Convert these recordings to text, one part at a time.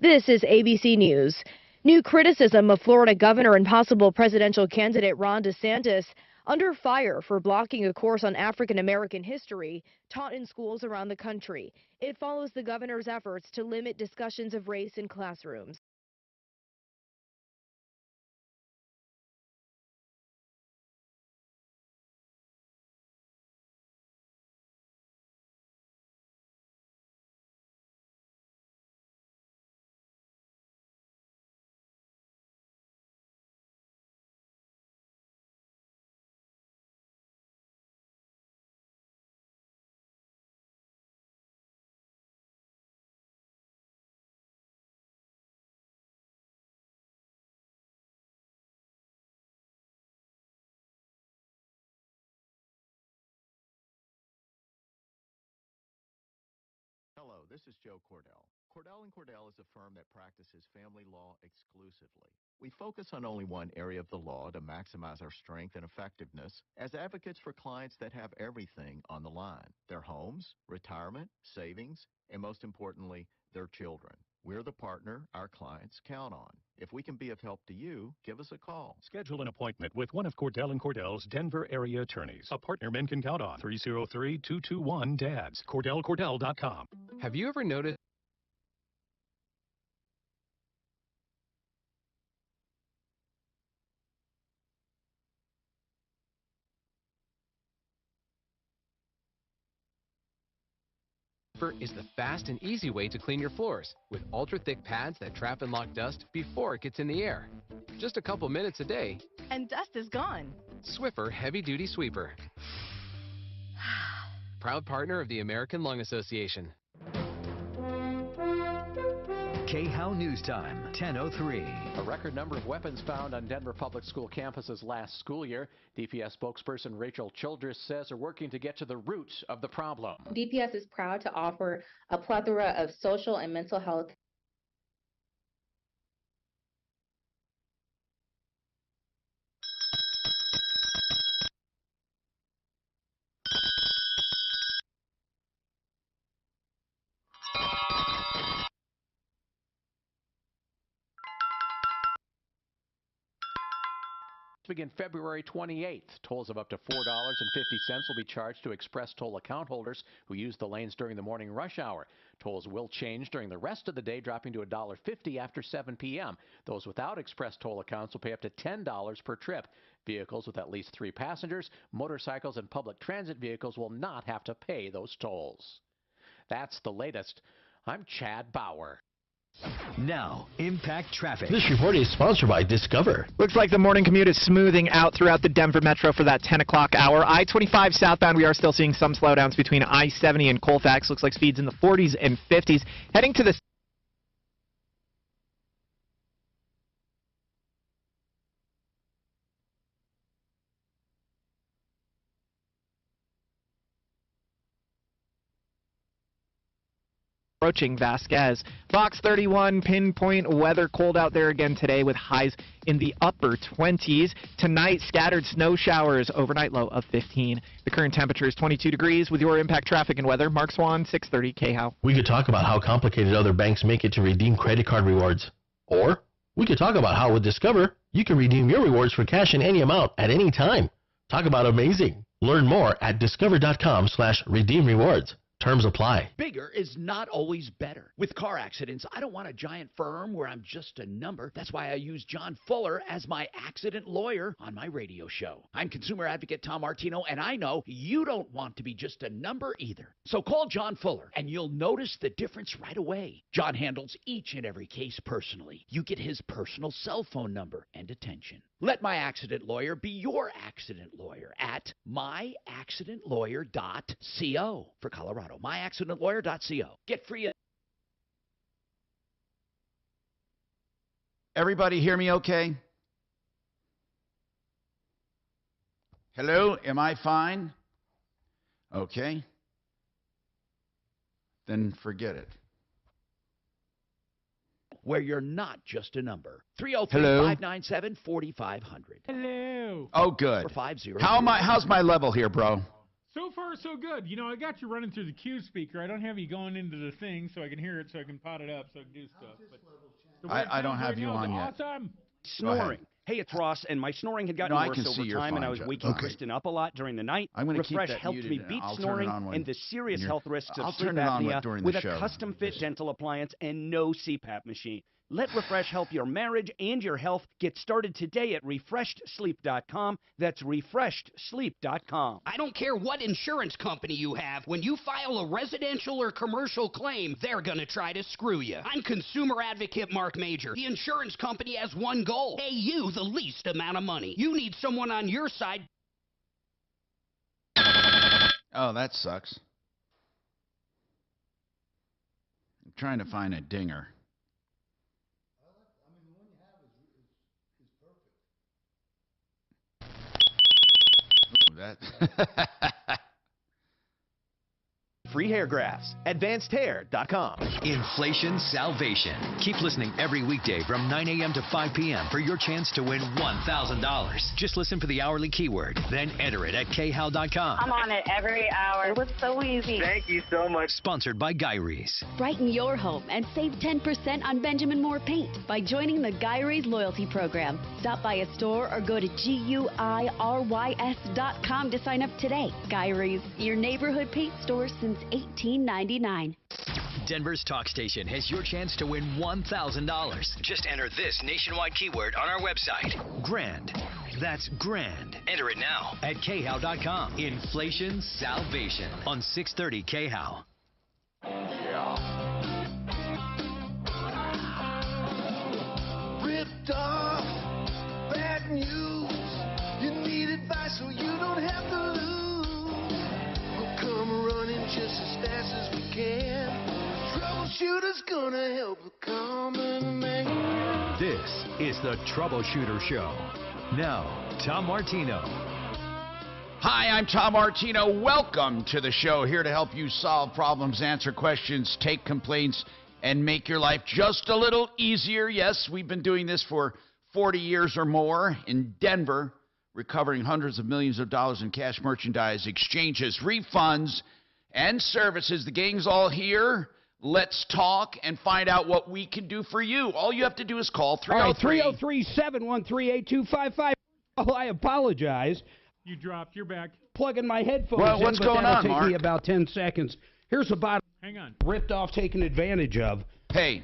This is ABC News. New criticism of Florida governor and possible presidential candidate Ron DeSantis under fire for blocking a course on African American history taught in schools around the country. It follows the governor's efforts to limit discussions of race in classrooms. Hello, this is Joe Cordell. Cordell & Cordell is a firm that practices family law exclusively. We focus on only one area of the law to maximize our strength and effectiveness as advocates for clients that have everything on the line: their homes, retirement, savings, and most importantly, their children. We're the partner our clients count on. If we can be of help to you, give us a call. Schedule an appointment with one of Cordell & Cordell's Denver area attorneys. A partner men can count on. 303-221-DADS. CordellCordell.com. Have you ever noticed is the fast and easy way to clean your floors with ultra-thick pads that trap and lock dust before it gets in the air. Just a couple minutes a day, And dust is gone. Swiffer Heavy Duty Sweeper. Proud partner of the American Lung Association. KHOW News Time, 10:03. A record number of weapons found on Denver public school campuses last school year. DPS spokesperson Rachel Childress says they're working to get to the root of the problem. DPS is proud to offer a plethora of social and mental health Begin February 28th. Tolls of up to $4.50 will be charged to express toll account holders who use the lanes during the morning rush hour. Tolls will change during the rest of the day, dropping to $1.50 after 7 p.m. Those without express toll accounts will pay up to $10 per trip. Vehicles with at least 3 passengers, motorcycles, and public transit vehicles will not have to pay those tolls. That's the latest. I'm Chad Bauer. Now, Impact Traffic. This report is sponsored by Discover. Looks like the morning commute is smoothing out throughout the Denver Metro for that 10 o'clock hour. I-25 southbound, we are still seeing some slowdowns between I-70 and Colfax. Looks like speeds in the 40s and 50s. Heading to the approaching Vasquez. Fox 31, pinpoint weather, cold out there again today with highs in the upper 20s. Tonight, scattered snow showers, overnight low of 15. The current temperature is 22 degrees. With your Impact Traffic and Weather, Mark Swan, 630 KHOW. We could talk about how complicated other banks make it to redeem credit card rewards. Or we could talk about how with Discover, you can redeem your rewards for cash in any amount at any time. Talk about amazing. Learn more at discover.com/redeem rewards. Terms apply. Bigger is not always better. With car accidents, I don't want a giant firm where I'm just a number. That's why I use John Fuller as my accident lawyer on my radio show. I'm consumer advocate Tom Martino, and I know you don't want to be just a number either. So call John Fuller, and you'll notice the difference right away. John handles each and every case personally. You get his personal cell phone number and attention. Let my accident lawyer be your accident lawyer at myaccidentlawyer.co for Colorado. myaccidentlawyer.co. Get free. Everybody hear me okay? Hello, am I fine? Okay. Then forget it. Where you're not just a number. 303-597-4500. Hello. Oh, good. For 50. How's my level here, bro? So far, so good. You know, I got you running through the Q speaker. I don't have you going into the thing so I can hear it, so I can pot it up, so I can do stuff. But the way it I don't sounds have right you now is on yet. awesome. Snoring. Hey, it's Ross, and my snoring had gotten No, I worse can over see you're time, and I fine, was Joe. waking Okay. Kristen up a lot during the night. I'm gonna keep Refresh that helped muted, me and beat I'll turn it snoring on when and the serious you're- health risks of I'll sleep turn it on apnea during the with a show. custom-fit dental appliance and no CPAP machine. Let Refresh help your marriage and your health. Get started today at refreshedsleep.com. That's refreshedsleep.com. I don't care what insurance company you have, when you file a residential or commercial claim, they're going to try to screw you. I'm consumer advocate Mark Major. The insurance company has one goal: pay you the least amount of money. You need someone on your side. Oh, that sucks. I'm trying to find a dinger. Ooh, that. Free hair grafts. AdvancedHair.com. Inflation Salvation. Keep listening every weekday from 9 a.m. to 5 p.m. for your chance to win $1,000. Just listen for the hourly keyword, then enter it at khow.com. I'm on it every hour. It was so easy. Thank you so much. Sponsored by Guy Reese. Brighten your home and save 10% on Benjamin Moore paint by joining the Guy Reese loyalty program. Stop by a store or go to GUIRYS.com to sign up today. Guy Reese, your neighborhood paint store since 1899. Denver's talk station has your chance to win $1,000. Just enter this nationwide keyword on our website. Grand. That's grand. Enter it now at khow.com. Inflation Salvation on 630 KHOW. Ripped off, bad news. You need advice so you don't have to lose. We'll come running just as fast as we can. Troubleshooter's gonna help the common man. This is the Troubleshooter Show. Now, Tom Martino. Hi, I'm Tom Martino. Welcome to the show, here to help you solve problems, answer questions, take complaints, and make your life just a little easier. Yes, we've been doing this for 40 years or more in Denver, recovering hundreds of millions of dollars in cash, merchandise, exchanges, refunds, and services. The gang's all here. Let's talk and find out what we can do for you. All you have to do is call 303. 303-713-8255. Oh, I apologize. You dropped your back. Plugging my headphones Well, in, what's but going that'll on, take Mark? me about 10 seconds. Here's a bottle Hang on. ripped off, taken advantage of. Hey.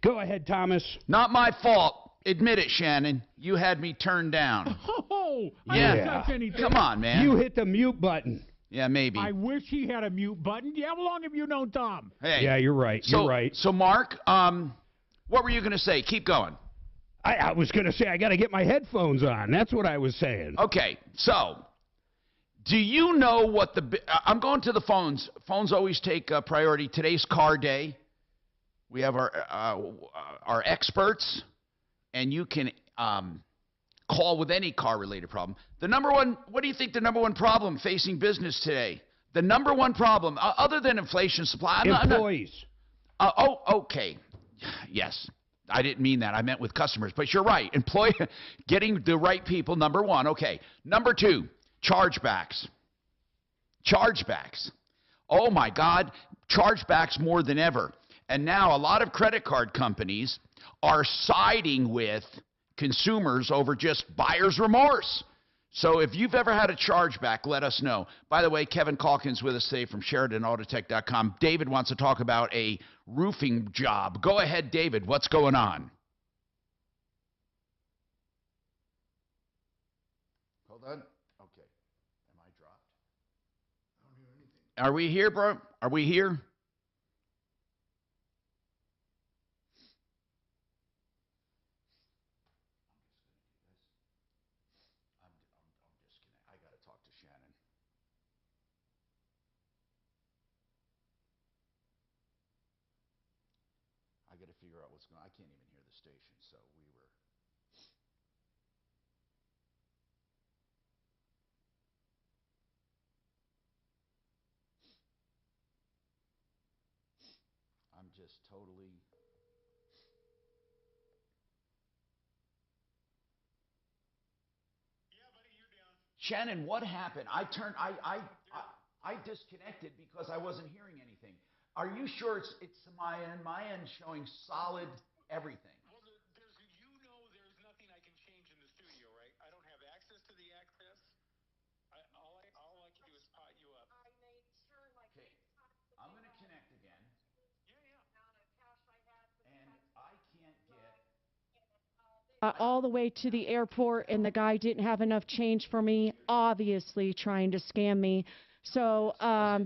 Go ahead, Thomas. Not my fault. Admit it, Shannon. You had me turned down. Oh, I Yeah. didn't touch anything. Come on, man. You hit the mute button. Yeah, maybe. I wish he had a mute button. Yeah, how long have you known Tom? Hey. Yeah, you're right. So, You're right. So, Mark, what were you going to say? Keep going. I was going to say I got to get my headphones on. That's what I was saying. Okay, so do you know what I'm going to the phones. Phones always take priority. Today's car day. We have our experts, and you can call with any car-related problem. The number one, what do you think the number one problem facing business today? The number one problem, other than inflation, supply. Employees. Okay. Yes. I didn't mean that. I meant with customers. But you're right. Getting the right people, number one. Okay. Number two, chargebacks. Chargebacks. Oh, my God. Chargebacks more than ever. And now a lot of credit card companies are siding with consumers over just buyer's remorse. So if you've ever had a chargeback, let us know. By the way, Kevin Calkins with us today from SheridanAutotech.com. David wants to talk about a roofing job. Go ahead, David. What's going on? Hold on. Okay. Am I dropped? I don't hear anything. Are we here, bro? Are we here? I got to talk to Shannon. I got to figure out what's going on. I can't even hear the station, so we were. I'm just totally. Shannon, what happened? I turned. I disconnected because I wasn't hearing anything. Are you sure it's my end? My end showing solid everything. Well, there's nothing I can change in the studio, right? I don't have access to the access. All I can do is pot you up. Okay, I'm going to connect again. And I can't get. All the way to the airport, and the guy didn't have enough change for me, obviously trying to scam me. So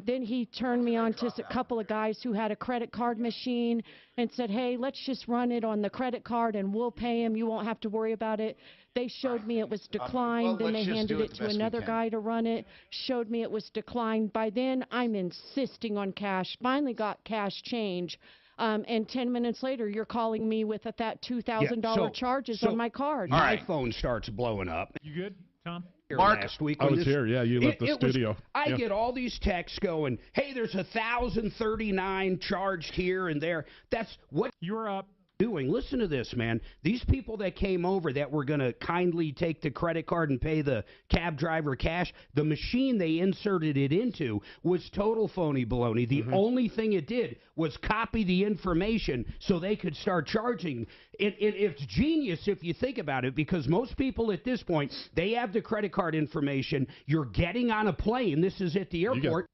then he turned me on to a couple of guys who had a credit card machine and said, hey, let's just run it on the credit card and we'll pay him. You won't have to worry about it. They showed me it was declined. Then they handed it to another guy to run it, showed me it was declined. By then, I'm insisting on cash. Finally got cash change. And 10 minutes later, you're calling me with that $2,000 charges on my card. My phone starts blowing up. You good, Tom? Mark, last week I was here. Yeah, you left the studio. I get all these texts going, hey, there's 1,039 charged here and there. That's what you're up. Doing. Listen to this, man. These people that came over that were going to kindly take the credit card and pay the cab driver cash, the machine they inserted it into was total phony baloney. The only thing it did was copy the information so they could start charging. It's genius if you think about it, because most people at this point, they have the credit card information. You're getting on a plane. This is at the airport.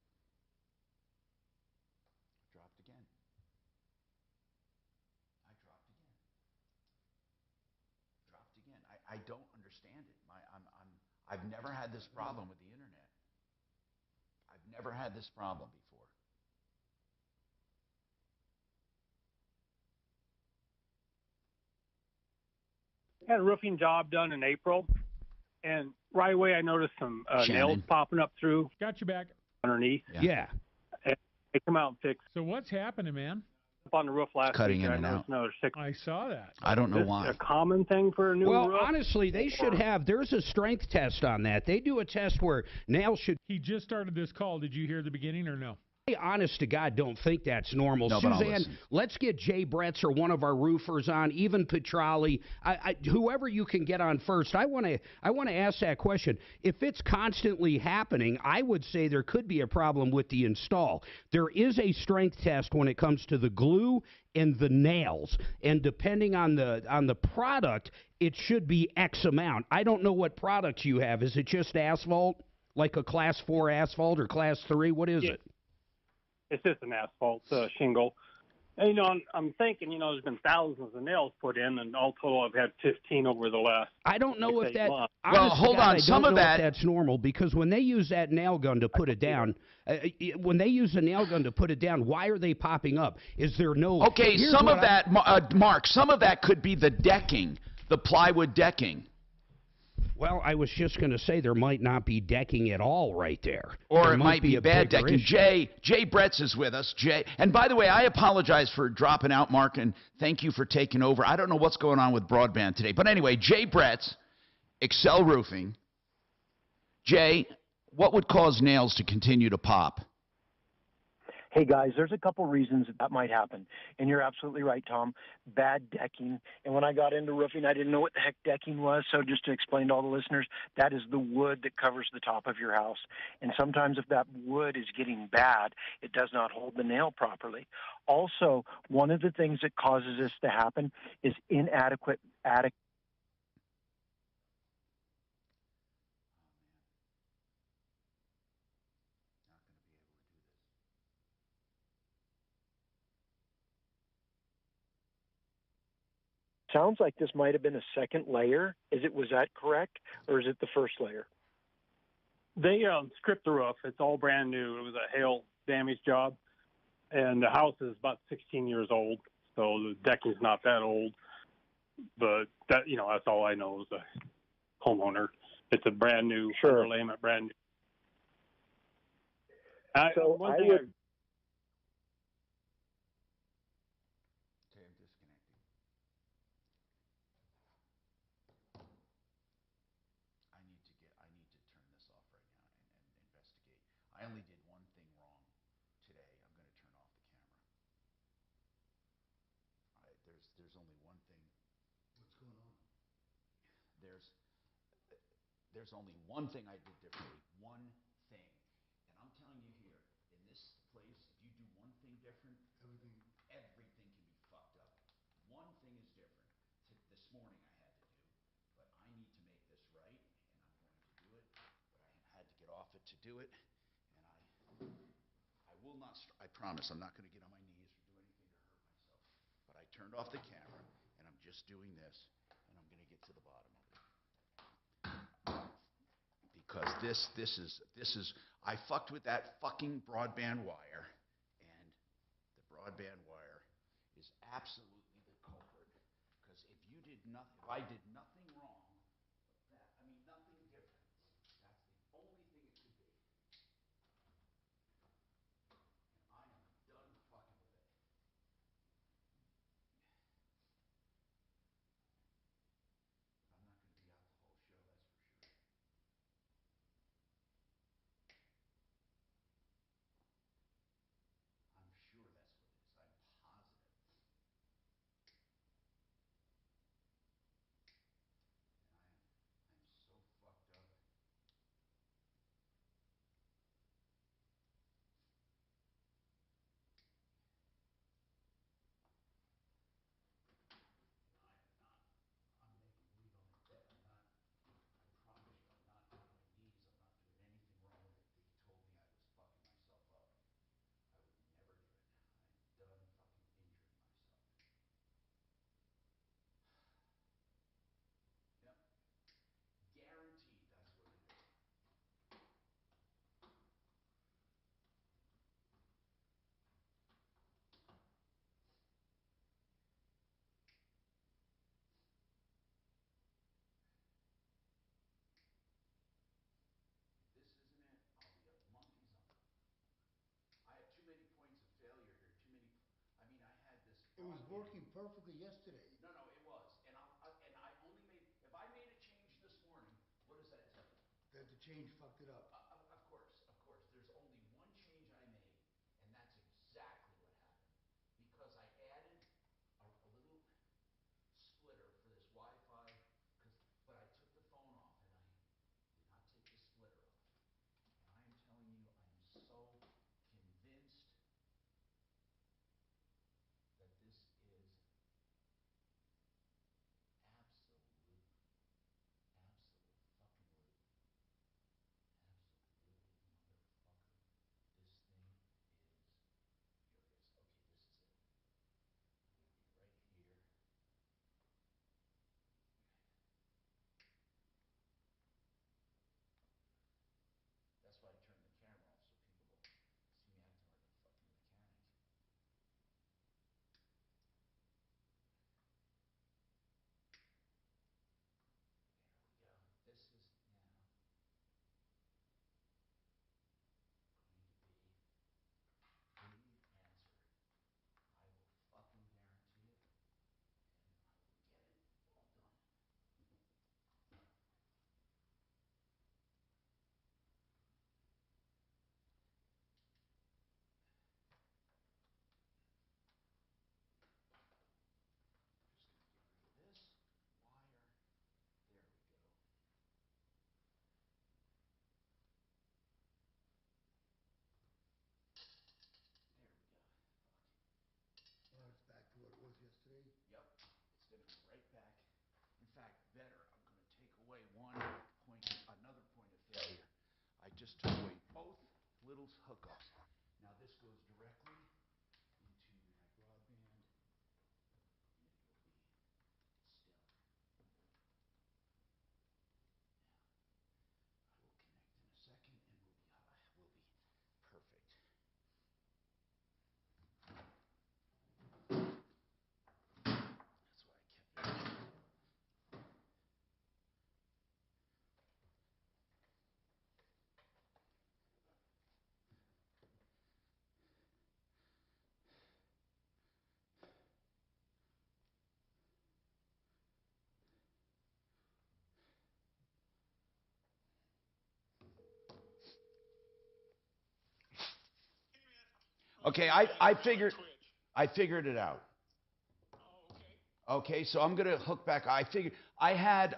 I don't understand it. I've never had this problem with the internet. I've never had this problem before. Had a roofing job done in April, and right away I noticed some nails popping up through. Got you back. Underneath. Yeah. And they come out and fix. So what's happening, man? Up on the roof last Cutting week, in I and noticed out. another 6. I saw that. I don't know Is this why. a common thing for a new roof? Well, honestly, they should have. There's a strength test on that. They do a test where nails should. He just started this call. Did you hear the beginning or no? I honest to God don't think that's normal. No, but I'll Suzanne, listen. let's get Jay Bretz or one of our roofers on, even Petrali, whoever you can get on first. I want to ask that question. If it's constantly happening, I would say there could be a problem with the install. There is a strength test when it comes to the glue and the nails, and depending on the product, it should be X amount. I don't know what products you have. Is it just asphalt, like a Class 4 asphalt or Class 3? What is it? It's just an asphalt shingle. And, I'm thinking, there's been thousands of nails put in, and all total I've had 15 over the last. I don't know if that. Well, hold on. Some of that. That's normal, because when they use that nail gun to put it down, why are they popping up? Is there no? Okay, some of that, Mark. Some of that could be the decking, the plywood decking. Well, I was just going to say there might not be decking at all right there. Or it might be a bad bigger decking. issue. Jay Bretz is with us. Jay, and by the way, I apologize for dropping out, Mark, and thank you for taking over. I don't know what's going on with broadband today. But anyway, Jay Bretz, Excel Roofing. Jay, what would cause nails to continue to pop? Hey, guys, there's a couple reasons that might happen. And you're absolutely right, Tom. Bad decking. And when I got into roofing, I didn't know what the heck decking was. So just to explain to all the listeners, that is the wood that covers the top of your house. And sometimes if that wood is getting bad, it does not hold the nail properly. Also, one of the things that causes this to happen is inadequate attic. Sounds like this might have been a second layer. Was that correct, or is it the first layer? They stripped the roof. It's all brand new. It was a hail damage job, and the house is about 16 years old, so the decking's not that old. But that's all I know as a homeowner. It's a brand new underlayment, brand new. I only did one thing wrong today. I'm going to turn off the camera. There's only one thing. What's going on? There's only one thing I did differently. One thing. And I'm telling you do it, and I will not. I promise I'm not going to get on my knees or do anything to hurt myself. But I turned off the camera, and I'm just doing this, and I'm going to get to the bottom of it. Because this is I fucked with that fucking broadband wire, and the broadband wire is absolutely the culprit. Because if you did nothing, if I did nothing wrong, nothing different, that's the only thing it could be. And I am done fucking with it. I'm not going to be out the whole show, that's for sure. I'm sure that's what it is. I'm positive. And I'm so fucked up. I'm making believe I'm in bed. I'm not. I promise you, I'm not on my knees. I'm not doing anything wrong with it. They told me I was fucking myself up. I would never do it. I'm done fucking injuring myself. Yep. Guaranteed that's what it is. If this isn't it, I'll be a monkey's uncle. I have too many points of failure here. Too many. I mean, I had this. It was working perfectly yesterday. No, it was. And I only made. If I made a change this morning, what does that tell you? That the change fucked it up. Of course. There's only one change I made, and that's exactly what happened. Because I added a little splitter for this Wi-Fi, but I took the phone off, and I did not take the splitter off. And I am telling you, I'm so convinced that this is absolute fucking loot. Absolutely, motherfucker. This thing is furious. Okay, this is it. I'm going to be right here. That's why I turned the camera off, so people don't see me acting like a fucking mechanic. There we go. This is now going to be the answer. I will fucking guarantee it, and I will get it all done. Just going to get rid of this wire. There we go. There we go. Fuck. Well, it's back to what it was yesterday. Yep. It's going to be right back. In fact, better. I'm going to take away another point of failure. I just took away both little hookups. Now this goes directly into my broadband, and it will be stellar. I will connect in a second, and we'll be perfect. That's why I kept it. Okay, I figured it out. Okay, so I'm gonna hook back. I had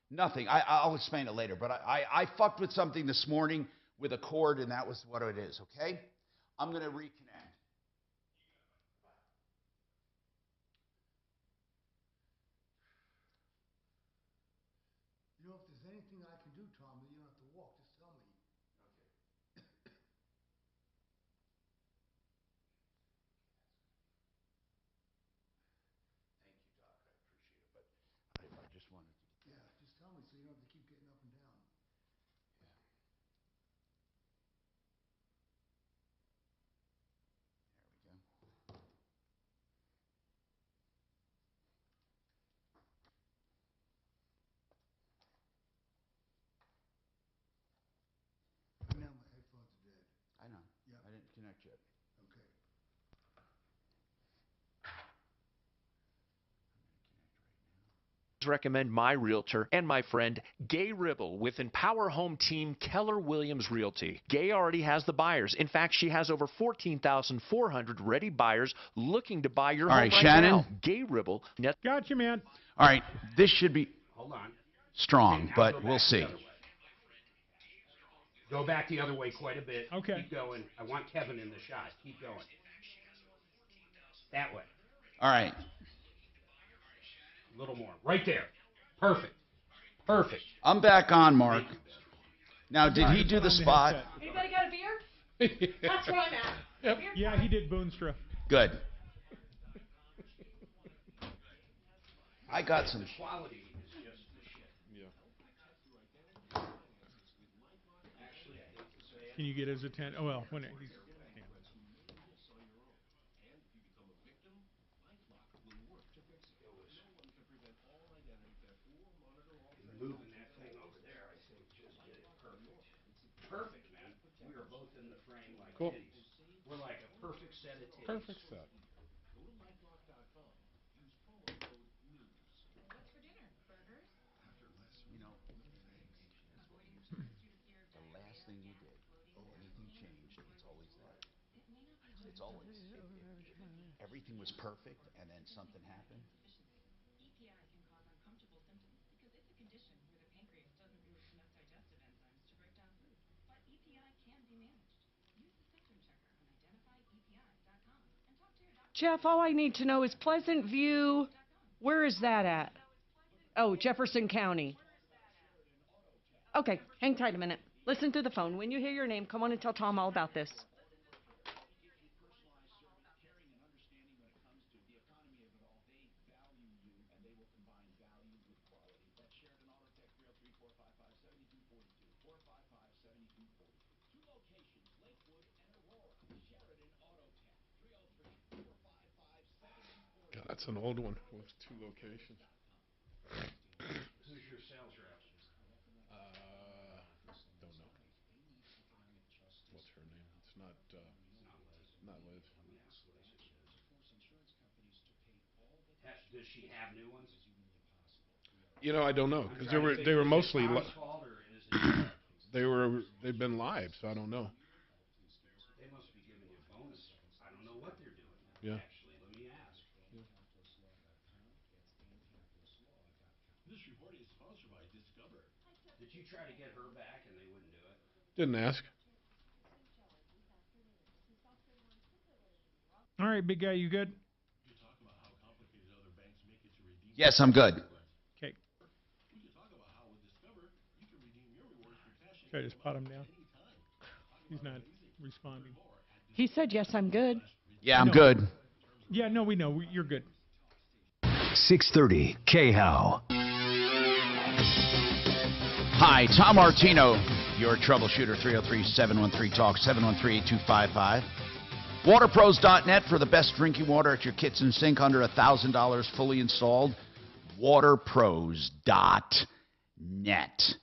nothing. I'll explain it later, but I fucked with something this morning with a cord, and that was what it is. Okay, I'm gonna reconnect. You know, if there's anything I can do, Tom, that you don't have to walk, just tell me. Okay. calmly so you don't have to keep getting up and down. Now my headphones are dead. I know. Yeah. I didn't connect yet. Okay. Recommend my realtor and my friend Gay Ribble with Empower Home Team Keller Williams Realty. Gay already has the buyers. In fact, she has over 14,400 ready buyers looking to buy your All home right, right Shannon. now. Gay Ribble. Gotcha, man. All right, this should be Hold on. strong, Now but go we'll back see. the other way. Go back the other way quite a bit. Okay. Keep going. I want Kevin in the shot. Keep going. That way. All right. A little more. Right there. Perfect. Perfect. I'm back on, Mark. Now, did he do the spot? Anybody got a beer? That's where I'm at. Yep. Yeah, he did Boonstra. Good. I got some. Quality is just the shit. Yeah. Can you get his attention? Oh, well, when he's... Moving that thing over there, I think, just did it perfect. Perfect, man. We are both in the frame like Cool. titties. We're like a perfect set of titties. Perfect set. The last thing you did, anything changed, it's always that. It's always. Everything was perfect, and then something happened. Jeff, all I need to know is Pleasant View. Where is that at? Oh, Jefferson County. Okay, hang tight a minute. Listen to the phone. When you hear your name, come on and tell Tom all about this. God, that's an old one with 2 locations. Who's your sales rep? Don't know. What's her name? It's not Liz. Does she have new ones? You know, I don't know because they were mostly they've been live, so I don't know. They must be giving you bonus. I don't know what they're doing. Yeah. Actually, let me ask. This report is sponsored by Discover. Did you try to get her back and they wouldn't do it? Didn't ask. All right, big guy, you good? Yes, I'm good. Okay. Should I just pot him down? He's not responding. He said, yes, I'm good. Yeah, I'm good. Yeah, no, we know. You're good. 630 KHOW. Hi, Tom Martino, your troubleshooter, 303-713-TALK, 713-8255. WaterPros.net for the best drinking water at your kitchen sink under $1,000 fully installed. WaterPros.net,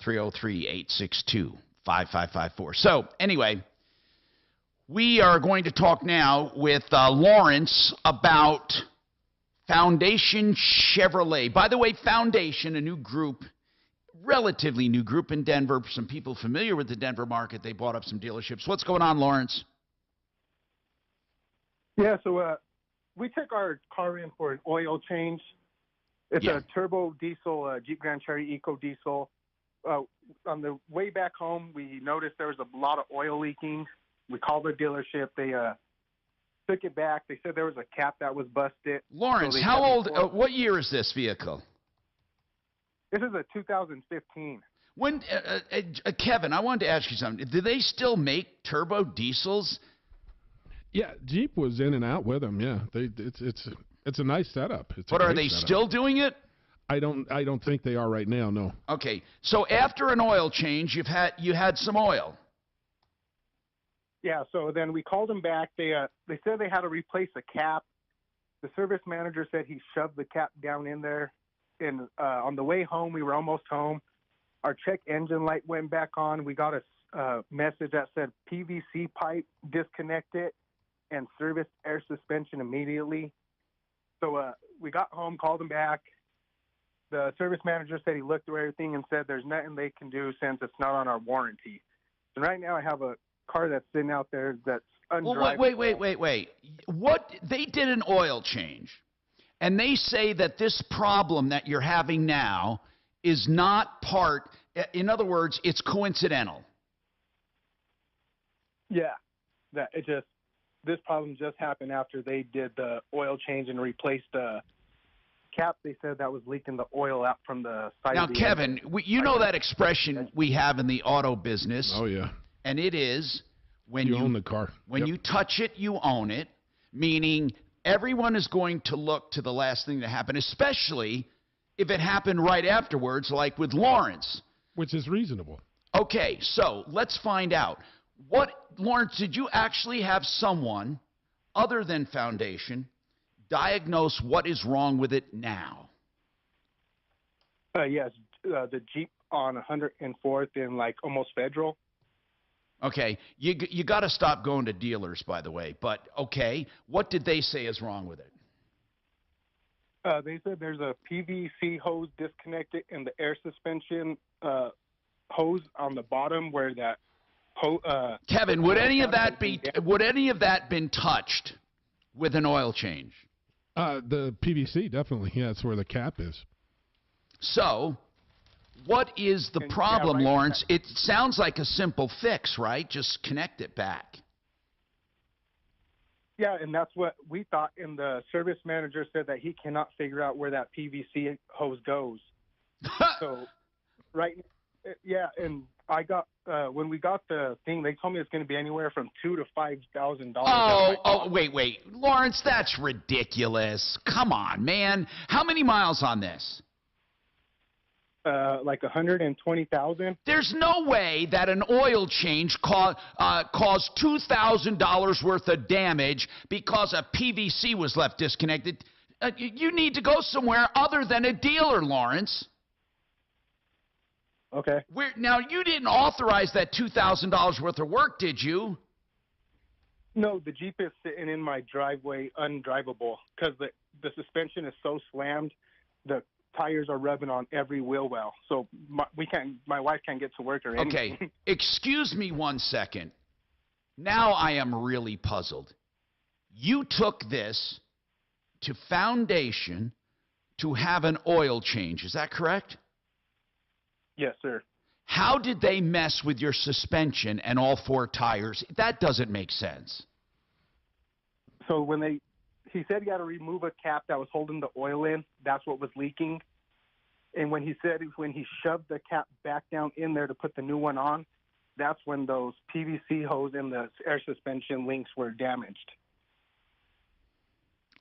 303-862-5554. So, anyway, we are going to talk now with Lawrence about Foundation Chevrolet. By the way, Foundation, a new group, relatively new group in Denver. Some people familiar with the Denver market, they bought up some dealerships. What's going on, Lawrence? Yeah, so we took our car in for an oil change. It's a turbo diesel Jeep Grand Cherokee Eco Diesel. On the way back home, we noticed there was a lot of oil leaking. We called the dealership. They took it back. They said there was a cap that was busted. Lawrence, So how old, what year is this vehicle? This is a 2015. When Kevin, I wanted to ask you something. Do they still make turbo diesels? Yeah, Jeep was in and out with them. Yeah, it's a nice setup. It's a But are great they setup. still doing it? I don't think they are right now. No. Okay. So after an oil change, you had some oil. Yeah, so then we called them back. They said they had to replace a cap. The service manager said he shoved the cap down in there. And on the way home, we were almost home. Our check engine light went back on. We got a message that said PVC pipe disconnected and service air suspension immediately. So we got home, called them back. The service manager said he looked through everything and said there's nothing they can do since it's not on our warranty. So right now I have a car that's sitting out there that's undrivable. Well, wait. What they did an oil change, and they say that this problem that you're having now is not part. In other words, it's coincidental. Yeah, this problem just happened after they did the oil change and replaced the cap. They said that was leaking the oil out from the side. Now, of the Kevin, you know that expression we have in the auto business. Oh yeah. And it is when you own the car. When you touch it, you own it, meaning everyone is going to look to the last thing to happen, especially if it happened right afterwards, like with Lawrence. Which is reasonable. Okay, so let's find out. Lawrence, did you actually have someone other than Foundation diagnose what is wrong with it now? Yes, the Jeep on 104th in almost Federal. Okay, you got to stop going to dealers, by the way. But okay, what did they say is wrong with it? They said there's a PVC hose disconnected in the air suspension hose on the bottom where that. Kevin, would any of that been touched with an oil change? The PVC definitely. Yeah, that's where the cap is. So, what is the problem, Lawrence? It sounds like a simple fix, right? Just connect it back. Yeah, and that's what we thought. And the service manager said that he cannot figure out where that PVC hose goes. So, right, yeah, and I got when we got the thing, they told me it's going to be anywhere from $2,000 to $5,000. Oh, wait, Lawrence, that's ridiculous. Come on, man. How many miles on this? Like 120,000. There's no way that an oil change caused $2,000 worth of damage because a PVC was left disconnected. You need to go somewhere other than a dealer, Lawrence. Okay. Now, you didn't authorize that $2,000 worth of work, did you? No, the Jeep is sitting in my driveway undrivable because the suspension is so slammed. The tires are rubbing on every wheel well, so my wife can't get to work or anything. Okay, excuse me 1 second. Now I am really puzzled. You took this to Foundation to have an oil change, is that correct? Yes, sir. How did they mess with your suspension and all four tires? That doesn't make sense. So he said he had to remove a cap that was holding the oil in. That's what was leaking. And when he shoved the cap back down in there to put the new one on, that's when those PVC hose and the air suspension links were damaged.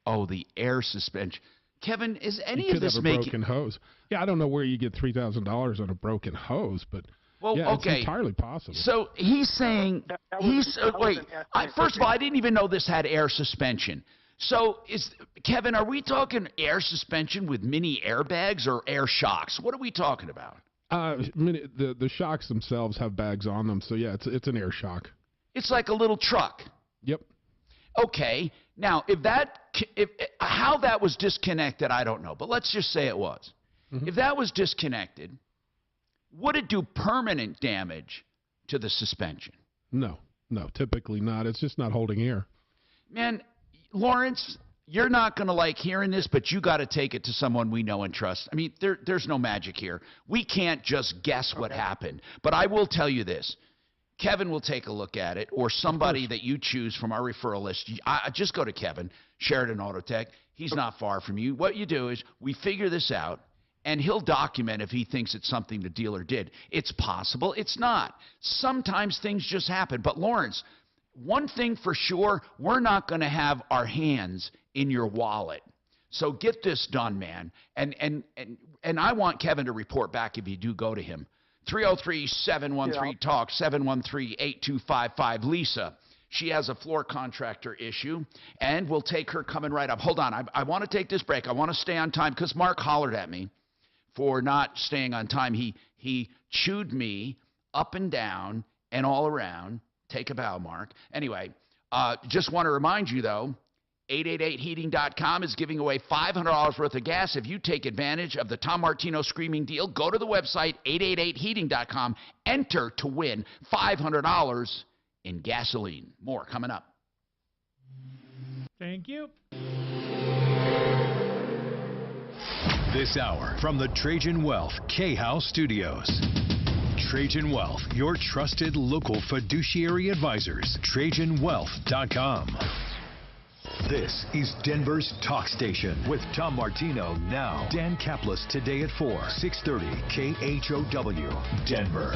Oh, the air suspension. Kevin, is any of this have a broken hose? Yeah, I don't know where you get $3,000 on a broken hose, but okay. It's entirely possible. So he's saying first of all, I didn't even know this had air suspension. So Kevin, are we talking air suspension with mini airbags or air shocks? What are we talking about? The shocks themselves have bags on them, so yeah, it's an air shock. It's like a little truck. Yep. Okay. Now, how that was disconnected, I don't know, but let's just say it was. Mm-hmm. If that was disconnected, would it do permanent damage to the suspension? No, typically not. It's just not holding air. Man, Lawrence, you're not going to like hearing this, but you got to take it to someone we know and trust. I mean, there's no magic here. We can't just guess what happened. But I will tell you this. Kevin will take a look at it, or somebody that you choose from our referral list. Just go to Kevin, Sheridan Auto Tech. He's not far from you. What you do is we figure this out, and he'll document if he thinks it's something the dealer did. It's possible. It's not. Sometimes things just happen. But, Lawrence, one thing for sure, we're not going to have our hands in your wallet. So get this done, man. And I want Kevin to report back if you do go to him. 303-713-TALK, 713-8255. Lisa, she has a floor contractor issue, and we'll take her coming right up. Hold on. I want to take this break. I want to stay on time because Mark hollered at me for not staying on time. He chewed me up and down and all around. Take a bow, Mark. Anyway, just want to remind you, though, 888heating.com is giving away $500 worth of gas. If you take advantage of the Tom Martino screaming deal, go to the website, 888heating.com, enter to win $500 in gasoline. More coming up. Thank you. This hour from the Trajan Wealth K-House Studios. Trajan Wealth, your trusted local fiduciary advisors. TrajanWealth.com. This is Denver's Talk Station with Tom Martino now. Dan Kaplis today at 4, 630 KHOW, Denver.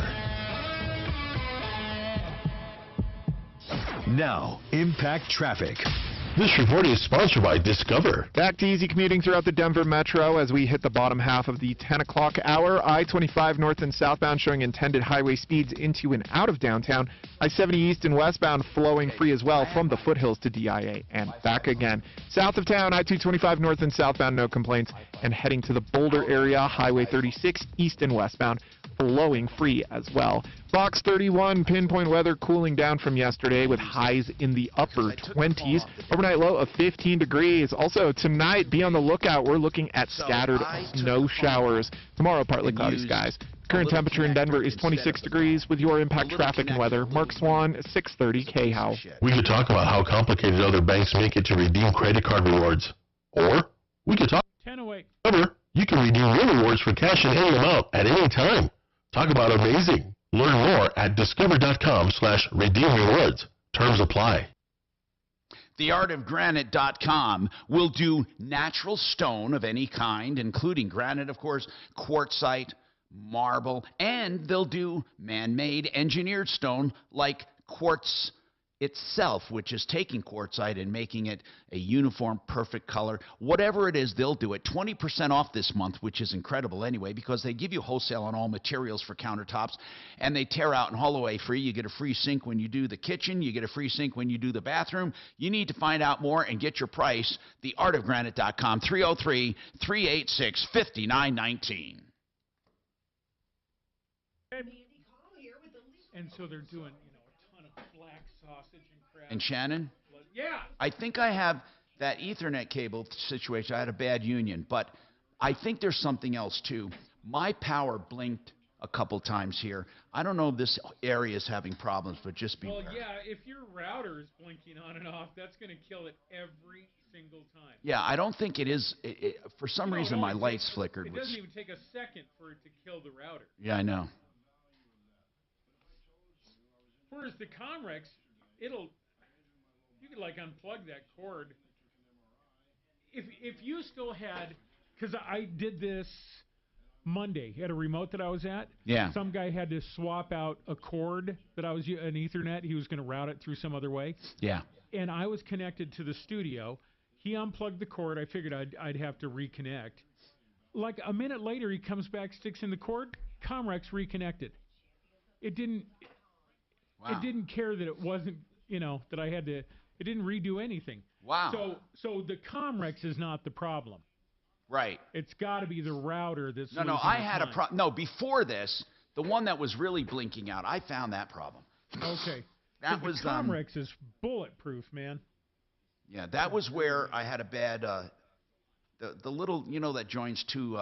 Now, Impact Traffic. This report is sponsored by Discover. Back to easy commuting throughout the Denver Metro as we hit the bottom half of the 10 o'clock hour. I-25 north and southbound showing intended highway speeds into and out of downtown. I-70 east and westbound flowing free as well from the foothills to DIA and back again. South of town, I-225 north and southbound, no complaints. And heading to the Boulder area, Highway 36 east and westbound flowing free as well. Box 31, pinpoint weather cooling down from yesterday with highs in the upper 20s. Overnight low of 15 degrees. Also tonight, be on the lookout. We're looking at scattered snow showers. Tomorrow, partly cloudy skies. Current temperature in Denver is 26 degrees. With your Impact Traffic and weather, Mark Swan, 630 KHOW. We could talk about how complicated other banks make it to redeem credit card rewards. Or we could talk 10-08. You can redeem your rewards for cash in any amount at any time. Talk about amazing. Learn more at discover.com/redeem-rewards. Terms apply. Theartofgranite.com will do natural stone of any kind, including granite, of course, quartzite, marble, and they'll do man-made engineered stone like quartz itself, which is taking quartzite and making it a uniform, perfect color. Whatever it is, they'll do it. 20% off this month, which is incredible anyway, because they give you wholesale on all materials for countertops, and they tear out and haul away free. You get a free sink when you do the kitchen. You get a free sink when you do the bathroom. You need to find out more and get your price. Theartofgranite.com, 303-386-5919. And so they're doing, a ton of black sausage and crap. And Shannon? Yeah. I think I have that Ethernet cable situation. I had a bad union, but I think there's something else too. My power blinked a couple times here. I don't know if this area is having problems, but just beware. Well, yeah, if your router is blinking on and off, that's going to kill it every single time. Yeah, I don't think it is. For some reason, my lights flickered. It doesn't even take a second for it to kill the router. Yeah, I know. Whereas the Comrex, you could like unplug that cord. If you still had, because I did this Monday at a remote that I was at. Yeah. Some guy had to swap out a cord that I was an Ethernet. He was going to route it through some other way. Yeah. And I was connected to the studio. He unplugged the cord. I figured I'd have to reconnect. Like a minute later, he comes back, sticks in the cord. Comrex reconnected. It didn't. Wow. It didn't care that it wasn't, that I had to. It didn't redo anything. Wow. So the Comrex is not the problem. Right. It's got to be the router that's. No, I had a problem. No, before this, the one that was really blinking out, I found that problem. Okay. That was the Comrex is bulletproof, man. Yeah, that was where I had a bad. The little, that joins two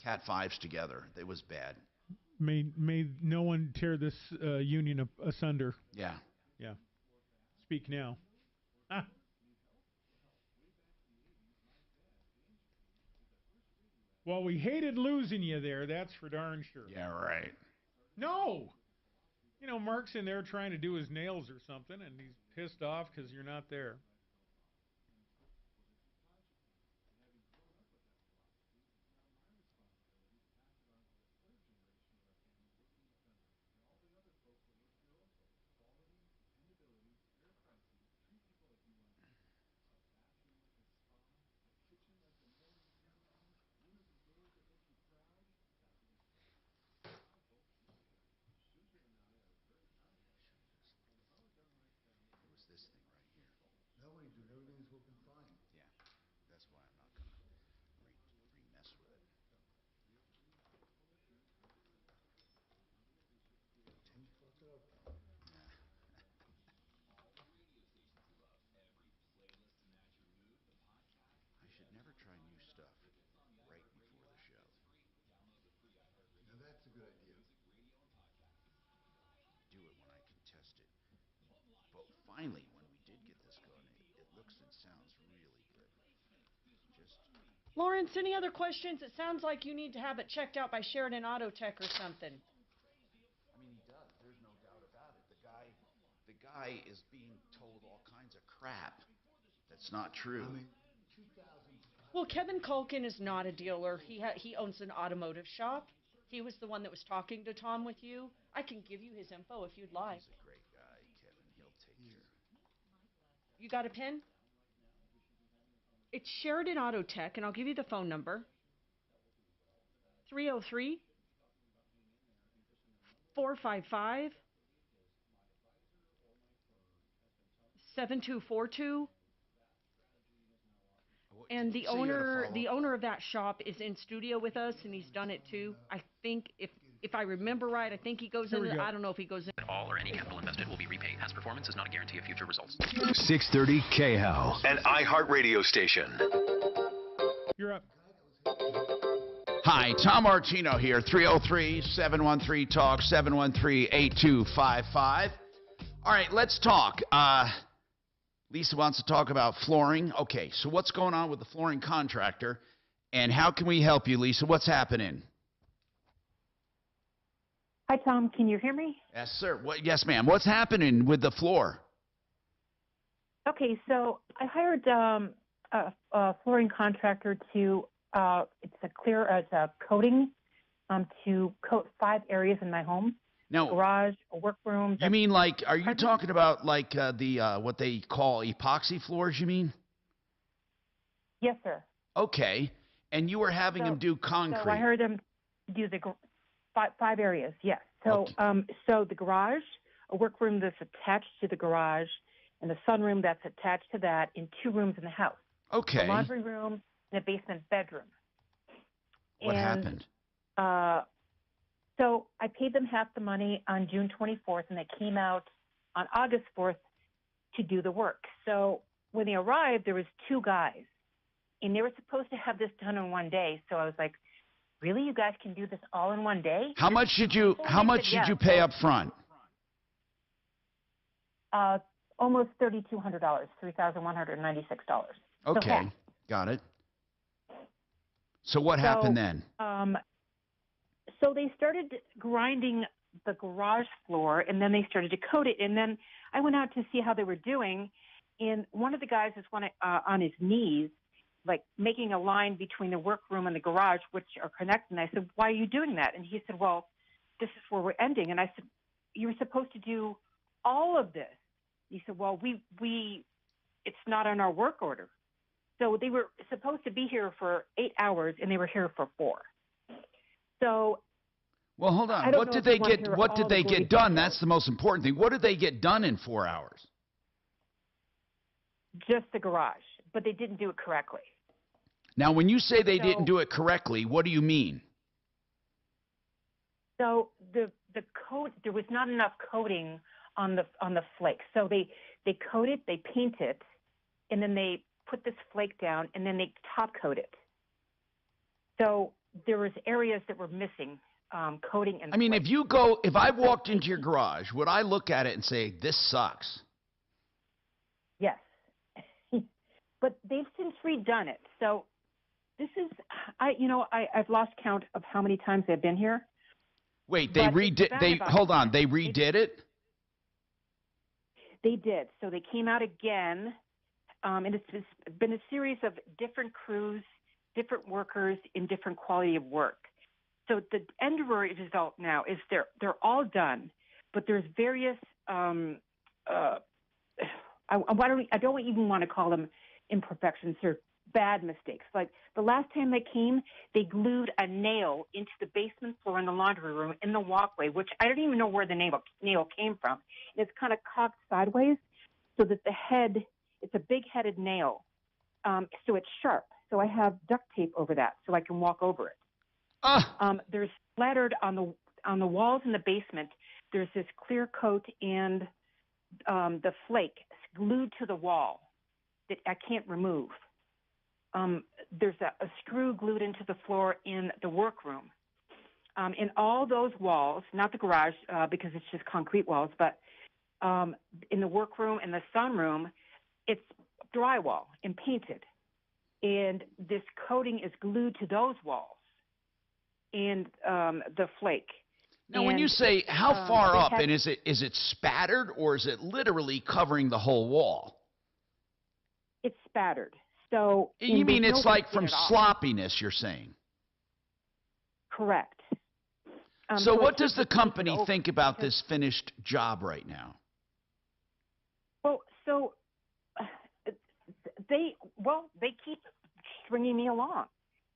Cat 5s together. It was bad. May no one tear this union asunder. Yeah. Yeah. Speak now. Ah. Well, we hated losing you there. That's for darn sure. Yeah, right. No. Mark's in there trying to do his nails or something, and he's pissed off because you're not there. finally, when we did get this going, it looks and sounds really good. Lawrence, any other questions? It sounds like you need to have it checked out by Sheridan Auto Tech or something. I mean, he does. There's no doubt about it. The guy is being told all kinds of crap. That's not true. Well, Kevin Culkin is not a dealer. He owns an automotive shop. He was the one that was talking to Tom with you. I can give you his info if you'd like. He's a great guy, Kevin. He'll take care of it. You got a pen? It's Sheridan Auto Tech, and I'll give you the phone number. 303 455 7242. And the owner of that shop is in studio with us, and he's done it too. I think if I remember right, I think he goes in. I don't know if he goes in. All or any capital invested will be repaid. Past performance is not a guarantee of future results. 630 KHOW, an iHeartRadio station. You're up. Hi, Tom Martino here, 303-713-TALK, 713-8255. All right, let's talk. Lisa wants to talk about flooring. Okay, so what's going on with the flooring contractor, and how can we help you, Lisa? What's happening? Hi, Tom. Can you hear me? Yes, sir. Yes, ma'am. What's happening with the floor? Okay, so I hired a flooring contractor to it's a coating to coat 5 areas in my home. No. Garage, a workroom. You mean are you talking about the what they call epoxy floors, you mean? Yes, sir. Okay. And you were having them do concrete. So I heard them do the 5 areas, yes. So so the garage, a workroom that's attached to the garage, and the sunroom that's attached to that in 2 rooms in the house. Okay. A laundry room and a basement bedroom. What happened? So I paid them half the money on June 24th, and they came out on August 4th to do the work. So when they arrived, there was 2 guys, and they were supposed to have this done in 1 day. So I was like, really? You guys can do this all in 1 day? How much did you pay up front? Almost $3,200, $3,196. Okay, got it. So what happened then? So they started grinding the garage floor, and then they started to coat it. And then I went out to see how they were doing, and one of the guys is on his knees, like making a line between the workroom and the garage, which are connected. And I said, why are you doing that? And he said, well, this is where we're ending. And I said, you were supposed to do all of this. He said, well, it's not on our work order. So they were supposed to be here for 8 hours, and they were here for 4. So, well, hold on. What did they get done? That's the most important thing. What did they get done in 4 hours? Just the garage, but they didn't do it correctly. Now, when you say they didn't do it correctly, what do you mean? So the coat, there was not enough coating on the flake. So they coat it, they paint it, and then they put this flake down, and then they top coat it. So there was areas that were missing coating and. I mean, if I walked into your garage, would I look at it and say, "This sucks"? Yes, but they've since redone it. So this is, I've lost count of how many times they've been here. Wait, they redid. Hold on, they redid it. They did. So they came out again, and it's been a series of different crews, different workers in different quality of work. So the end result now is they're all done, but there's various I don't even want to call them imperfections. They're bad mistakes. Like the last time they came, they glued a nail into the basement floor in the laundry room in the walkway, which I don't even know where the nail came from. And it's kind of cocked sideways so that the head, it's a big-headed nail, so it's sharp. So I have duct tape over that so I can walk over it. There's splattered on the walls in the basement. There's this clear coat and the flake glued to the wall that I can't remove. There's a screw glued into the floor in the workroom. In all those walls, not the garage because it's just concrete walls, but in the workroom and the sunroom, it's drywall and painted. And this coating is glued to those walls and the flake. Now, when you say how far up, and is it spattered or is it literally covering the whole wall? It's spattered. So you mean it's like from sloppiness, you're saying? Correct. So what does the company think about this finished job right now? Well, so they keep stringing me along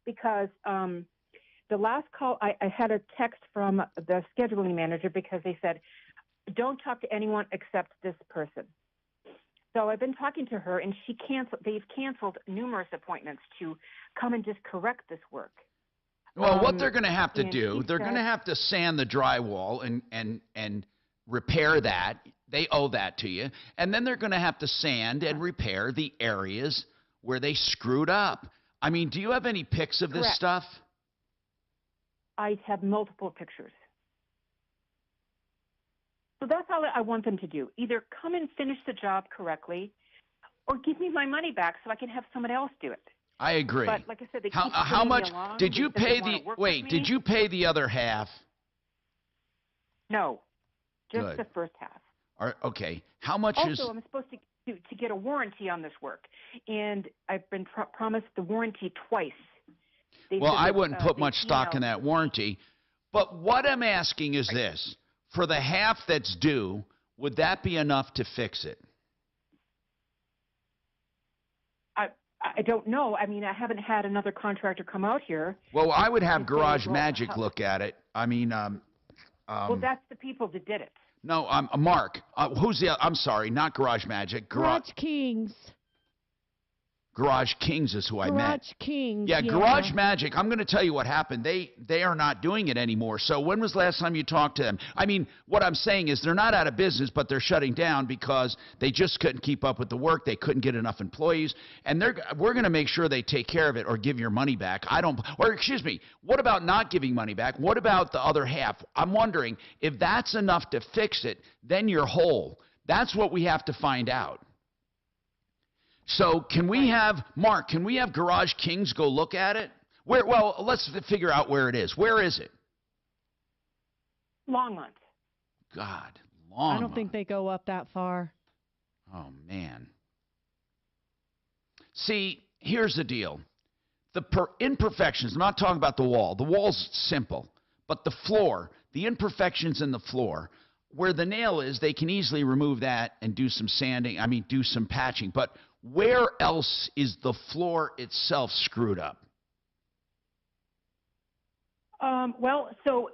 because the last call I had a text from the scheduling manager because they said, don't talk to anyone except this person. So I've been talking to her, and they've canceled numerous appointments to come and just correct this work. Well, what they're going to have to do, they're going to have to sand the drywall and repair that. They owe that to you. And then they're going to have to sand and repair the areas where they screwed up. I mean, do you have any pics of this stuff? I have multiple pictures. So that's all I want them to do. Either come and finish the job correctly or give me my money back so I can have someone else do it. I agree. But like I said, they keep how much me along. did you pay did you pay the other half? No, just Good. the first half. Okay. How much is... Also, I'm supposed to get a warranty on this work, and I've been promised the warranty twice. Well, I wouldn't put much stock in that warranty. But what I'm asking is this. For the half that's due, would that be enough to fix it? I don't know. I mean, I haven't had another contractor come out here. Well, I would have Garage Magic look at it. I mean... well, that's the people that did it. No, Mark. Who's the... I'm sorry, not Garage Magic. Garage Kings. Garage Kings is who I meant. Garage Kings. Yeah, Garage Magic. I'm going to tell you what happened. They are not doing it anymore. So when was the last time you talked to them? I mean, what I'm saying is they're not out of business, but they're shutting down because they just couldn't keep up with the work. They couldn't get enough employees, and we're going to make sure they take care of it or give your money back. Excuse me. What about not giving money back? What about the other half? I'm wondering if that's enough to fix it. Then you're whole. That's what we have to find out. So can we have, Mark, can we have Garage Kings go look at it? Well, let's figure out where it is. Where is it? Longmont. God, Longmont. I don't think they go up that far. Oh, man. See, here's the deal. The imperfections, I'm not talking about the wall. The wall's simple. But the floor, the imperfections in the floor, where the nail is, they can easily remove that and do some sanding, do some patching. But where else is the floor itself screwed up? Well, so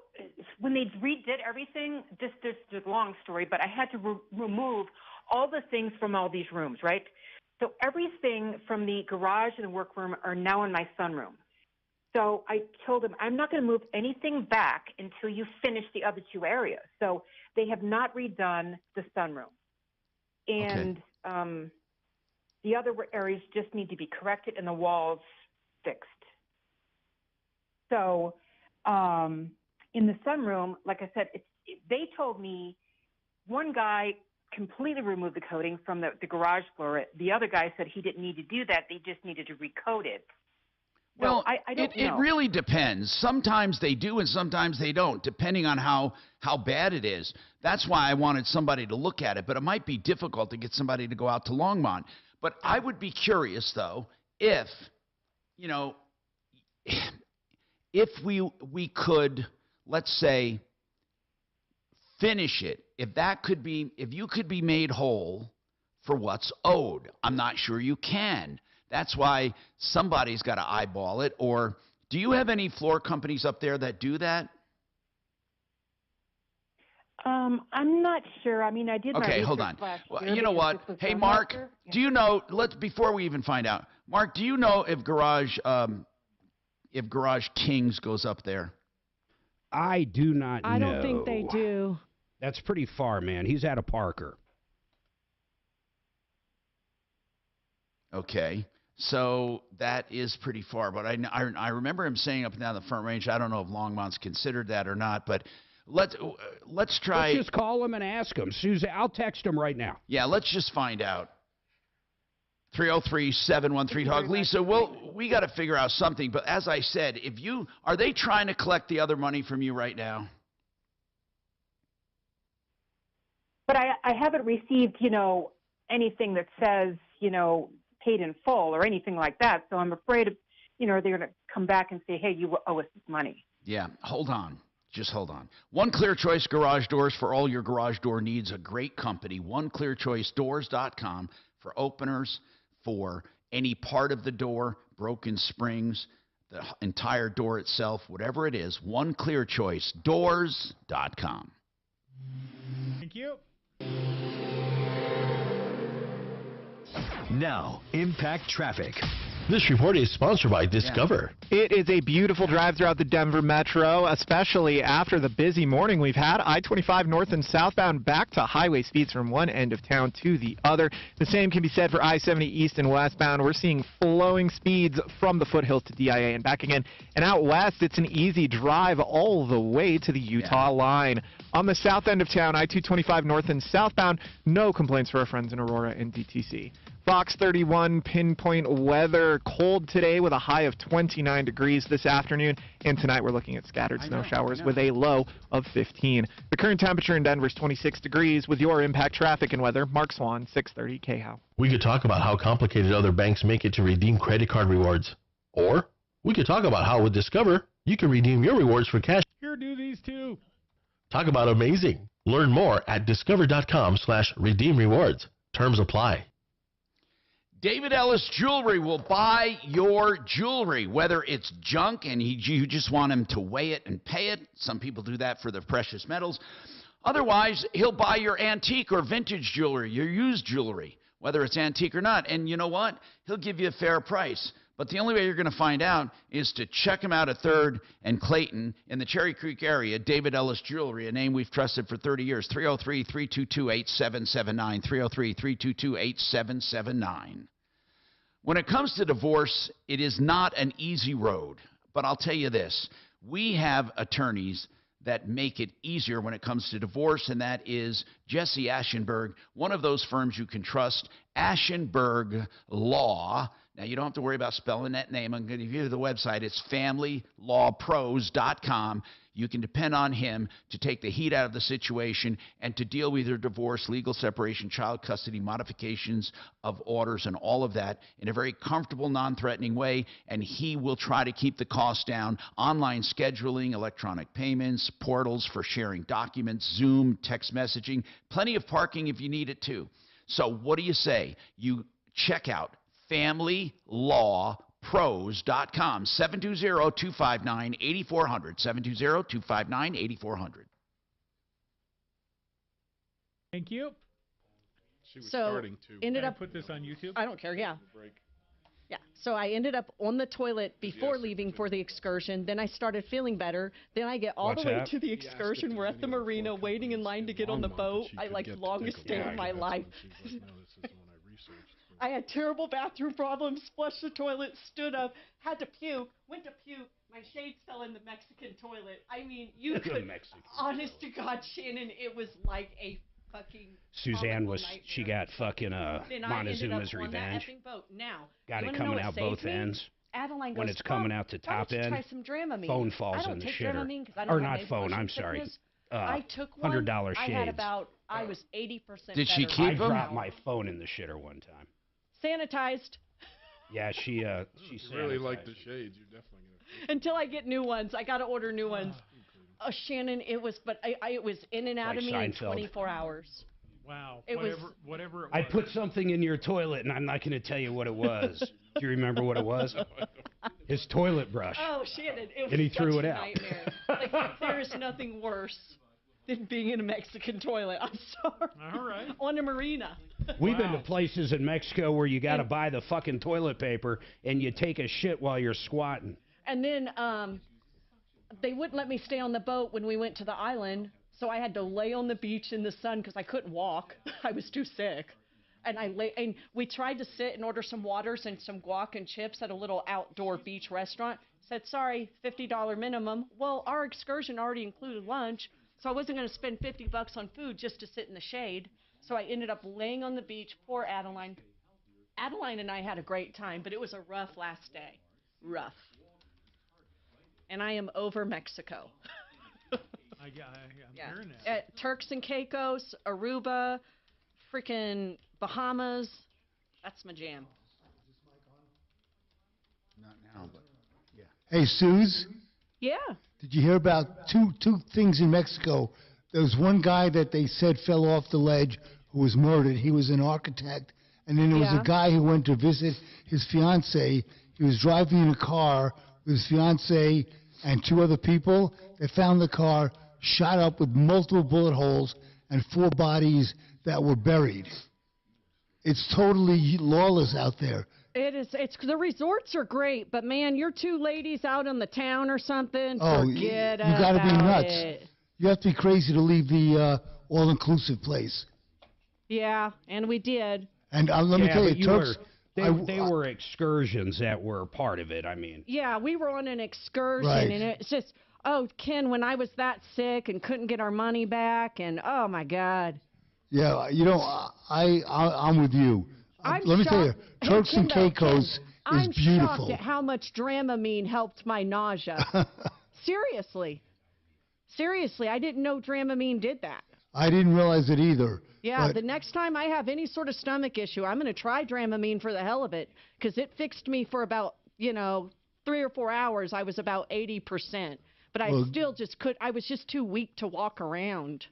when they redid everything, this is a long story, but I had to remove all the things from all these rooms, right? So everything from the garage and the workroom are now in my sunroom. So I told them, I'm not going to move anything back until you finish the other two areas. So they have not redone the sunroom. And the other areas just need to be corrected and the walls fixed. So in the sunroom, like I said, they told me one guy completely removed the coating from the garage floor. The other guy said he didn't need to do that. They just needed to recoat it. So well, I don't know. It really depends. Sometimes they do and sometimes they don't, depending on how bad it is. That's why I wanted somebody to look at it, but it might be difficult to get somebody to go out to Longmont. But I would be curious, though, if we could, let's say, finish it, if you could be made whole for what's owed. I'm not sure you can. That's why somebody's got to eyeball it. Or do you have any floor companies up there that do that? I'm not sure. I did my research hold on. last year. Well, you know what? Hey, Mark, do you know, before we even find out, Mark, do you know if Garage Kings goes up there? I do not know. I don't think they do. That's pretty far, man. He's out of Parker. Okay. So that is pretty far. But I remember him saying up and down the Front Range, I don't know if Longmont's considered that or not, but let's try. Let's just call them and ask them. Susan, I'll text them right now. Yeah, let's just find out. 303-713-TALK. Lisa, we got to figure out something. But as I said, are they trying to collect the other money from you right now? But I haven't received, anything that says, paid in full or anything like that. So I'm afraid of, they're going to come back and say, hey, you owe us this money. Yeah, hold on. Just hold on. One Clear Choice Garage Doors for all your garage door needs. A great company. OneClearChoiceDoors.com for openers, for any part of the door, broken springs, the entire door itself, whatever it is. OneClearChoiceDoors.com. Thank you. Now, Impact Traffic. This report is sponsored by Discover. It is a beautiful drive throughout the Denver Metro, especially after the busy morning we've had. I-25 north and southbound back to highway speeds from one end of town to the other. The same can be said for I-70 east and westbound. We're seeing flowing speeds from the foothills to DIA and back again. And out west, it's an easy drive all the way to the Utah line. On the south end of town, I-225 north and southbound, no complaints for our friends in Aurora and DTC. Fox 31 pinpoint weather, cold today with a high of 29 degrees this afternoon, and tonight we're looking at scattered snow showers with a low of 15. The current temperature in Denver is 26 degrees. With your Impact Traffic and weather, Mark Swan, 630 KHOW. We could talk about how complicated other banks make it to redeem credit card rewards. Or we could talk about how with Discover, you can redeem your rewards for cash. Here, do these two. Talk about amazing. Learn more at discover.com/redeem rewards. Terms apply. David Ellis Jewelry will buy your jewelry, whether it's junk and you just want him to weigh it and pay it. Some people do that for their precious metals. Otherwise, he'll buy your antique or vintage jewelry, your used jewelry, whether it's antique or not. And you know what? He'll give you a fair price. But the only way you're going to find out is to check him out at 3rd and Clayton in the Cherry Creek area. David Ellis Jewelry, a name we've trusted for 30 years. 303-322-8779. 303-322-8779. When it comes to divorce, it is not an easy road. But I'll tell you this. We have attorneys that make it easier when it comes to divorce, and that is Jesse Aschenberg, one of those firms you can trust, Aschenberg Law. Now, you don't have to worry about spelling that name. I'm going to give you the website. It's familylawpros.com. You can depend on him to take the heat out of the situation and to deal with your divorce, legal separation, child custody, modifications of orders, and all of that in a very comfortable, non-threatening way. And he will try to keep the cost down. Online scheduling, electronic payments, portals for sharing documents, Zoom, text messaging, plenty of parking if you need it too. So what do you say? You check out familylawpros.com, 720-259-8400, 720-259-8400. Thank you. She was So, starting to. ended Can I up. put this on YouTube? I don't care. Yeah. Break. Yeah. So I ended up on the toilet before leaving for the excursion. Then I started feeling better. Then I get all What's the way that? to the excursion. We're at the marina waiting in line to get on the boat. I like the longest day of my life. I had terrible bathroom problems, flushed the toilet, stood up, had to puke, went to puke. My shades fell in the Mexican toilet. I mean, you could, honest to God, Shannon, it was like a fucking Suzanne was, nightmare. she got fucking Then I ended up Montezuma's on revenge. that effing boat. Now, Got you it wanna know coming what out saved both me? ends. Adeline When goes, it's coming "Mom, out the why top don't you end, try some Dramamine?" phone falls I don't in the take shitter. Dramamine 'cause I don't Or have not any phone, motion I'm sorry. sickness. I took one. $100 I shades. had about, I was 80% Did she better keep I right them? dropped now. my phone in the shitter one time. Sanitized Yeah, she Really like sanitized the it. shades. You're definitely gonna. until I get new ones. I got to order new ones. Shannon, it was, but it was in and out Like of me in Seinfeld. 24 hours. Wow. It was- Whatever it was. I put something in your toilet, and I'm not going to tell you what it was. Do you remember what it was? His toilet brush. Oh, Shannon, it was And he such threw it a out. nightmare. Like, there is nothing worse than being in a Mexican toilet. I'm sorry. All right. On a marina. We've been to places in Mexico where you got to buy the fucking toilet paper, and you take a shit while you're squatting. And then they wouldn't let me stay on the boat when we went to the island, so I had to lay on the beach in the sun because I couldn't walk. I was too sick. And and we tried to sit and order some waters and some guac and chips at a little outdoor beach restaurant. Said, sorry, $50 minimum. Well, our excursion already included lunch. So I wasn't going to spend $50 on food just to sit in the shade. So I ended up laying on the beach. Poor Adeline. Adeline and I had a great time, but it was a rough last day. Rough. And I am over Mexico. I'm hearing that. At Turks and Caicos, Aruba, freaking Bahamas. That's my jam. Not now, but yeah. Hey, Suze, Yeah. did you hear about two things in Mexico? There was one guy that they said fell off the ledge who was murdered. He was an architect. And then there was Yeah. a guy who went to visit his fiancée. He was driving in a car with his fiancée and two other people. They found the car shot up with multiple bullet holes and 4 bodies that were buried. It's totally lawless out there. It is. It's the resorts are great, but man, you're two ladies out in the town or something. Oh, Forget you got to be about nuts. it. You have to be crazy to leave the all-inclusive place. Yeah, and we did. And let me tell but you, Turks. they were excursions that were part of it. I mean, Yeah, we were on an excursion, Right. and it's just, oh, Ken, when I was that sick and couldn't get our money back, and oh my God. Yeah, you know, I'm with you. I'm Let me tell you, shocked. Hey, Turks and Kimbo, Caicos is I'm beautiful. shocked at how much Dramamine helped my nausea. Seriously. Seriously, I didn't know Dramamine did that. I didn't realize it either. Yeah, but the next time I have any sort of stomach issue, I'm going to try Dramamine for the hell of it, because it fixed me for about, 3 or 4 hours. I was about 80%, but I Well- still just I was just too weak to walk around.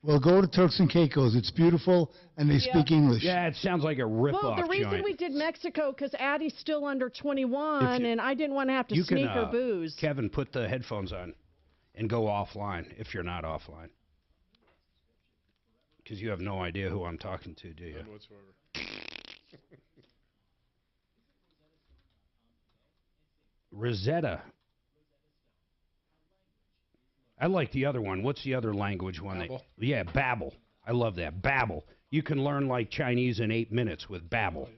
well, go to Turks and Caicos. It's beautiful, and they speak English. yeah, it sounds like a rip-off Well, the reason joint. we did Mexico, because Addie's still under 21, and I didn't want to have to you sneak can, her booze. Kevin, put the headphones on and go offline if you're not offline. Because you have no idea who I'm talking to, do you? None whatsoever. Rosetta. I like the other one. What's the other language one? Babbel? Yeah, Babbel. I love that. Babbel. You can learn like Chinese in 8 minutes with Babbel.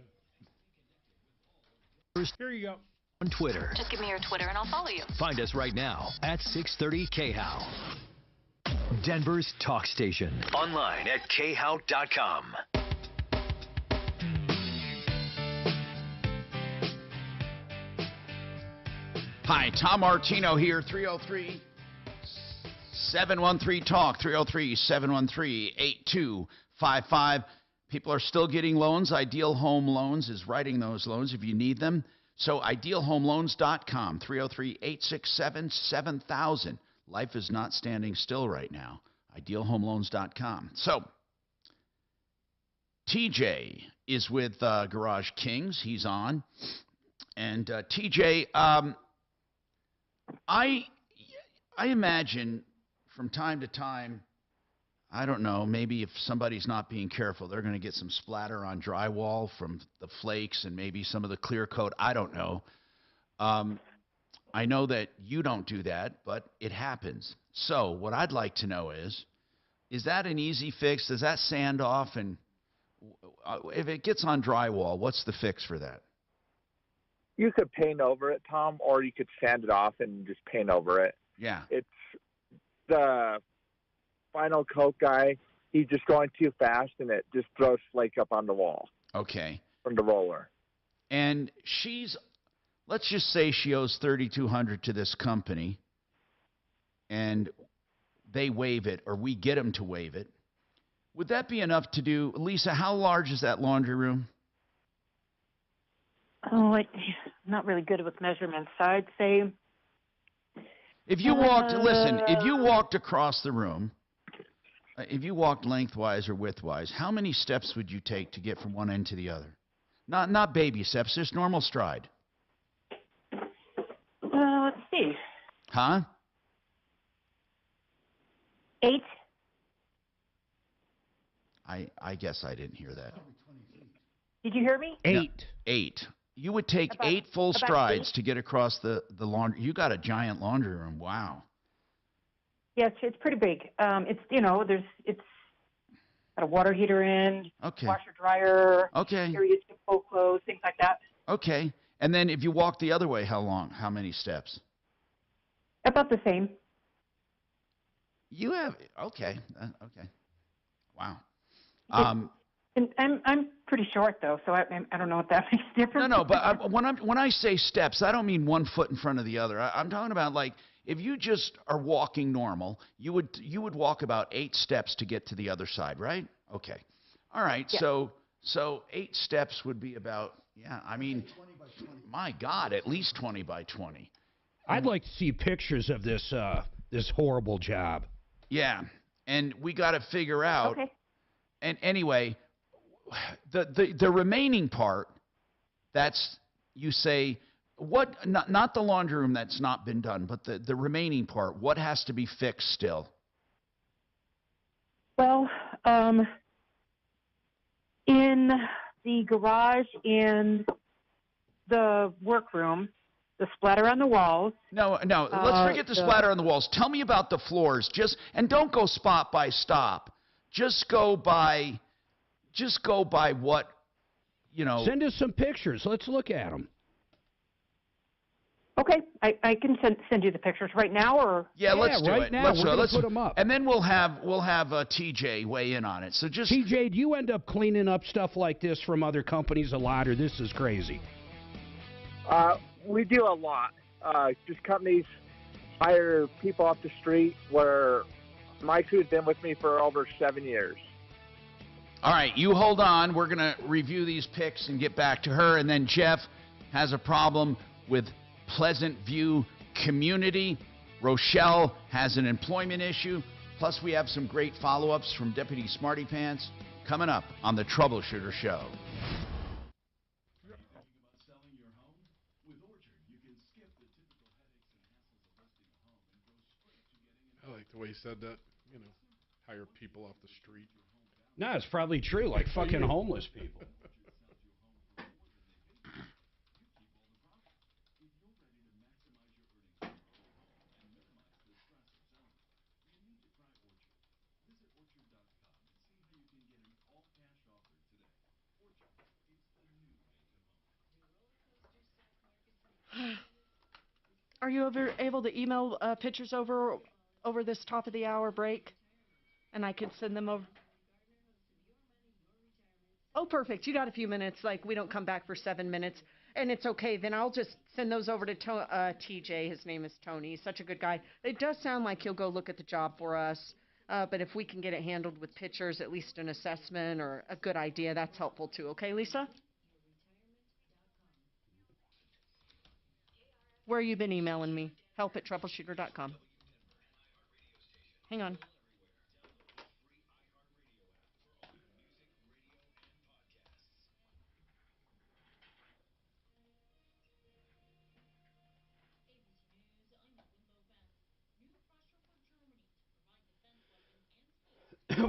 Here you go. On Twitter. Just give me your Twitter and I'll follow you. Find us right now at 630 KHOW. Denver's talk station. Online at khow.com. Hi, Tom Martino here, 303-713-TALK, 303-713-8255. People are still getting loans. Ideal Home Loans is writing those loans if you need them. So idealhomeloans.com, 303-867-7000. Life is not standing still right now. Idealhomeloans.com. So TJ is with Garage Kings. He's on. And TJ, I imagine from time to time, I don't know, maybe if somebody's not being careful, they're going to get some splatter on drywall from the flakes and maybe some of the clear coat. I don't know. I know that you don't do that, but it happens. So what I'd like to know is that an easy fix? Does that sand off? And if it gets on drywall, what's the fix for that? You could paint over it, Tom, or you could sand it off and just paint over it. Yeah. It's the final coat guy. He's just going too fast, and it just throws flake up on the wall. Okay. From the roller. And let's just say she owes $3,200 to this company, and they waive it, or we get them to waive it. Would that be enough to do? Lisa, how large is that laundry room? Oh, I'm not really good with measurements. So I'd say. If you walked, listen, if you walked across the room, if you walked lengthwise or widthwise, how many steps would you take to get from one end to the other? Not baby steps, just normal stride. Let's see. Huh? 8. I guess I didn't hear that. Did you hear me? 8. No, 8. You would take 8 full strides to get across the laundry. You got a giant laundry room. Wow. Yes, it's pretty big. It's it's got a water heater in, Okay. washer dryer, Okay. areas to fold clothes, things like that. Okay. And then if you walk the other way, how long? How many steps? About the same. You have okay. Okay. Wow. And I'm pretty short though, so I don't know if that makes a difference. No, but when I say steps, I don't mean one foot in front of the other. I'm talking about like if you just are walking normal, you would walk about 8 steps to get to the other side, right? Okay. All right. Yeah. So 8 steps would be about I mean, my God, at least 20 by 20. I'd like to see pictures of this this horrible job. Yeah, and we got to figure out. Okay. And anyway, the remaining part, that's you say what not the laundry room that's not been done, but the remaining part, what has to be fixed still? Well, in the garage and the workroom, the splatter on the walls. No, let's forget the splatter on the walls. Tell me about the floors. And don't go spot by stop. Just go by what, Send us some pictures. Let's look at them. Okay, I can send you the pictures right now, or let's do right it. now. Let's put them up, and then we'll have TJ weigh in on it. So just TJ, do you end up cleaning up stuff like this from other companies a lot, or this is crazy? We do a lot. Just companies hire people off the street. Where my crew's been with me for over 7 years. All right, you hold on. We're going to review these pics and get back to her. And then Jeff has a problem with Pleasant View community. Rochelle has an employment issue. Plus, we have some great follow-ups from Deputy Smarty Pants coming up on the Troubleshooter Show. I like the way he said that. Hire people off the street. No, it's probably true. Like fucking homeless people. Are you ever able to email pictures over this top of the hour break? And I can send them over. Oh, perfect. You got a few minutes. Like, we don't come back for 7 minutes. And it's okay. Then I'll just send those over to TJ. His name is Tony. He's such a good guy. It does sound like he'll go look at the job for us. But if we can get it handled with pictures, at least an assessment or a good idea, that's helpful too. Okay, Lisa? Where you been emailing me? help@troubleshooter.com. Hang on.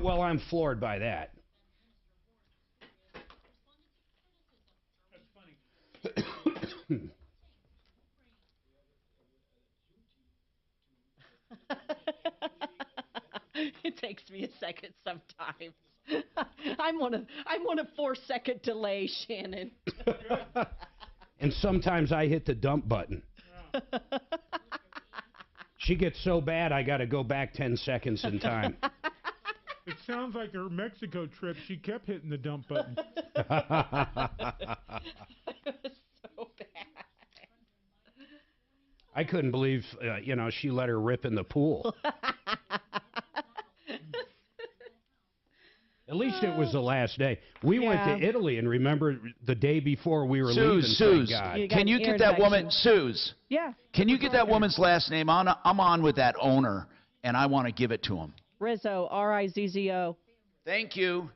Well, I'm floored by that. That's funny. It takes me a second sometimes. I'm on a 4-second delay, Shannon. And sometimes I hit the dump button. She gets so bad, I got to go back 10 seconds in time. It sounds like her Mexico trip. She kept hitting the dump button. It was so bad. I couldn't believe, she let her rip in the pool. At least it was the last day. We went to Italy, and remember the day before we were leaving. Suze, can you get that woman, Suze? Yeah. Can you get that woman's last name? I'm on with that owner, and I want to give it to him. Rizzo, Rizzo. Thank you.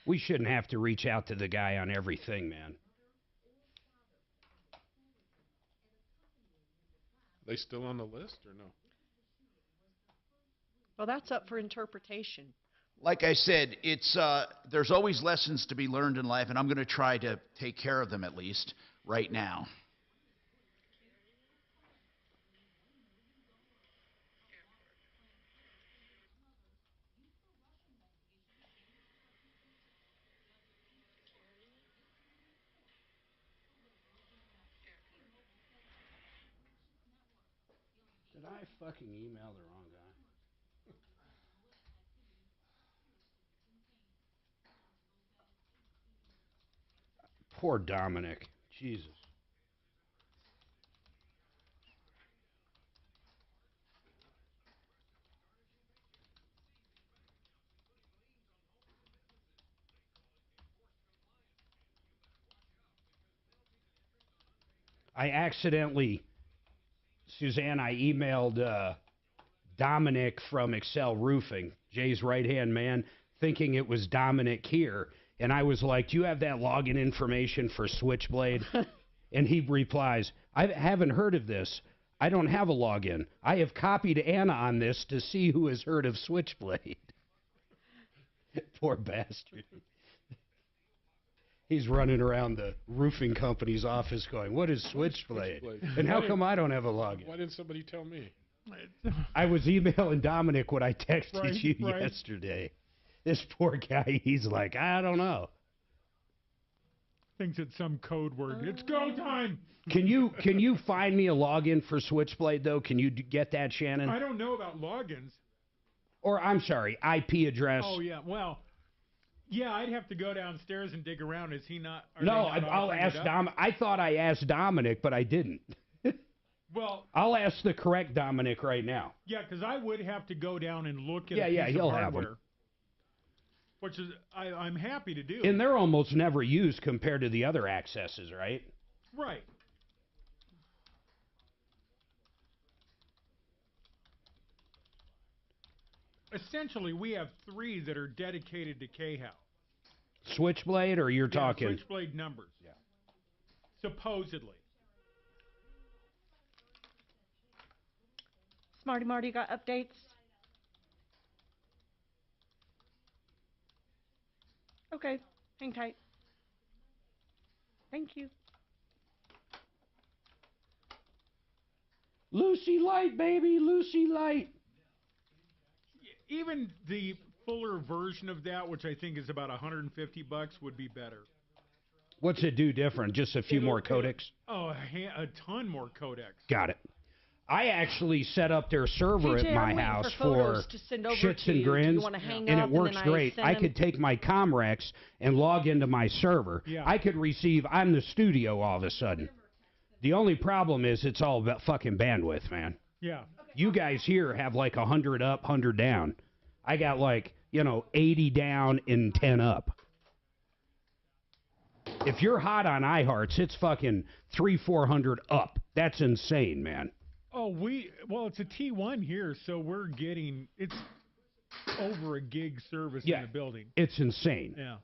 We shouldn't have to reach out to the guy on everything, man. They still on the list or no? Well, that's up for interpretation. Like I said, it's there's always lessons to be learned in life, and I'm going to try to take care of them at least right now. Did I fucking email the wrong guy? Poor Dominic. Jesus. I accidentally, Suzanne, I emailed Dominic from Excel Roofing, Jay's right-hand man, thinking it was Dominic here. And I was like, do you have that login information for Switchblade? And he replies, I haven't heard of this. I don't have a login. I have copied Anna on this to see who has heard of Switchblade. Poor bastard. He's running around the roofing company's office going, what is Switchblade? And how come I don't have a login? Why didn't somebody tell me? I was emailing Dominic what I texted you yesterday. This poor guy, he's like, I don't know. Thinks it's some code word. It's go time. Can you find me a login for Switchblade, though? Can you get that, Shannon? I don't know about logins. Or, I'm sorry, IP address. Oh, yeah. Well, yeah, I'd have to go downstairs and dig around. Is he not? No, I'll ask Dominic. I thought I asked Dominic, but I didn't. Well, I'll ask the correct Dominic right now. Yeah, because I would have to go down and look at he'll of have hardware, them. Which is I'm happy to do. And they're almost never used compared to the other accesses, right? Right. Essentially, we have 3 that are dedicated to KHOW. Switchblade, or you're talking? Switchblade numbers. Yeah. Supposedly. Smarty Marty got updates? Okay, hang tight. Thank you. Lucy Light, baby, Lucy Light. Even the fuller version of that, which I think is about $150, would be better. What's it do different? Just a few more codecs? Oh, a ton more codecs. Got it. I actually set up their server TJ, at my I'm waiting house for for photos to send over shits to and you. Do you grins, wanna hang and up it and works then I great. send I them? could take my Comrex and log into my server. Yeah. I could receive, I'm the studio all of a sudden. The only problem is it's all about fucking bandwidth, man. Yeah. You guys here have like 100 up, 100 down. I got like, 80 down and 10 up. If you're hot on iHearts, it's fucking 300-400 up. That's insane, man. Oh, it's a T1 here, so we're getting, it's over a gig service in the building. It's insane. Yeah.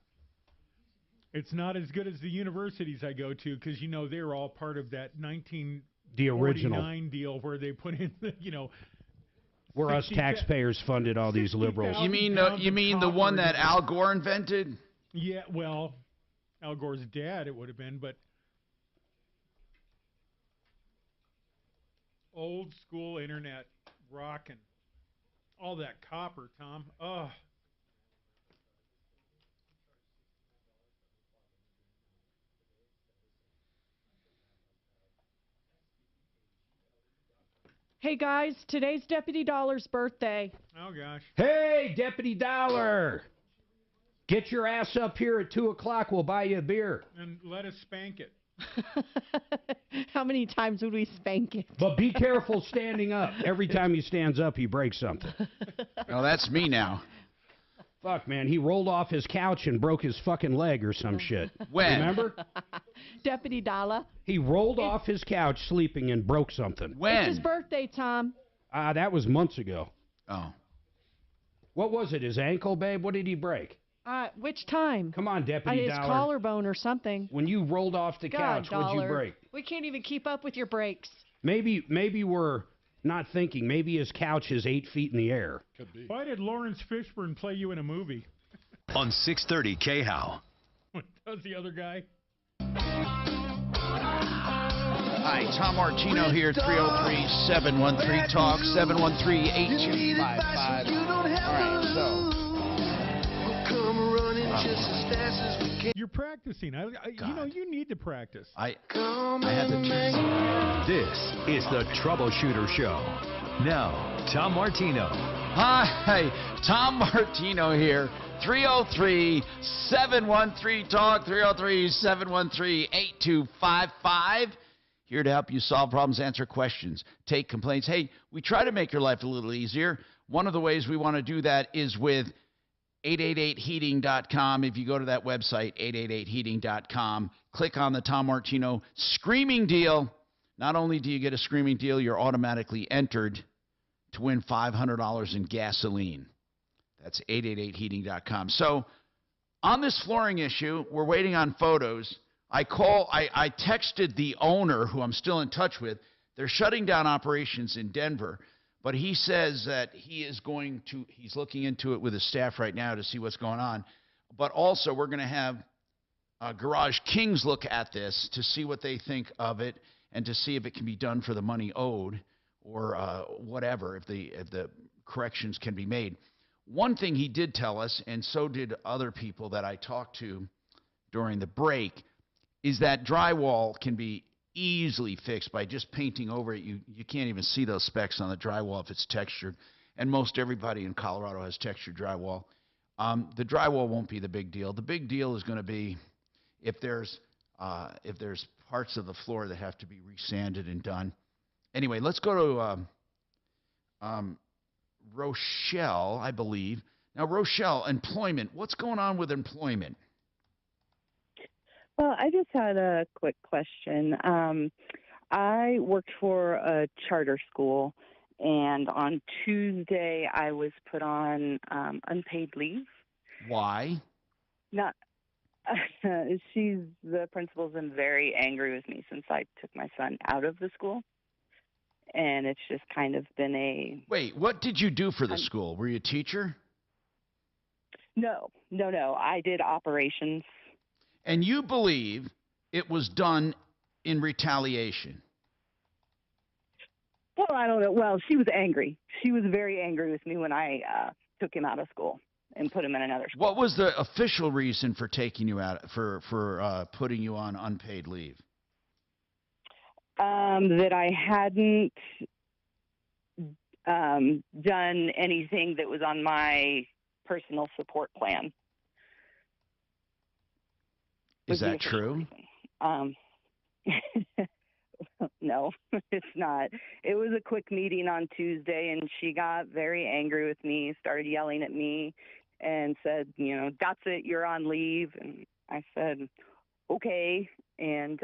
It's not as good as the universities I go to because, they're all part of that 1949 deal where they put in, where us taxpayers funded all these liberals. You mean the one that Al Gore invented? Yeah, well, Al Gore's dad it would have been, but old school internet rocking. All that copper, Tom. Oh. Hey guys, today's Deputy Dollar's birthday. Oh gosh. Hey, Deputy Dollar! Get your ass up here at 2 o'clock. We'll buy you a beer. And let us spank it. How many times would we spank it? But be careful standing up. Every time he stands up, he breaks something. Well, that's me now. Fuck, man. He rolled off his couch and broke his fucking leg or some shit. When? Remember? Deputy Dollar. He rolled off his couch sleeping and broke something. When? It's his birthday, Tom. That was months ago. Oh. What was it? His ankle, babe? What did he break? Which time? Come on, Deputy His Dollar. collarbone or something. When you rolled off the couch, what'd you break? We can't even keep up with your breaks. Maybe we're not thinking. Maybe his couch is 8 feet in the air. Could be. Why did Lawrence Fishburne play you in a movie? On 630 KHOW. What does the other guy? Hi, Tom Martino here, 303-713-TALK, 713-8255. All right, so just as fast as we can. You're practicing. You need to practice. I had to This is the Troubleshooter Show. Now, Tom Martino. Hi, Tom Martino here. 303-713-TALK, 303-713-8255. Here to help you solve problems, answer questions, take complaints. Hey, we try to make your life a little easier. One of the ways we want to do that is with 888heating.com. If you go to that website, 888heating.com, click on the Tom Martino Screaming Deal. Not only do you get a screaming deal, you're automatically entered to win $500 in gasoline. That's 888heating.com. So on this flooring issue, we're waiting on photos. I texted the owner, who I'm still in touch with. They're shutting down operations in Denver, but he says that he's looking into it with his staff right now to see what's going on. But also we're going to have Garage Kings look at this to see what they think of it and to see if it can be done for the money owed or whatever, if the corrections can be made. One thing he did tell us, and so did other people that I talked to during the break, is that drywall can be easily fixed by just painting over it. You can't even see those specks on the drywall if it's textured, and most everybody in Colorado has textured drywall. The drywall won't be the big deal. The big deal is going to be if there's parts of the floor that have to be resanded and done. Anyway, let's go to Rochelle, I believe. Now, Rochelle, employment. What's going on with employment? Well, I just had a quick question. I worked for a charter school, and on Tuesday I was put on unpaid leave. Why? The principal's been very angry with me since I took my son out of the school, and it's just kind of been a... Wait, what did you do for the school? Were you a teacher? No. I did operations. And you believe it was done in retaliation? Well, I don't know. Well, she was angry. She was very angry with me when I took him out of school and put him in another school. What was the official reason for taking you out, for putting you on unpaid leave? That I hadn't done anything that was on my personal support plan. Is that true? No, it's not. It was a quick meeting on Tuesday, and she got very angry with me, started yelling at me, and said, that's it, you're on leave. And I said, okay. And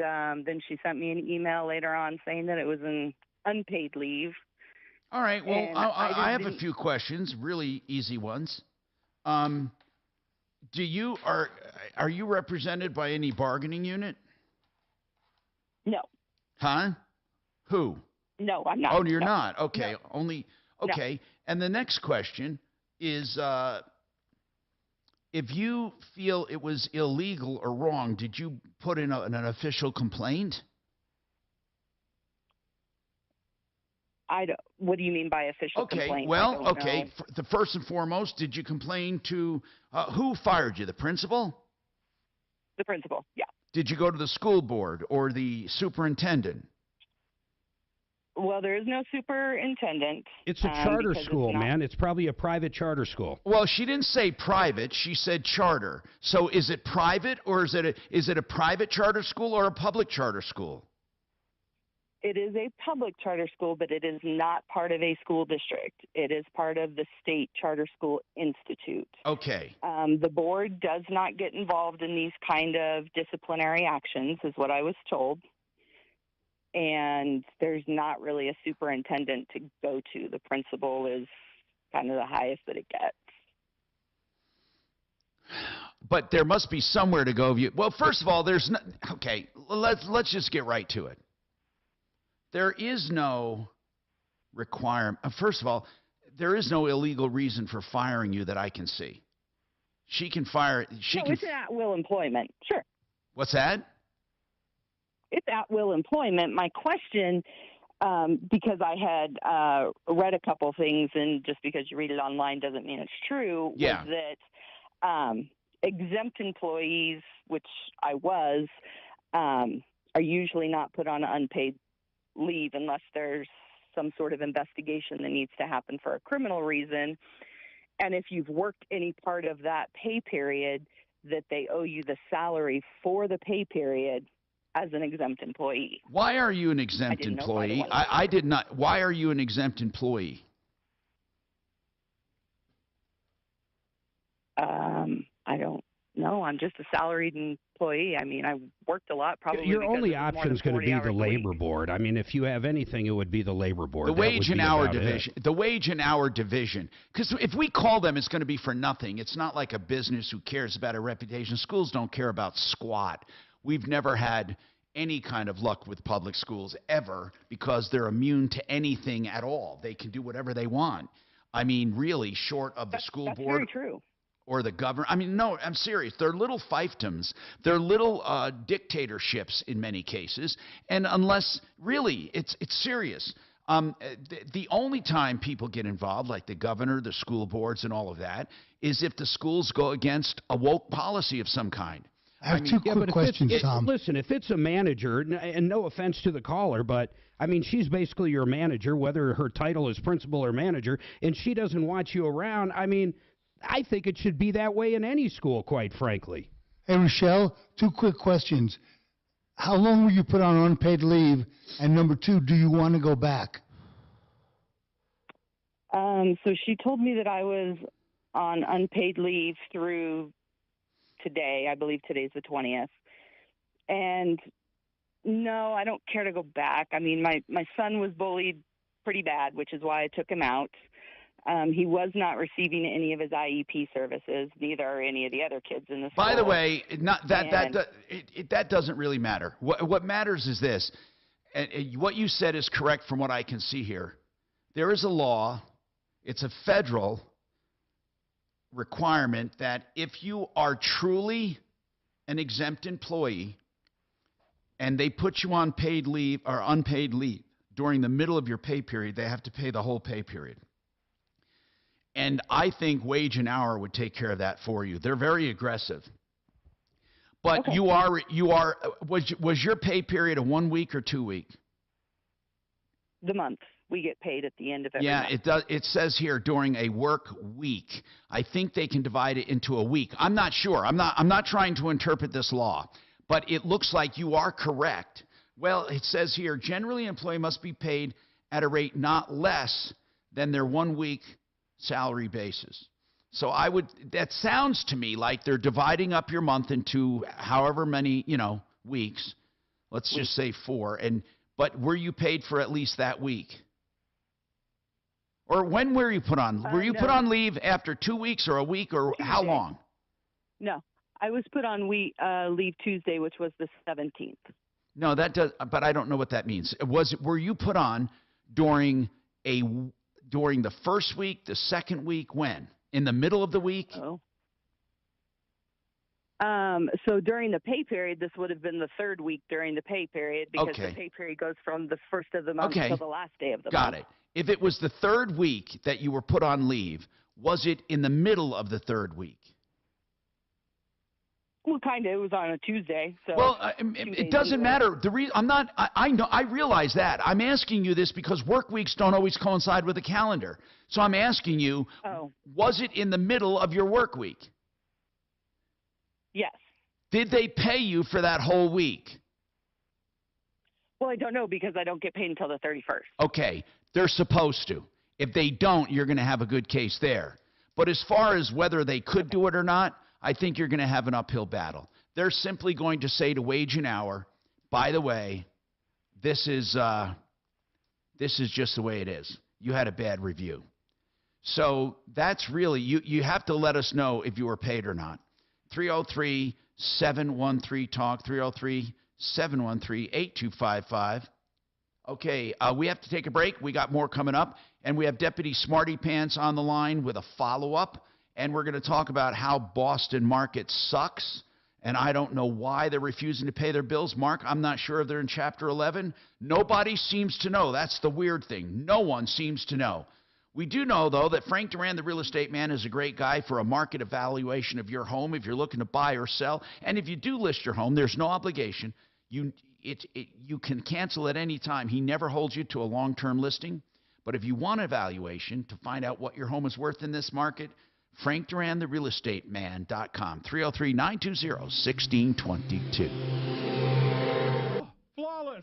then she sent me an email later on saying that it was an unpaid leave. All right. Well, I have a few questions, really easy ones. Are you represented by any bargaining unit? No. Huh? Who? No, I'm not. Oh, you're no. not. Okay. No. Okay. No. And the next question is, if you feel it was illegal or wrong, did you put in an official complaint? What do you mean by official complaint? Okay, well, okay. The first and foremost, did you complain to, who fired you, the principal? The principal, yeah. Did you go to the school board or the superintendent? Well, there is no superintendent. It's a charter school, man. It's probably a private charter school. Well, she didn't say private. She said charter. So is it private, or is it a private charter school or a public charter school? It is a public charter school, but it is not part of a school district. It is part of the State Charter School Institute. Okay. The board does not get involved in these kind of disciplinary actions, is what I was told. And there's not really a superintendent to go to. The principal is kind of the highest that it gets. But there must be somewhere to go. Well, first of all, there's no. Okay, let's just get right to it. There is no requirement. First of all, there is no illegal reason for firing you that I can see. She can fire. It's at-will employment. Sure. What's that? It's at-will employment. My question, because I had read a couple things, and just because you read it online doesn't mean it's true, Yeah. was that exempt employees, which I was, are usually not put on unpaid leave unless there's some sort of investigation that needs to happen for a criminal reason. And if you've worked any part of that pay period, that they owe you the salary for the pay period as an exempt employee. Why are you an exempt employee? I did not. Why are you an exempt employee? I don't know. I'm just a salaried employee. I mean, I worked a lot. Probably Your because only it was more option is than going to 40 be the hours a week. labor board. I mean, if you have anything, it would be the labor board. The That wage would and be hour about it. division. The wage and hour division. Because if we call them, it's going to be for nothing. It's not like a business who cares about a reputation. Schools don't care about squat. We've never had any kind of luck with public schools ever because they're immune to anything at all. They can do whatever they want. I mean, really, short of the school That's board very true. or the government. I mean, no, I'm serious. They're little fiefdoms. They're little dictatorships in many cases. And unless, really, it's serious. The only time people get involved, like the governor, the school boards, and all of that, is if the schools go against a woke policy of some kind. I have two quick questions, Tom. Listen, if it's a manager, and no offense to the caller, but I mean, she's basically your manager, whether her title is principal or manager, and she doesn't want you around. I mean, I think it should be that way in any school, quite frankly. Hey, Rochelle, two quick questions. How long will you put on unpaid leave? And number two, do you want to go back? So she told me that I was on unpaid leave through today. I believe today's the 20th. And no, I don't care to go back. I mean, my son was bullied pretty bad, which is why I took him out. He was not receiving any of his IEP services, neither are any of the other kids in the school. By the way, that doesn't really matter. What matters is this. What you said is correct from what I can see here. There is a law. It's a federal requirement that if you are truly an exempt employee and they put you on paid leave or unpaid leave during the middle of your pay period, they have to pay the whole pay period. And I think wage and hour would take care of that for you. They're very aggressive. But Okay. Was your pay period a 1 week or 2 week? The month. We get paid at the end of every month. It does. It says here during a work week. I think they can divide it into a week. I'm not sure. I'm not trying to interpret this law, but it looks like you are correct. Well, it says here generally an employee must be paid at a rate not less than their 1 week salary basis. So that sounds to me like they're dividing up your month into however many, weeks. Let's just say 4. But were you paid for at least that week? Or when were you put on? Were you put on leave after 2 weeks or a week or how long? No, I was put on leave Tuesday, which was the 17th. No, but I don't know what that means. Were you put on during the first week, the second week, when? In the middle of the week? Oh. So during the pay period, this would have been the third week during the pay period because the pay period goes from the first of the month to the last day of the month. Got it. If it was the third week that you were put on leave, was it in the middle of the third week? Well, kind of. It was on a Tuesday. So it doesn't matter. I realize that. I'm asking you this because work weeks don't always coincide with the calendar. So I'm asking you, was it in the middle of your work week? Yes. Did they pay you for that whole week? Well, I don't know because I don't get paid until the 31st. Okay. They're supposed to. If they don't, you're going to have a good case there. But as far as whether they could do it or not, I think you're going to have an uphill battle. They're simply going to say to wage and hour, by the way, this is just the way it is. You had a bad review. So that's really, you have to let us know if you were paid or not. 303-713-TALK, 303-713-8255. Okay, we have to take a break. We got more coming up. And we have Deputy Smarty Pants on the line with a follow-up. And we're going to talk about how Boston market sucks. And I don't know why they're refusing to pay their bills. Mark, I'm not sure if they're in Chapter 11. Nobody seems to know. That's the weird thing. No one seems to know. We do know, though, that Frank Duran, the real estate man, is a great guy for a market evaluation of your home if you're looking to buy or sell. And if you do list your home, there's no obligation. You can cancel at any time. He never holds you to a long-term listing. But if you want an evaluation to find out what your home is worth in this market, Frank Duran, the real estate man.com, 303-920-1622. Flawless.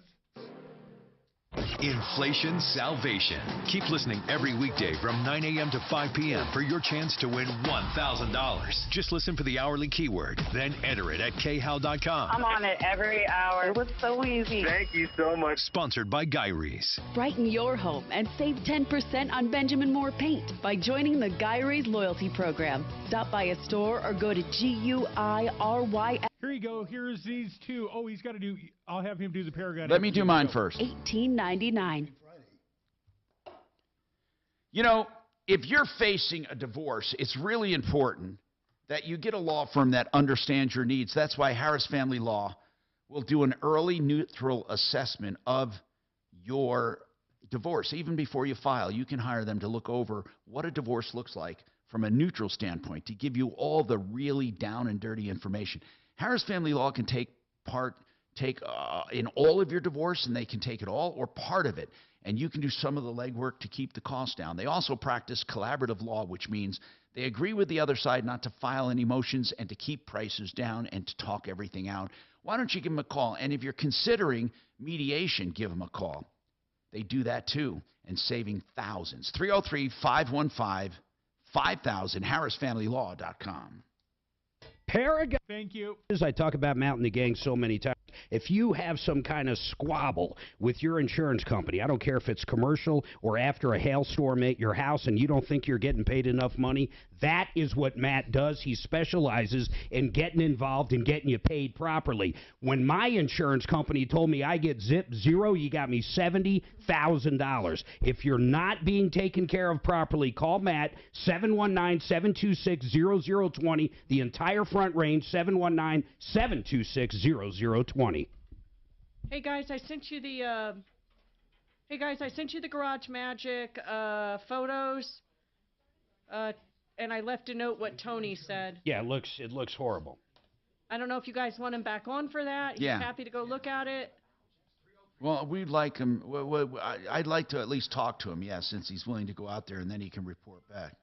Inflation salvation. Keep listening every weekday from 9 a.m. to 5 p.m. for your chance to win $1,000. Just listen for the hourly keyword, then enter it at khow.com. I'm on it every hour. It was so easy. Thank you so much. Sponsored by Guy Rees. Brighten your home and save 10% on Benjamin Moore paint by joining the Guy Rees loyalty program. Stop by a store or go to GUIRY. Here you go. Here's these two. Oh, he's got to do. I'll have him do the Paragon. Let me do mine first. $18.99. You know, if you're facing a divorce, it's really important that you get a law firm that understands your needs. That's why Harris Family Law will do an early neutral assessment of your divorce. Even before you file, you can hire them to look over what a divorce looks like from a neutral standpoint, to give you all the really down and dirty information. Harris Family Law can take in all of your divorce, and they can take it all or part of it, and you can do some of the legwork to keep the cost down. They also practice collaborative law, which means they agree with the other side not to file any motions and to keep prices down and to talk everything out. Why don't you give them a call? And if you're considering mediation, give them a call. They do that too, and saving thousands. 303-515-5000, harrisfamilylaw.com. Paragon. Thank you. I talk about Mountain the Gang so many times. If you have some kind of squabble with your insurance company, I don't care if it's commercial or after a hailstorm at your house and you don't think you're getting paid enough money, that is what Matt does. He specializes in getting involved and getting you paid properly. When my insurance company told me I get zero, you got me $70,000. If you're not being taken care of properly, call Matt, 719-726-0020. The entire Front Range, 719-726-0020. Hey guys, I sent you the Garage Magic photos, and I left a note what Tony said. Yeah, it looks horrible. I don't know if you guys want him back on for that. Yeah. He's happy to go look at it. Well, we'd like him. I'd like to at least talk to him, yeah, since he's willing to go out there, and then he can report back.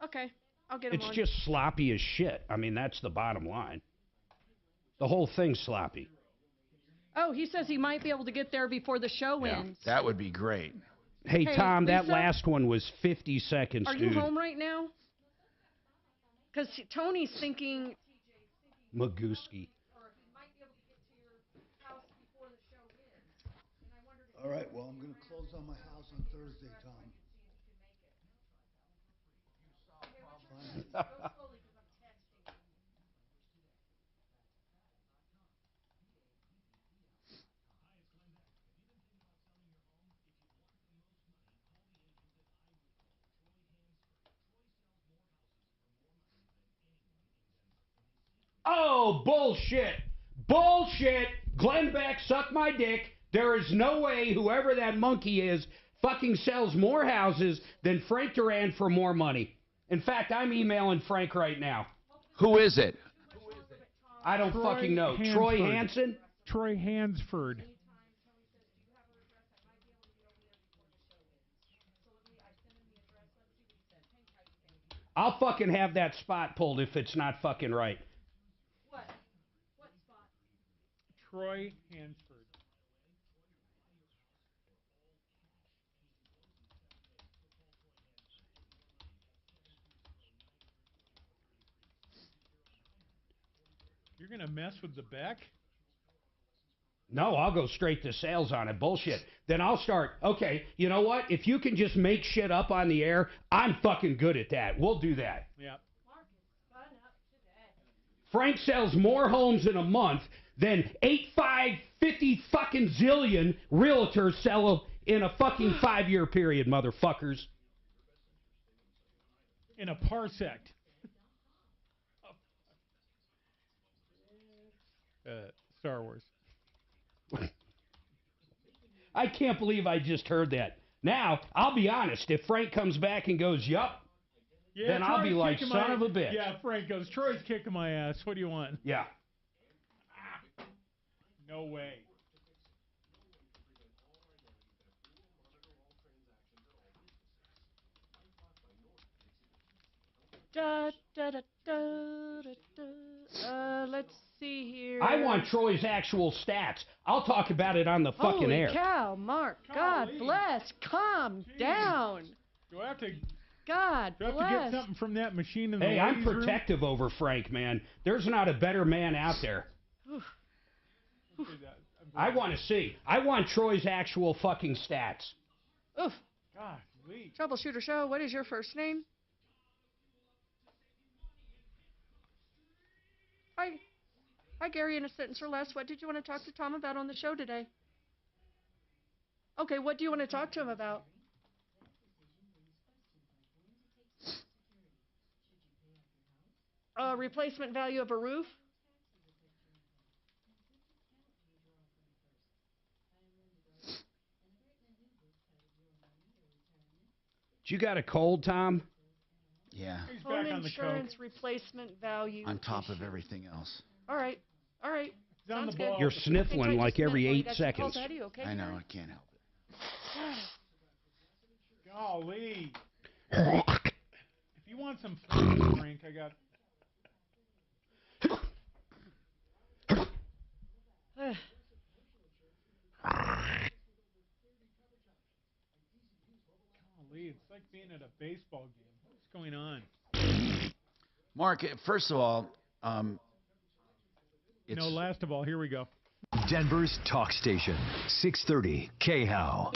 Okay, I'll get him on. It's just sloppy as shit. I mean, that's the bottom line. The whole thing's sloppy. Oh, he says he might be able to get there before the show ends. That would be great. Hey, Tom, Lisa, that last one was 50 seconds, Are dude. you home right now? Because Tony's thinking... Magooski. All right, well, I'm going to close on my house on Thursday, Tom. Oh, bullshit. Bullshit. Glenn Beck, suck my dick. There is no way whoever that monkey is fucking sells more houses than Frank Duran for more money. In fact, I'm emailing Frank right now. Who is it? I don't fucking know. Troy Hansen? Troy Hansford. I'll fucking have that spot pulled if it's not fucking right. What spot? Troy Hansford. You're going to mess with the Beck? No, I'll go straight to sales on it. Bullshit. Then I'll start, okay, you know what? If you can just make shit up on the air, I'm fucking good at that. We'll do that. Yeah. Frank sells more homes in a month than 50 fucking zillion realtors sell in a fucking 5-year period, motherfuckers. In a parsec. Star Wars. I can't believe I just heard that. Now, I'll be honest. If Frank comes back and goes, yup, then I'll be Troy's like, kicking son of a bitch. Yeah, Frank goes, Troy's kicking my ass. What do you want? Yeah. No way. Let's see here. I want Troy's actual stats. I'll talk about it on the fucking Holy air. cow, Mark. God bless. Calm down. Do I have to? God Do I have bless. to get something from that machine in the Hey, I'm ladies' room? protective over Frank, man. There's not a better man out there. I want to see. I want Troy's actual fucking stats. Oof. God, Lee. Troubleshooter Show, what is your first name? Hi, Gary, in a sentence or less, what did you want to talk to Tom about on the show today? Okay, what do you want to talk to him about? Replacement value of a roof? You got a cold, Tom? Yeah. He's Home back on the insurance coke. replacement value. On top of everything else. All right. He's on Sounds the good. ball. You're sniffling like every 8 seconds. Daddy, okay? I know, I can't help it. Golly. If you want some Frank drink, I got. Golly, it's like being at a baseball game. What's going on? Mark, first of all, it's... No, last of all, here we go. Denver's talk station, 630 KHOW.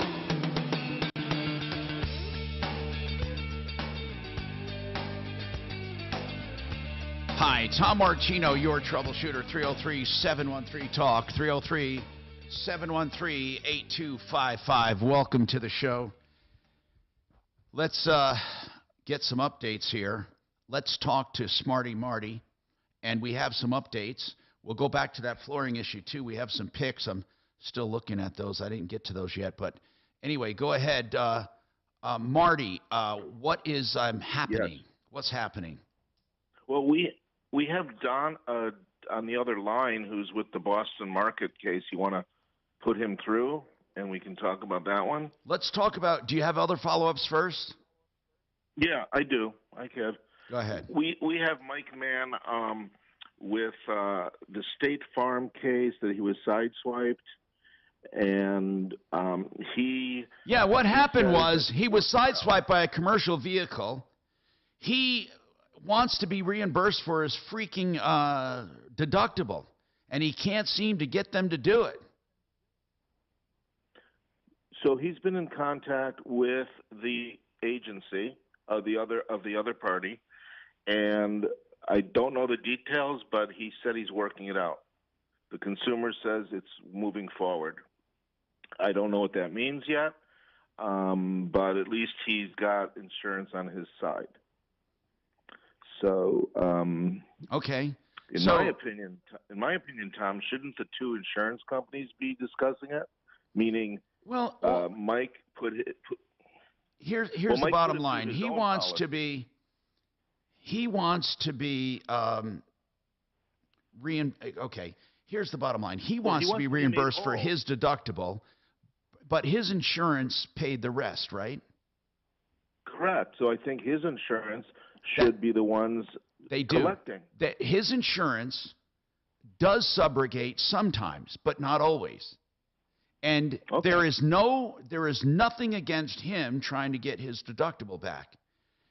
Hi, Tom Martino, your troubleshooter, 303-713-TALK, 303-713-8255. Welcome to the show. Let's get some updates here. Let's talk to Smarty Marty, and we have some updates. We'll go back to that flooring issue, too. We have some picks. I'm still looking at those. I didn't get to those yet. But anyway, go ahead. Marty, what is happening? Yes. What's happening? Well, we have Don on the other line who's with the Boston Market case. You want to put him through, and we can talk about that one? Let's talk about, do you have other follow-ups first? Yeah, I do. I can. Go ahead. We have Mike Mann with the State Farm case that he was sideswiped, and he... Yeah, what happened was he was sideswiped by a commercial vehicle. He wants to be reimbursed for his freaking deductible, and he can't seem to get them to do it. So he's been in contact with the agency of the other party, and I don't know the details, but he said he's working it out. The consumer says it's moving forward. I don't know what that means yet, but at least he's got insurance on his side. So, okay. In my opinion, Tom, shouldn't the two insurance companies be discussing it? Meaning, Mike Here's Mike the bottom put it line. through his He own wants policy. to be okay. Here's the bottom line. He wants to be reimbursed for his deductible, but his insurance paid the rest, right? Correct. So I think his insurance should be the ones collecting. His insurance does subrogate sometimes, but not always. And there is nothing against him trying to get his deductible back.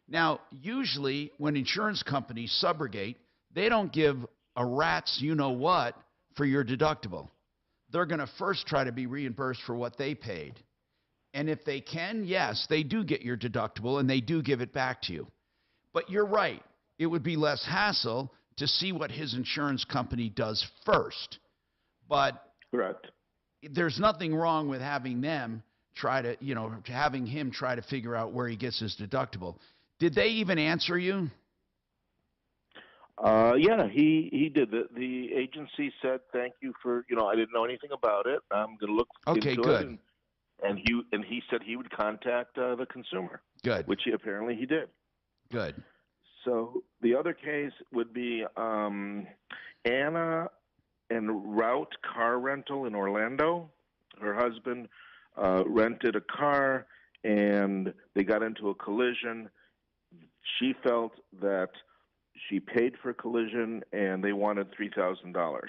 Now, usually when insurance companies subrogate, they don't give a rat's you-know-what for your deductible. They're going to first try to be reimbursed for what they paid. And if they can, yes, they do get your deductible and they do give it back to you. But you're right. It would be less hassle to see what his insurance company does first. But correct. There's nothing wrong with having them try to, having him try to figure out where he gets his deductible. Did they even answer you? Yeah, he did. The agency said, thank you for, I didn't know anything about it. I'm going to look into good. it. and he said he would contact the consumer. Good. Which apparently he did. Good. So the other case would be Anna and Route Car Rental in Orlando. Her husband rented a car, and they got into a collision. She felt that she paid for collision, and they wanted $3,000.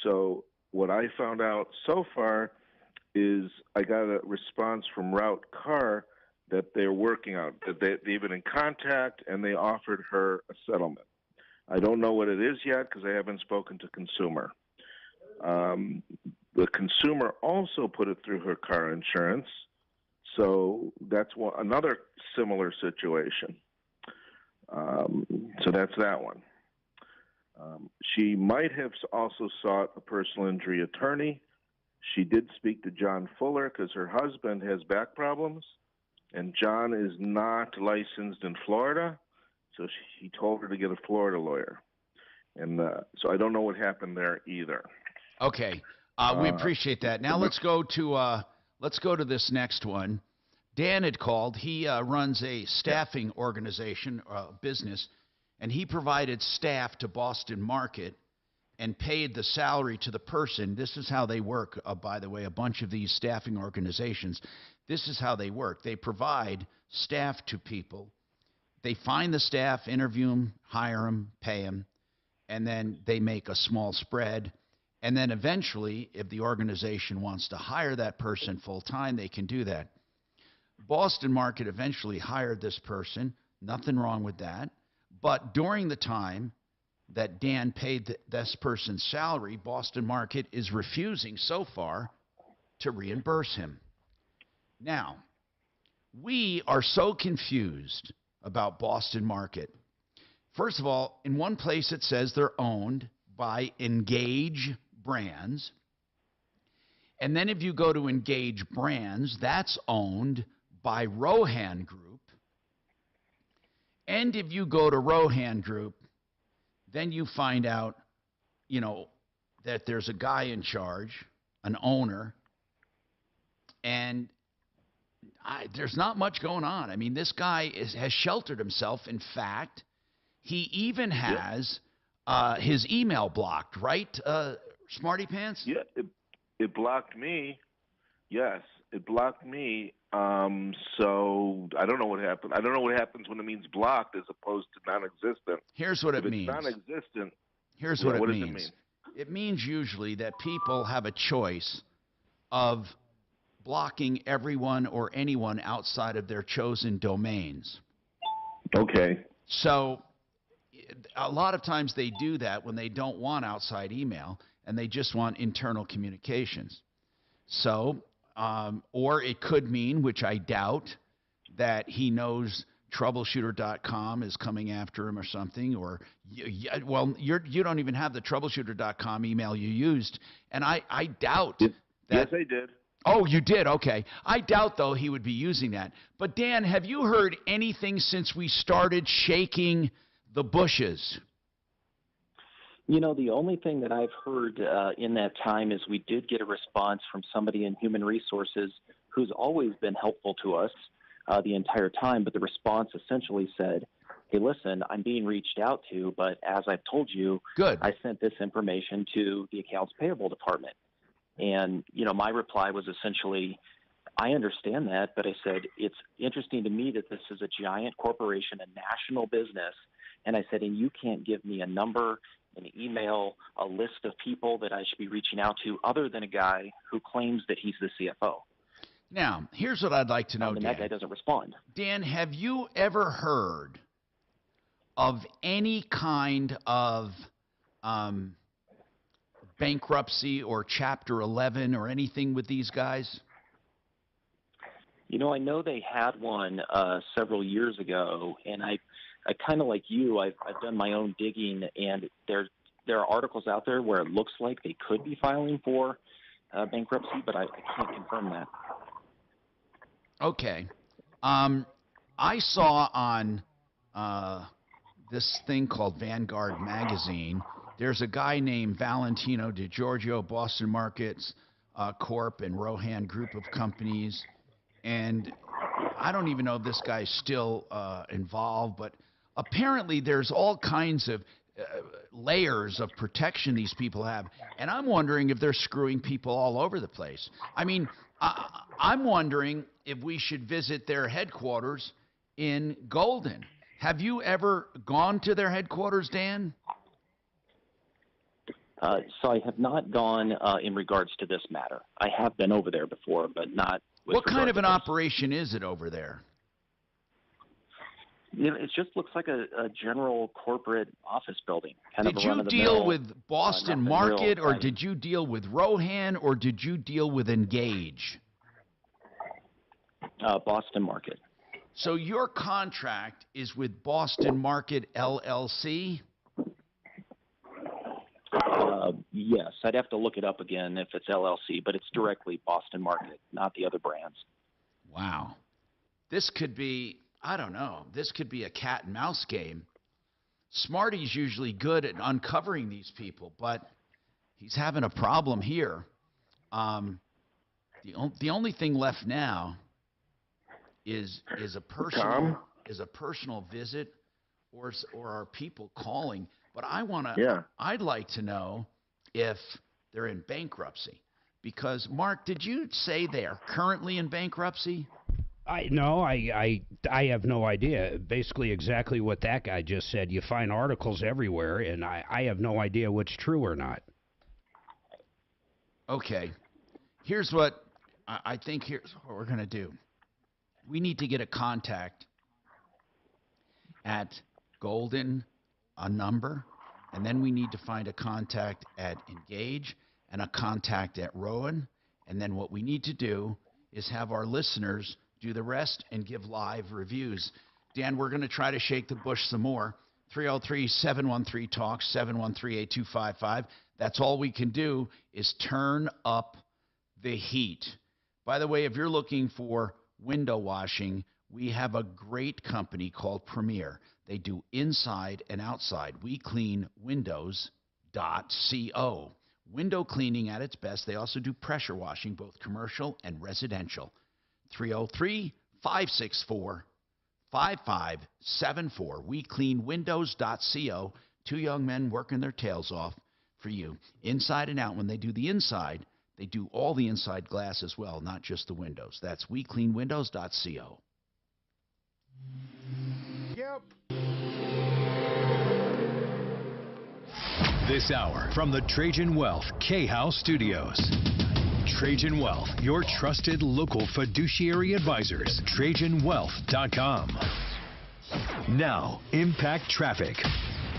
So what I found out so far is I got a response from Route Car that they're working out, that they've been in contact, and they offered her a settlement. I don't know what it is yet because I haven't spoken to consumer. The consumer also put it through her car insurance, so that's another similar situation. So that's that one. She might have also sought a personal injury attorney. She did speak to John Fuller because her husband has back problems, and John is not licensed in Florida, so he told her to get a Florida lawyer. And so I don't know what happened there either. Okay, we appreciate that. Now let's go to this next one. Dan had called. He runs a staffing organization, business, and he provided staff to Boston Market and paid the salary to the person. This is how they work, by the way, a bunch of these staffing organizations. This is how they work. They provide staff to people. They find the staff, interview them, hire them, pay them, and then they make a small spread. And then eventually, if the organization wants to hire that person full-time, they can do that. Boston Market eventually hired this person. Nothing wrong with that. But during the time that Dan paid this person's salary, Boston Market is refusing so far to reimburse him. Now, we are so confused about Boston Market. First of all, in one place it says they're owned by Engage Brands. And then if you go to Engage Brands, that's owned by Rohan Group. And if you go to Rohan Group, then you find out, that there's a guy in charge, an owner, and there's not much going on. I mean, this guy has sheltered himself. In fact, he even has his email blocked, right, Smarty Pants? Yeah, it blocked me. Yes, it blocked me. So I don't know what happened. I don't know what happens when it means blocked as opposed to non-existent. Here's what if it means. If it's non-existent, here's what it does means. It mean? It means usually that people have a choice of blocking everyone or anyone outside of their chosen domains. Okay. So a lot of times they do that when they don't want outside email and they just want internal communications. So, or it could mean, which I doubt, that he knows Troubleshooter.com is coming after him or something, or, you don't even have the Troubleshooter.com email you used, and I doubt that. Yes, I did. Oh, you did? Okay. I doubt, though, he would be using that. But, Dan, have you heard anything since we started shaking the bushes? The only thing that I've heard in that time is we did get a response from somebody in Human Resources who's always been helpful to us the entire time. But the response essentially said, hey, listen, I'm being reached out to, but as I've told you, I sent this information to the accounts payable department. And, my reply was essentially, I understand that, but I said, it's interesting to me that this is a giant corporation, a national business. And I said, and you can't give me a number, an email, a list of people that I should be reaching out to other than a guy who claims that he's the CFO. Now, here's what I'd like to know, and Dan. that guy doesn't respond. Dan, have you ever heard of any kind of bankruptcy or Chapter 11 or anything with these guys? I know they had one several years ago, and I kind of like you, I've done my own digging, and there are articles out there where it looks like they could be filing for bankruptcy, but I can't confirm that. Okay. I saw on this thing called Vanguard Magazine, there's a guy named Valentino DiGiorgio, Boston Market's Corp and Rohan Group of Companies. And I don't even know if this guy's still involved, but apparently there's all kinds of layers of protection these people have. And I'm wondering if they're screwing people all over the place. I mean, I'm wondering if we should visit their headquarters in Golden. Have you ever gone to their headquarters, Dan? So I have not gone in regards to this matter. I have been over there before, but not with What kind regard of to an this. operation is it over there? You know, it just looks like a general corporate office building. Kind Did of a you run-of-the-mill, deal with Boston nothing Market, real or exciting. did you deal with Rohan, or did you deal with Engage? Boston Market. So your contract is with Boston Market LLC? Yes, I'd have to look it up again if it's LLC, but it's directly Boston Market, not the other brands. Wow. This could be, I don't know, this could be a cat and mouse game. Smarty's usually good at uncovering these people, but he's having a problem here. The only thing left now is a personal visit or are people calling. But I'd like to know if they're in bankruptcy. Because, Mark, did you say they are currently in bankruptcy? I have no idea. Basically exactly what that guy just said. You find articles everywhere, and I have no idea what's true or not. Okay. Here's what we're going to do. We need to get a contact at Golden, a number, and then we need to find a contact at Engage and a contact at Rowan. And then what we need to do is have our listeners do the rest and give live reviews. Dan, we're going to try to shake the bush some more. 303-713-TALK, 713-8255. That's all we can do is turn up the heat. By the way, if you're looking for window washing, we have a great company called Premier. They do inside and outside. We clean windows.co. Window cleaning at its best. They also do pressure washing, both commercial and residential. 303-564-5574. We clean windows.co. Two young men working their tails off for you. Inside and out. When they do the inside, they do all the inside glass as well, not just the windows. That's wecleanwindows.co. Yep. This hour from the Trajan Wealth K-House Studios. Trajan Wealth, your trusted local fiduciary advisors. TrajanWealth.com. Now, Impact Traffic.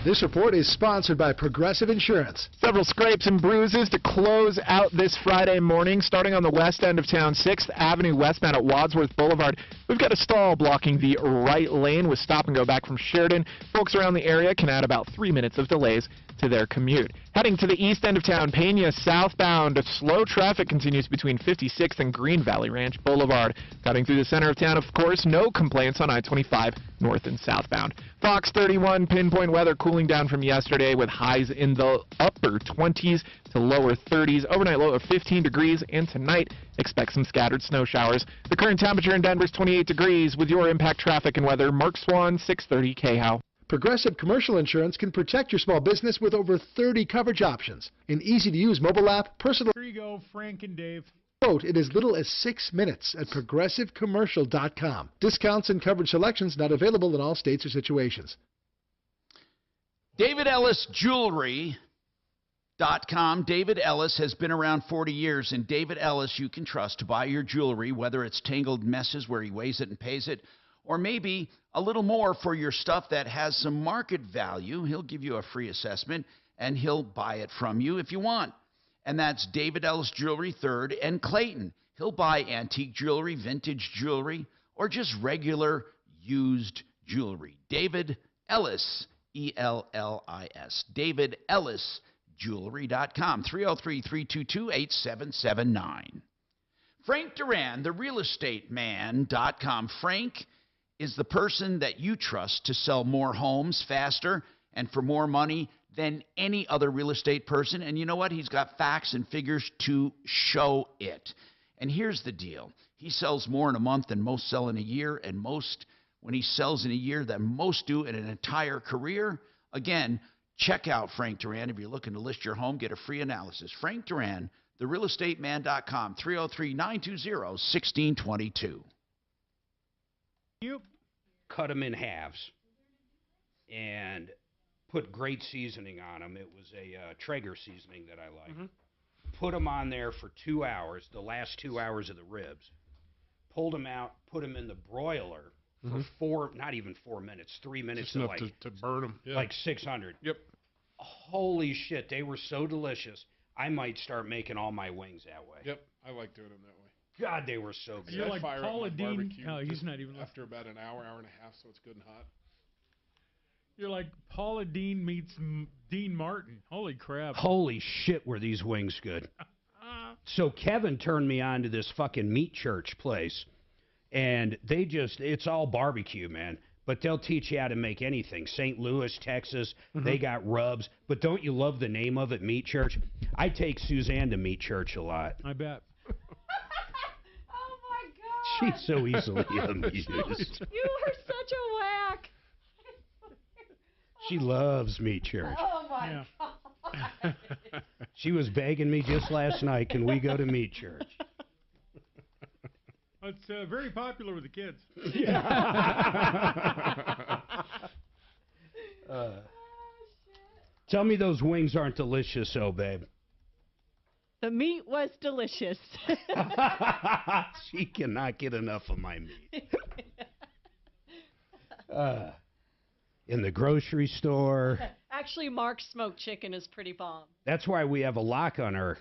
This report is sponsored by Progressive Insurance. Several scrapes and bruises to close out this Friday morning, starting on the west end of town, 6th Avenue westbound at Wadsworth Boulevard. We've got a stall blocking the right lane with stop and go back from Sheridan. Folks around the area can add about 3 minutes of delays to their commute. Heading to the east end of town, Pena southbound, slow traffic continues between 56th and Green Valley Ranch Boulevard. Cutting through the center of town, of course, no complaints on I-25 north and southbound. Fox 31 pinpoint weather cooling down from yesterday with highs in the upper 20s to lower 30s. Overnight low of 15 degrees, and tonight expect some scattered snow showers. The current temperature in Denver is 28 degrees. With your Impact Traffic and weather, Mark Swan, 630 KHOW. Progressive Commercial Insurance can protect your small business with over 30 coverage options. An easy-to-use mobile app, personal... Here you go, Frank and Dave. Quote in as little as 6 minutes at ProgressiveCommercial.com. Discounts and coverage selections not available in all states or situations. David Ellis Jewelry.com. David Ellis has been around 40 years, and David Ellis you can trust to buy your jewelry, whether it's tangled messes where he weighs it and pays it, or maybe a little more for your stuff that has some market value. He'll give you a free assessment, and he'll buy it from you if you want. And that's David Ellis Jewelry, 3rd and Clayton. He'll buy antique jewelry, vintage jewelry, or just regular used jewelry. David Ellis, E-L-L-I-S. David Ellis Jewelry.com, 303-322-8779. Frank Duran, therealestateman.com. Frank is the person that you trust to sell more homes faster and for more money. than any other real estate person. And you know what? He's got facts and figures to show it. And here's the deal. He sells more in a month than most sell in a year, and when he sells in a year, than most do in an entire career. Again, check out Frank Duran if you're looking to list your home. Get a free analysis. Frank Duran, therealestateman.com, 303-920-1622. You cut them in halves and put great seasoning on them. It was a Traeger seasoning that I like. Put them on there for 2 hours, the last 2 hours of the ribs. Pulled them out, put them in the broiler for not even 4 minutes, 3 minutes. Just enough to burn them. Yeah. Like 600. Yep. Holy shit, they were so delicious. I might start making all my wings that way. Yep, I like doing them that way. God, they were so good. You're like fire Paula up my Dean. barbecue No, he's just not even. after about an hour, hour and a half, so it's good and hot. You're like Paula Dean meets Dean Martin. Holy crap. Holy shit, were these wings good. So Kevin turned me on to this fucking meat church place, and it's all barbecue, man. But they'll teach you how to make anything. St. Louis, Texas, they got rubs. But don't you love the name of it, Meat Church? I take Suzanne to Meat Church a lot. I bet. Oh my God. She's so easily amused. You are such a whack. She loves Meat Church. Oh my God. She was begging me just last night, can we go to Meat Church? It's very popular with the kids. Tell me those wings aren't delicious, oh, babe. The meat was delicious. She cannot get enough of my meat. In the grocery store. Actually, Mark's smoked chicken is pretty bomb. That's why we have a lock on our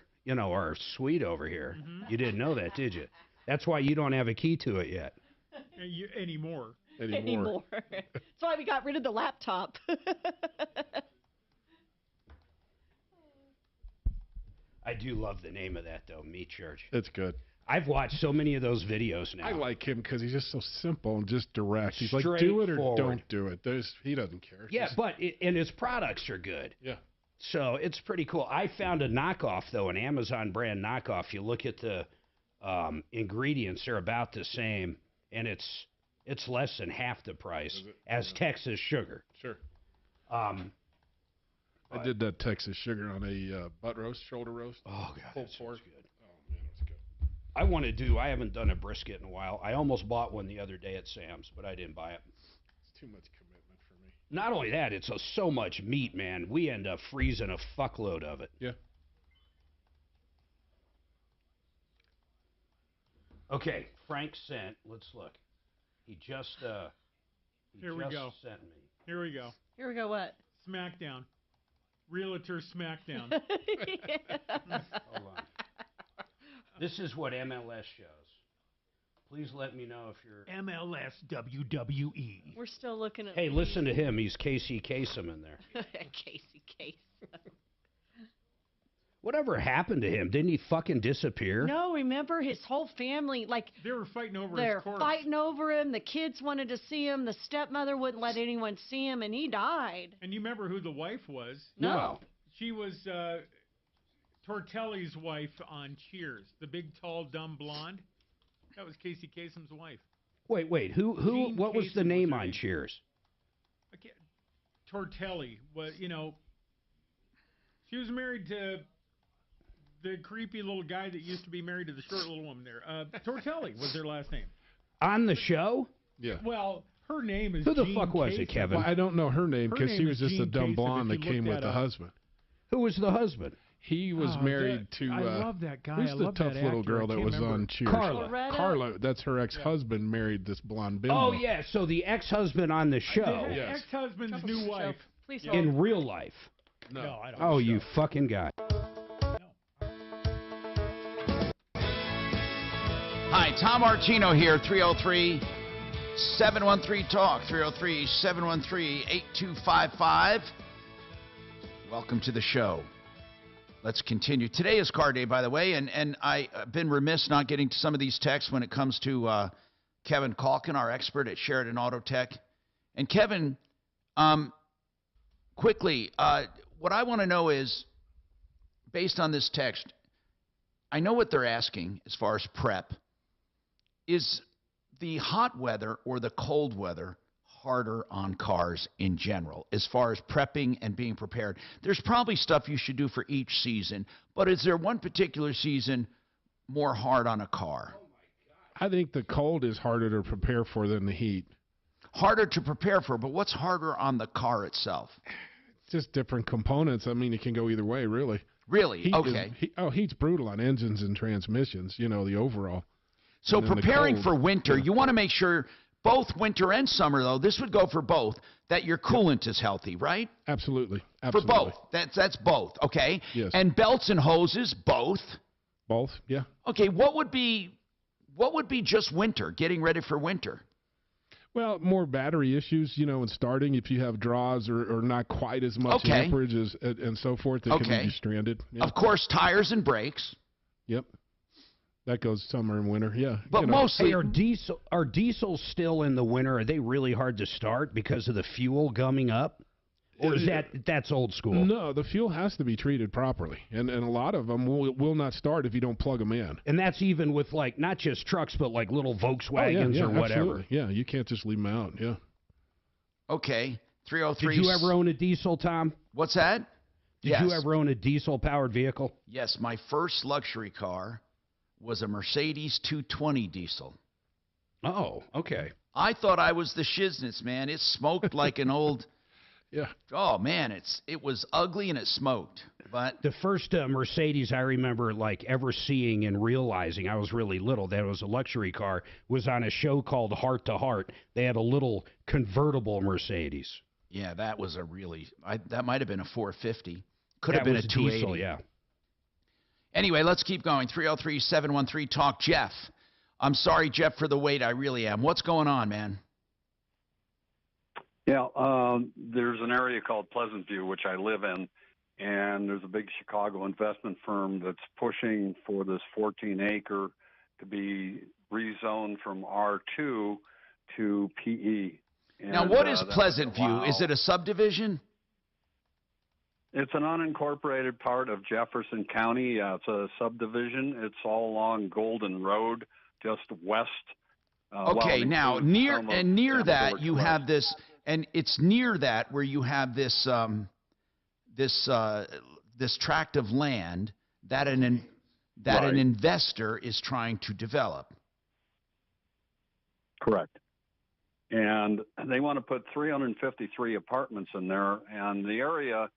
suite over here. You didn't know that, did you? That's why you don't have a key to it yet. Anymore. That's why we got rid of the laptop. I do love the name of that, though, Meat Church. It's good. I've watched so many of those videos now. I like him because he's just so simple and just direct. He's like, do it or don't do it. He doesn't care. Yeah, and his products are good. Yeah. So it's pretty cool. I found a knockoff, though, an Amazon brand knockoff. You look at the ingredients, they're about the same, and it's less than half the price as Texas sugar. Sure. I did that Texas sugar on a butt roast, shoulder roast. Oh, God, pulled pork. Good. Oh, man, it was good. I haven't done a brisket in a while. I almost bought one the other day at Sam's, but I didn't buy it. It's too much commitment for me. Not only that, it's so much meat, man. We end up freezing a fuckload of it. Yeah. Okay, Frank sent. Let's look. He just Here we go. Sent me. Here we go. Here we go. What? Smackdown. Realtor Smackdown. Hold on. This is what MLS shows. Please let me know if you're... MLS WWE. We're still looking at... Hey, listen to him. He's Casey Kasem in there. Casey Kasem. Whatever happened to him? Didn't he fucking disappear? No, remember his whole family, they were fighting over his they're corpse. fighting over him. The kids wanted to see him. The stepmother wouldn't let anyone see him, and he died. And you remember who the wife was? No. She was Tortelli's wife on Cheers. The big, tall, dumb blonde. That was Casey Kasem's wife. Wait. Who? Jean What was the Kasem name was her on name. Cheers? Tortelli was, she was married to the creepy little guy that used to be married to the short little woman there. Tortelli was their last name. On the show? Yeah. Well, her name is Who the Jean fuck was it, Kasem. Kevin? Well, I don't know her name Her because name she is was just a Jean dumb Kasem, blonde if that you came look with that the up. husband. Who was the husband? He was married to... I love that guy. Who's I the love tough that little actor. girl I that can't was remember. on Cheers? Carla. That's her ex-husband married this blonde bimbo. Oh, yeah, so the ex-husband on the show. Yes. Ex-husband's new wife. Please Yeah. hold. In real life. No. I don't Oh, you fucking guy. Hi, Tom Martino here, 303-713-TALK, 303-713-8255. Welcome to the show. Let's continue. Today is car day, by the way, and I've been remiss not getting to some of these texts when it comes to Kevin Calkin, our expert at Sheridan Auto Tech. And Kevin, quickly, what I want to know is, based on this text, I know what they're asking as far as prep. Is the hot weather or the cold weather harder on cars in general as far as prepping and being prepared? There's probably stuff you should do for each season, but is there one particular season more hard on a car? I think the cold is harder to prepare for than the heat. Harder to prepare for, but what's harder on the car itself? Just different components. I mean, it can go either way, really. Really? Heat Okay. Heat's brutal on engines and transmissions, the overall. So And then the preparing cold, for winter, you want to make sure both winter and summer, though, this would go for both, that your coolant is healthy, right? Absolutely. For both. That's both, okay? Yes. And belts and hoses, both. Both, yeah. Okay, what would be just winter, getting ready for winter? Well, more battery issues, in starting. If you have draws or not quite as much amperage and so forth, that can leave you stranded. Yeah. Of course, tires and brakes. Yep. That goes summer and winter, yeah. But mostly, Hey, are diesels still in the winter? Are they really hard to start because of the fuel gumming up? Or is that's old school? No, the fuel has to be treated properly, and a lot of them will not start if you don't plug them in. And that's even with not just trucks, but like little Volkswagens or whatever. Absolutely. Yeah, you can't just leave them out. Yeah. Okay, 303. Did you ever own a diesel, Tom? What's that? Did you ever own a diesel-powered vehicle? Yes, my first luxury car was a Mercedes 220 diesel. Oh, okay. I thought I was the shiznits, man. It smoked like an old. Yeah. Oh man, it was ugly and it smoked. But the first Mercedes I remember ever seeing and realizing, I was really little, that it was a luxury car, was on a show called Heart to Heart. They had a little convertible Mercedes. Yeah, that was that might have been a 450. Could have been a 280. Diesel, yeah. Anyway, let's keep going. 303-713-TALK. Jeff. I'm sorry, Jeff, for the wait. I really am. What's going on, man? Yeah, there's an area called Pleasant View, which I live in, and there's a big Chicago investment firm that's pushing for this 14-acre to be rezoned from R2 to PE. And, now, what is Pleasant View? Is it a subdivision? It's an unincorporated part of Jefferson County. It's a subdivision. It's all along Golden Road, just west. Okay, now near that you have this, and it's near that where you have this this tract of land that an investor is trying to develop. Correct. And they want to put 353 apartments in there, and the area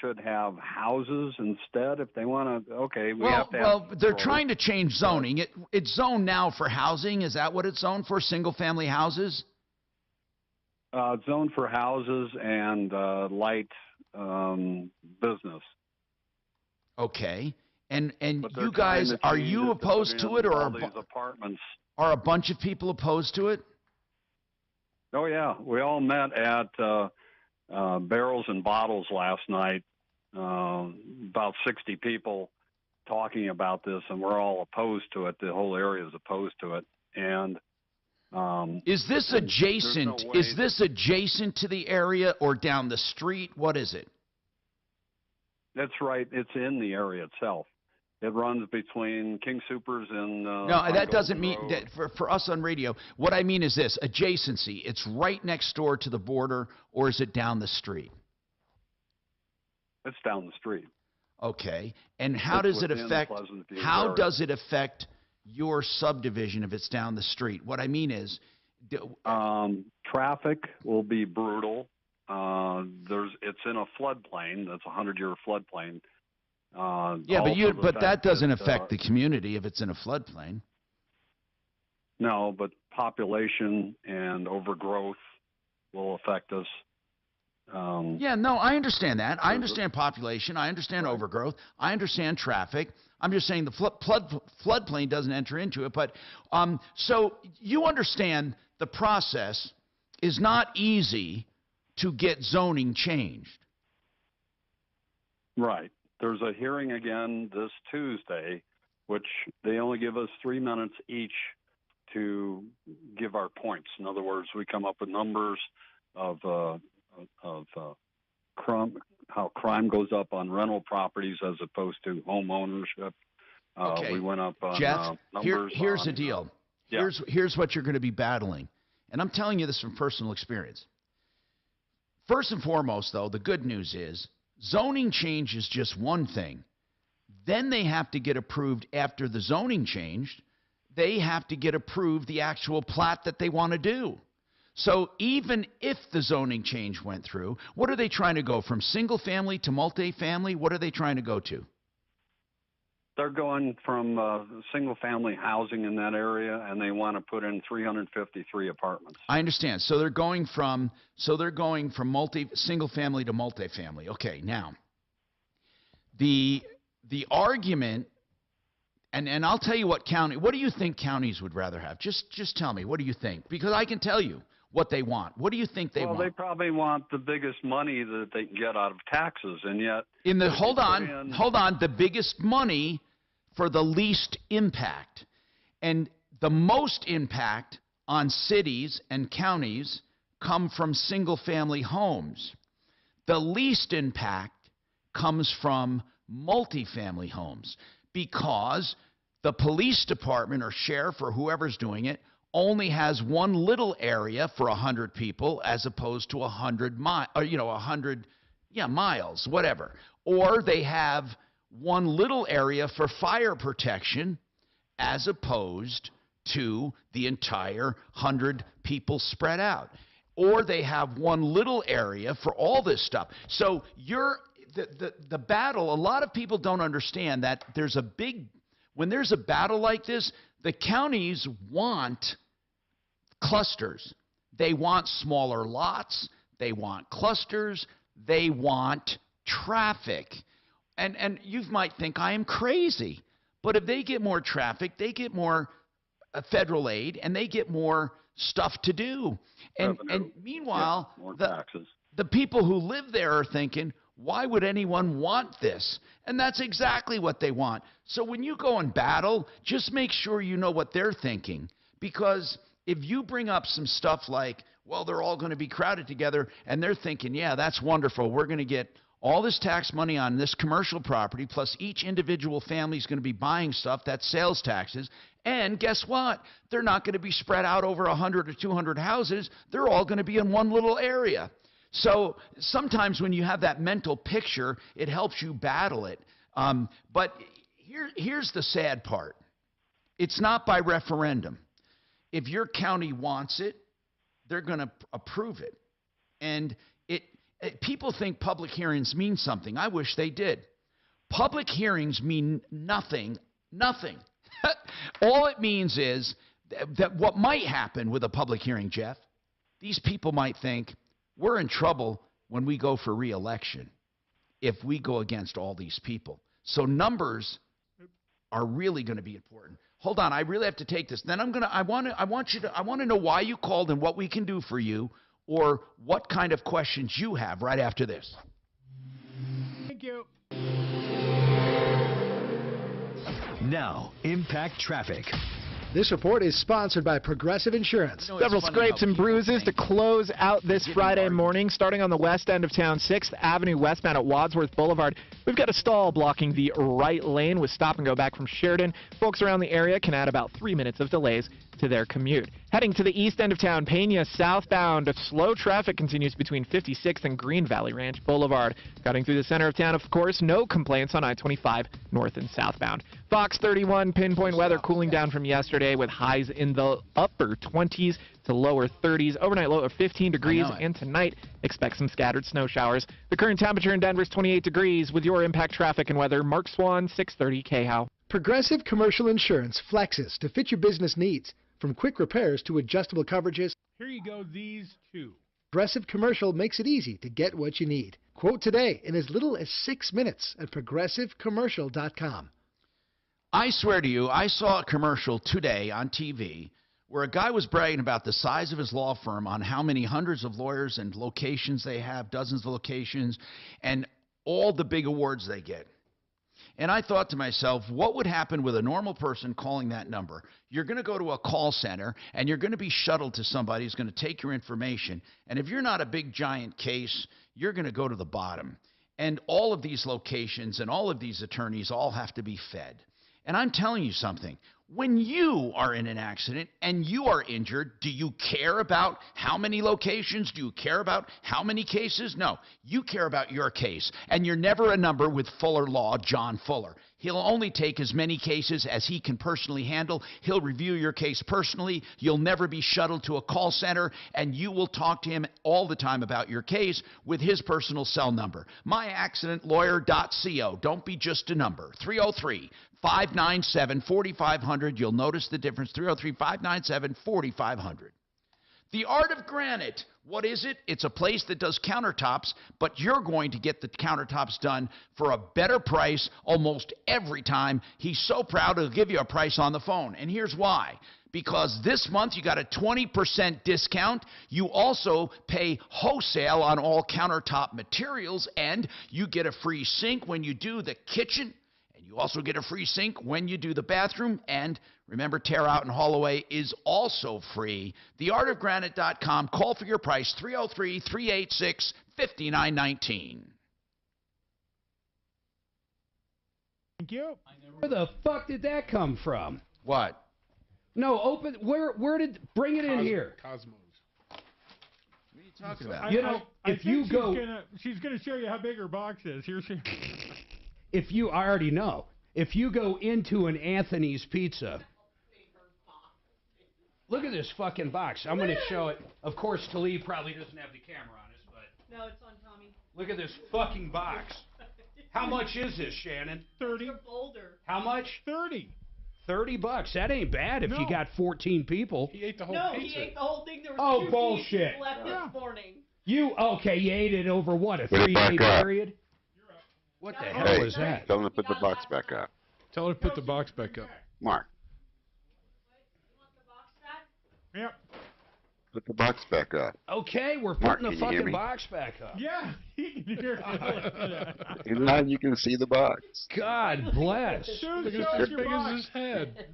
should have houses instead if they want to. Okay, we have to. Well, they're trying to change zoning. It's zoned now for housing. Is that what it's zoned for? Single-family houses? Zoned for houses and light business. Okay, and you guys, are you opposed to it, or are a bunch of people opposed to it? Oh yeah, we all met at Barrels and Bottles last night. About 60 people talking about this, and we're all opposed to it. The whole area is opposed to it. And is this adjacent? Is this adjacent to the area or down the street? What is it? That's right. It's in the area itself. It runs between King Soopers and. No, that doesn't mean that for us on radio. What I mean is this: adjacency. It's right next door to the border, or is it down the street? It's down the street. Okay, and how does it affect? How does it affect your subdivision if it's down the street? What I mean is, traffic will be brutal. It's in a floodplain. That's a 100-year floodplain. Yeah, but that doesn't affect the community if it's in a floodplain. No, but population and overgrowth will affect us. Yeah, no, I understand that. I understand population. I understand overgrowth. I understand traffic. I'm just saying the floodplain doesn't enter into it. But so you understand the process is not easy to get zoning changed. Right. There's a hearing again this Tuesday, which they only give us 3 minutes each to give our points. In other words, we come up with numbers of how crime goes up on rental properties as opposed to home ownership. Okay. We went up on Jeff, numbers. here's on, the deal. yeah. Here's what you're going to be battling. And I'm telling you this from personal experience. First and foremost, though, the good news is zoning change is just one thing. Then they have to get approved after the zoning changed. They have to get approved the actual plat that they want to do. So even if the zoning change went through, what are they trying to go from single family to multifamily? What are they trying to go to? They're going from single-family housing in that area, and they want to put in 353 apartments. I understand. So they're going from single family to multifamily. Okay, now the argument, and I'll tell you what do you think counties would rather have? Just tell me, what do you think? Because I can tell you what they want. What do you think they want? Well, they probably want the biggest money that they can get out of taxes, and yet hold on, the biggest money for the least impact. And the most impact on cities and counties come from single-family homes. The least impact comes from multifamily homes because the police department or sheriff or whoever's doing it only has one little area for 100 people as opposed to 100 miles, whatever. Or they have one little area for fire protection as opposed to the entire 100 people spread out. Or they have one little area for all this stuff. So the battle, a lot of people don't understand that when there's a battle like this, the counties want clusters. They want smaller lots. They want clusters. They want traffic. And you might think I am crazy, but if they get more traffic, they get more federal aid, and they get more stuff to do. And meanwhile, the people who live there are thinking, why would anyone want this? And that's exactly what they want. So when you go and battle, just make sure you know what they're thinking. Because if you bring up some stuff like, well, they're all going to be crowded together, and they're thinking, yeah, that's wonderful. We're going to get all this tax money on this commercial property, plus each individual family is going to be buying stuff, that's sales taxes. And guess what? They're not going to be spread out over 100 or 200 houses. They're all going to be in one little area. So sometimes when you have that mental picture, it helps you battle it. But here's the sad part. It's not by referendum. If your county wants it, they're going to approve it. And people think public hearings mean something. I wish they did. Public hearings mean nothing. Nothing. All it means is that what might happen with a public hearing, Jeff, these people might think we're in trouble when we go for re-election if we go against all these people. So numbers are really going to be important. Hold on, I really have to take this. Then I want to know why you called and what we can do for you, or what kind of questions you have right after this. Thank you. Now, Impact Traffic. This report is sponsored by Progressive Insurance. Several scrapes and bruises to close out this Friday morning, starting on the west end of town, 6th Avenue westbound at Wadsworth Boulevard. We've got a stall blocking the right lane with stop and go back from Sheridan. Folks around the area can add about 3 minutes of delays to their commute. Heading to the east end of town, Pena southbound, slow traffic continues between 56th and Green Valley Ranch Boulevard. Cutting through the center of town, of course, no complaints on I-25 north and southbound. Fox 31, pinpoint weather cooling down from yesterday with highs in the upper 20s to lower 30s. Overnight low of 15 degrees, and tonight expect some scattered snow showers. The current temperature in Denver is 28 degrees. With your Impact Traffic and weather, Mark Swan, 630 KHOW. Progressive Commercial Insurance flexes to fit your business needs. From quick repairs to adjustable coverages, Here you go, these two. Progressive Commercial makes it easy to get what you need. Quote today in as little as 6 minutes at progressivecommercial.com. I swear to you, I saw a commercial today on TV where a guy was bragging about the size of his law firm, on how many hundreds of lawyers and locations they have, dozens of locations, and all the big awards they get. And I thought to myself, what would happen with a normal person calling that number? You're going to go to a call center, and you're going to be shuttled to somebody who's going to take your information. And if you're not a big, giant case, you're going to go to the bottom. And all of these locations and all of these attorneys all have to be fed. And I'm telling you something. When you are in an accident and you are injured, do you care about how many locations? Do you care about how many cases? No, you care about your case. And you're never a number with Fuller Law, John Fuller. He'll only take as many cases as he can personally handle. He'll review your case personally. You'll never be shuttled to a call center, and you will talk to him all the time about your case with his personal cell number. myaccidentlawyer.co. Don't be just a number. 303-597-4500. You'll notice the difference. 303-597-4500. The Art of Granite. What is it? It's a place that does countertops, but you're going to get the countertops done for a better price almost every time. He's so proud he'll give you a price on the phone. And here's why. Because this month you got a 20% discount. You also pay wholesale on all countertop materials, and you get a free sink when you do the kitchen. You also get a free sink when you do the bathroom. And remember, tear out and haul away is also free. TheArtOfGranite.com. Call for your price, 303-386-5919. Thank you. Where the fuck did that come from? What? No, open. Where did bring it in here? Cosmos. What are you talking about? You know, if you go, she's gonna show you how big her box is. Here she. If you I already know, if you go into an Anthony's Pizza, look at this fucking box. I'm going to show it. Of course, Talib probably doesn't have the camera on us, but No, it's on Tommy. look at this fucking box. How much is this, Shannon? 30. Boulder. How much? 30. $30. That ain't bad if you got 14 people. He ate the whole No, pizza. he ate the whole thing. There was Oh, two bullshit. pieces left this morning. You ate it over what, a Put it 3-day back up. period? What the hell Hey, was that? tell him to put the box back up. Tell her to put the box back up. Mark, Yep. put the box back up. Okay, we're Mark, putting the can you hear fucking me? box back up. Yeah, he can hear it. If not, you can see the box. God bless. Show Look at us as your big box. as his head.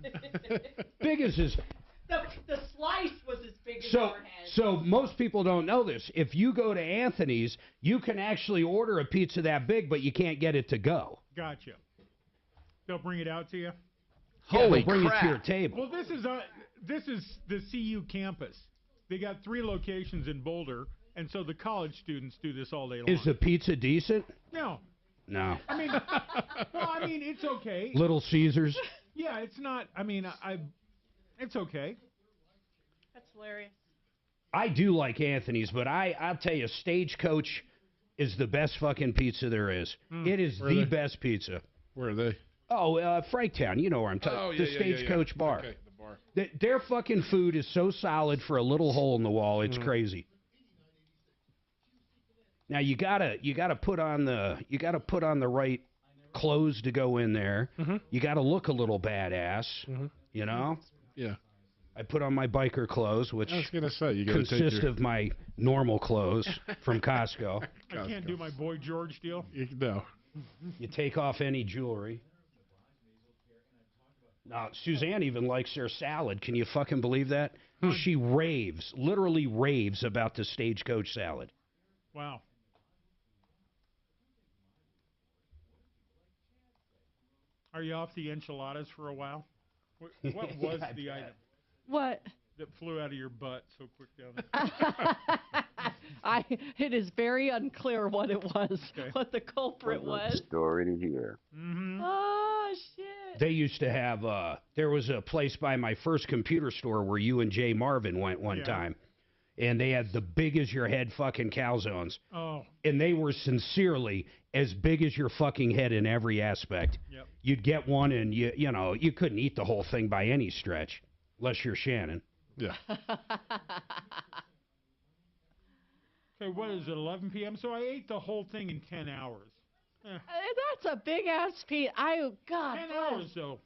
Big as his. The slice was as big as So, our head. so most people don't know this. If you go to Anthony's, you can actually order a pizza that big, but you can't get it to go. Gotcha. They'll bring it out to you. Holy they'll bring crap. it to your table. Well, this is the CU campus. They got 3 locations in Boulder, and so the college students do this all day long. Is the pizza decent? No. No. I mean, well, I mean, it's okay. Little Caesars. Yeah, it's not. I mean, it's okay. That's hilarious. I do like Anthony's, but I'll tell you, Stagecoach is the best fucking pizza there is. It is Where the are they? best pizza. Where are they? Oh, Franktown. You know where I'm talking. Oh, yeah, the yeah, yeah, Stagecoach yeah. bar. Okay, the bar. Their fucking food is so solid for a little hole in the wall. It's crazy. Now you gotta put on the right clothes to go in there. You gotta look a little badass. You know. Yeah. I put on my biker clothes, which I was gonna say you gotta take consist your... of my normal clothes from Costco. I can't do my Boy George deal. No. You take off any jewelry. Now, Suzanne even likes their salad. Can you fucking believe that? She literally raves about the Stagecoach salad. Wow. Are you off the enchiladas for a while? What was I the bet. item What? that flew out of your butt so quick down there? It is very unclear what it was, Okay. what the culprit was. Story to hear. Mm-hmm. Oh shit! They used to have, there was a place by my first computer store where you and Jay Marvin went one Yeah. time. And they had the big as your head fucking calzones. Oh. And they were sincerely as big as your fucking head in every aspect. Yep. You'd get one and you know, you couldn't eat the whole thing by any stretch. Unless you're Shannon. Yeah. Okay, what is it, 11 p.m.? So I ate the whole thing in 10 hours. That's a big ass piece. God 10 bless. hours, though.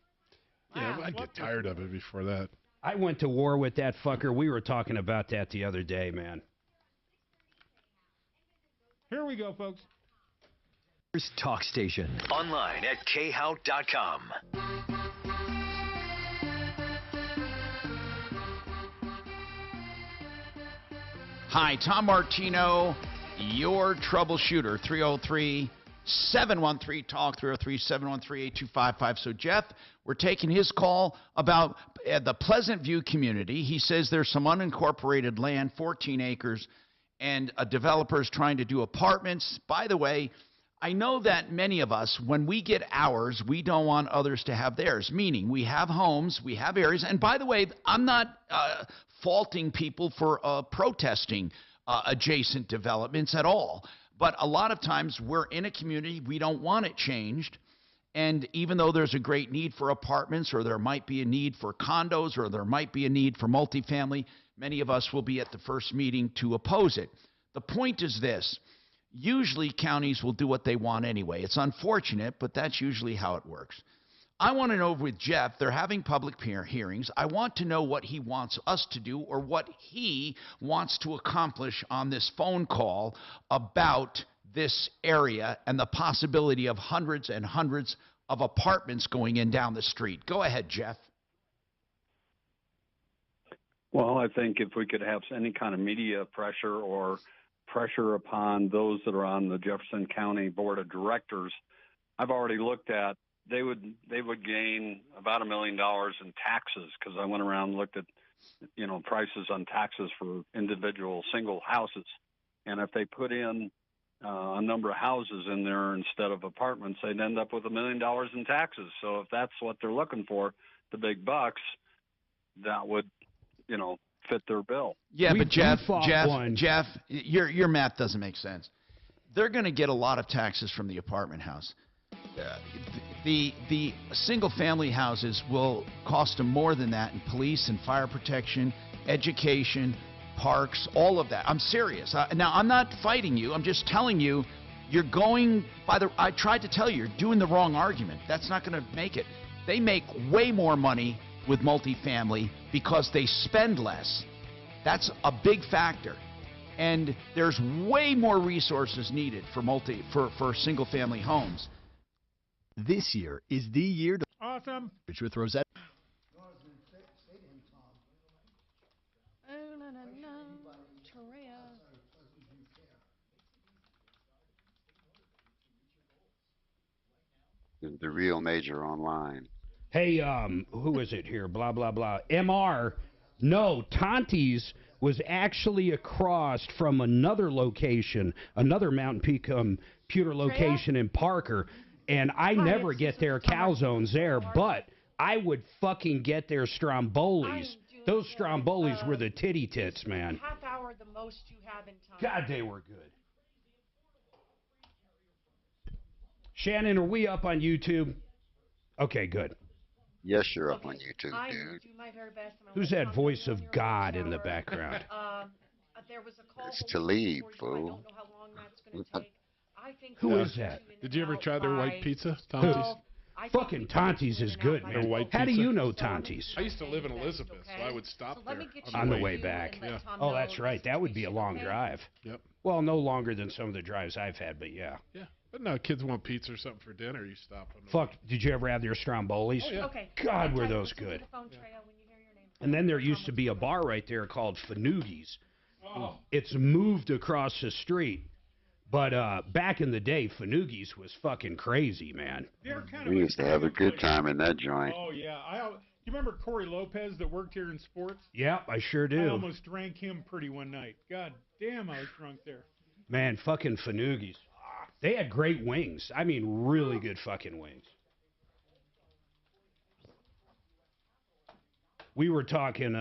Yeah, Wow, I'd what get the- tired of it before that. I went to war with that fucker. We were talking about that the other day, man. Here we go, folks. Talk Station. Online at khow.com. Hi, Tom Martino, your troubleshooter, 713-TALK, 303-713-8255. So, Jeff, we're taking his call about the Pleasant View community. He says there's some unincorporated land, 14 acres, and a developer is trying to do apartments. By the way, I know that many of us, when we get ours, we don't want others to have theirs, meaning we have homes, we have areas. And by the way, I'm not faulting people for protesting adjacent developments at all. But a lot of times we're in a community, we don't want it changed. And even though there's a great need for apartments, or there might be a need for condos, or there might be a need for multifamily, many of us will be at the first meeting to oppose it. The point is this. Usually counties will do what they want anyway. It's unfortunate, but that's usually how it works. I want to know with Jeff, they're having public hearings. I want to know what he wants us to do, or what he wants to accomplish on this phone call about this area and the possibility of hundreds and hundreds of apartments going in down the street. Go ahead, Jeff. Well, I think if we could have any kind of media pressure or pressure upon those that are on the Jefferson County Board of Directors, I've already looked at, they would gain about $1 million in taxes, because I went around and looked at, prices on taxes for individual single houses. And if they put in a number of houses in there instead of apartments, they'd end up with $1 million in taxes. So if that's what they're looking for, the big bucks, that would, fit their bill. Yeah, but Jeff, your math doesn't make sense. They're going to get a lot of taxes from the apartment house. The single-family houses will cost them more than that in police and fire protection, education, parks, all of that. I'm serious. Now, I'm not fighting you. I'm just telling you, you're going by the... I tried to tell you, you're doing the wrong argument. That's not going to make it. They make way more money with multifamily because they spend less. That's a big factor. And there's way more resources needed for single-family homes. This year is the year to Awesome. with Rosette. The real major online. Hey, who is it here? Blah, blah, blah. MR. No, Tonti's was actually across from another location, another Mountain Peak computer location in Parker. And I never get their calzones there, but I would fucking get their Strombolis. Those Strombolis were the titty tits, man. Half hour the most you have in time. God, they were good. Shannon, are we up on YouTube? Okay, good. Yes, you're up on YouTube, I dude. do my very best. Who's that voice of God in the background? There was a call It's Talib, fool. I don't know how long that's going to take. I think Who is that? Did you ever try their white pizza, Tonti's? Fucking Tonti's is good, man. Their white How do pizza? you know Tonti's? I used to live in Elizabeth, so I would stop there On the way back. Yeah. Oh, that's right. That would be a long drive. Yep. Well, no longer than some of the drives I've had, but yeah. Yeah. But no, kids want pizza or something for dinner, you stop on the Fuck, did you ever have their Strombolis? Oh, yeah. Okay. God, were those good. And then there used to be a bar right there called Fanoogies. Oh. It's moved across the street. But back in the day, Fanoogies was fucking crazy, man. We used to have a good time in that joint. Oh, yeah. You remember Corey Lopez that worked here in sports? Yeah, I sure do. I almost drank him pretty one night. God damn, I was drunk there. Man, fucking Fanoogies. They had great wings. I mean, really good fucking wings. We were talking,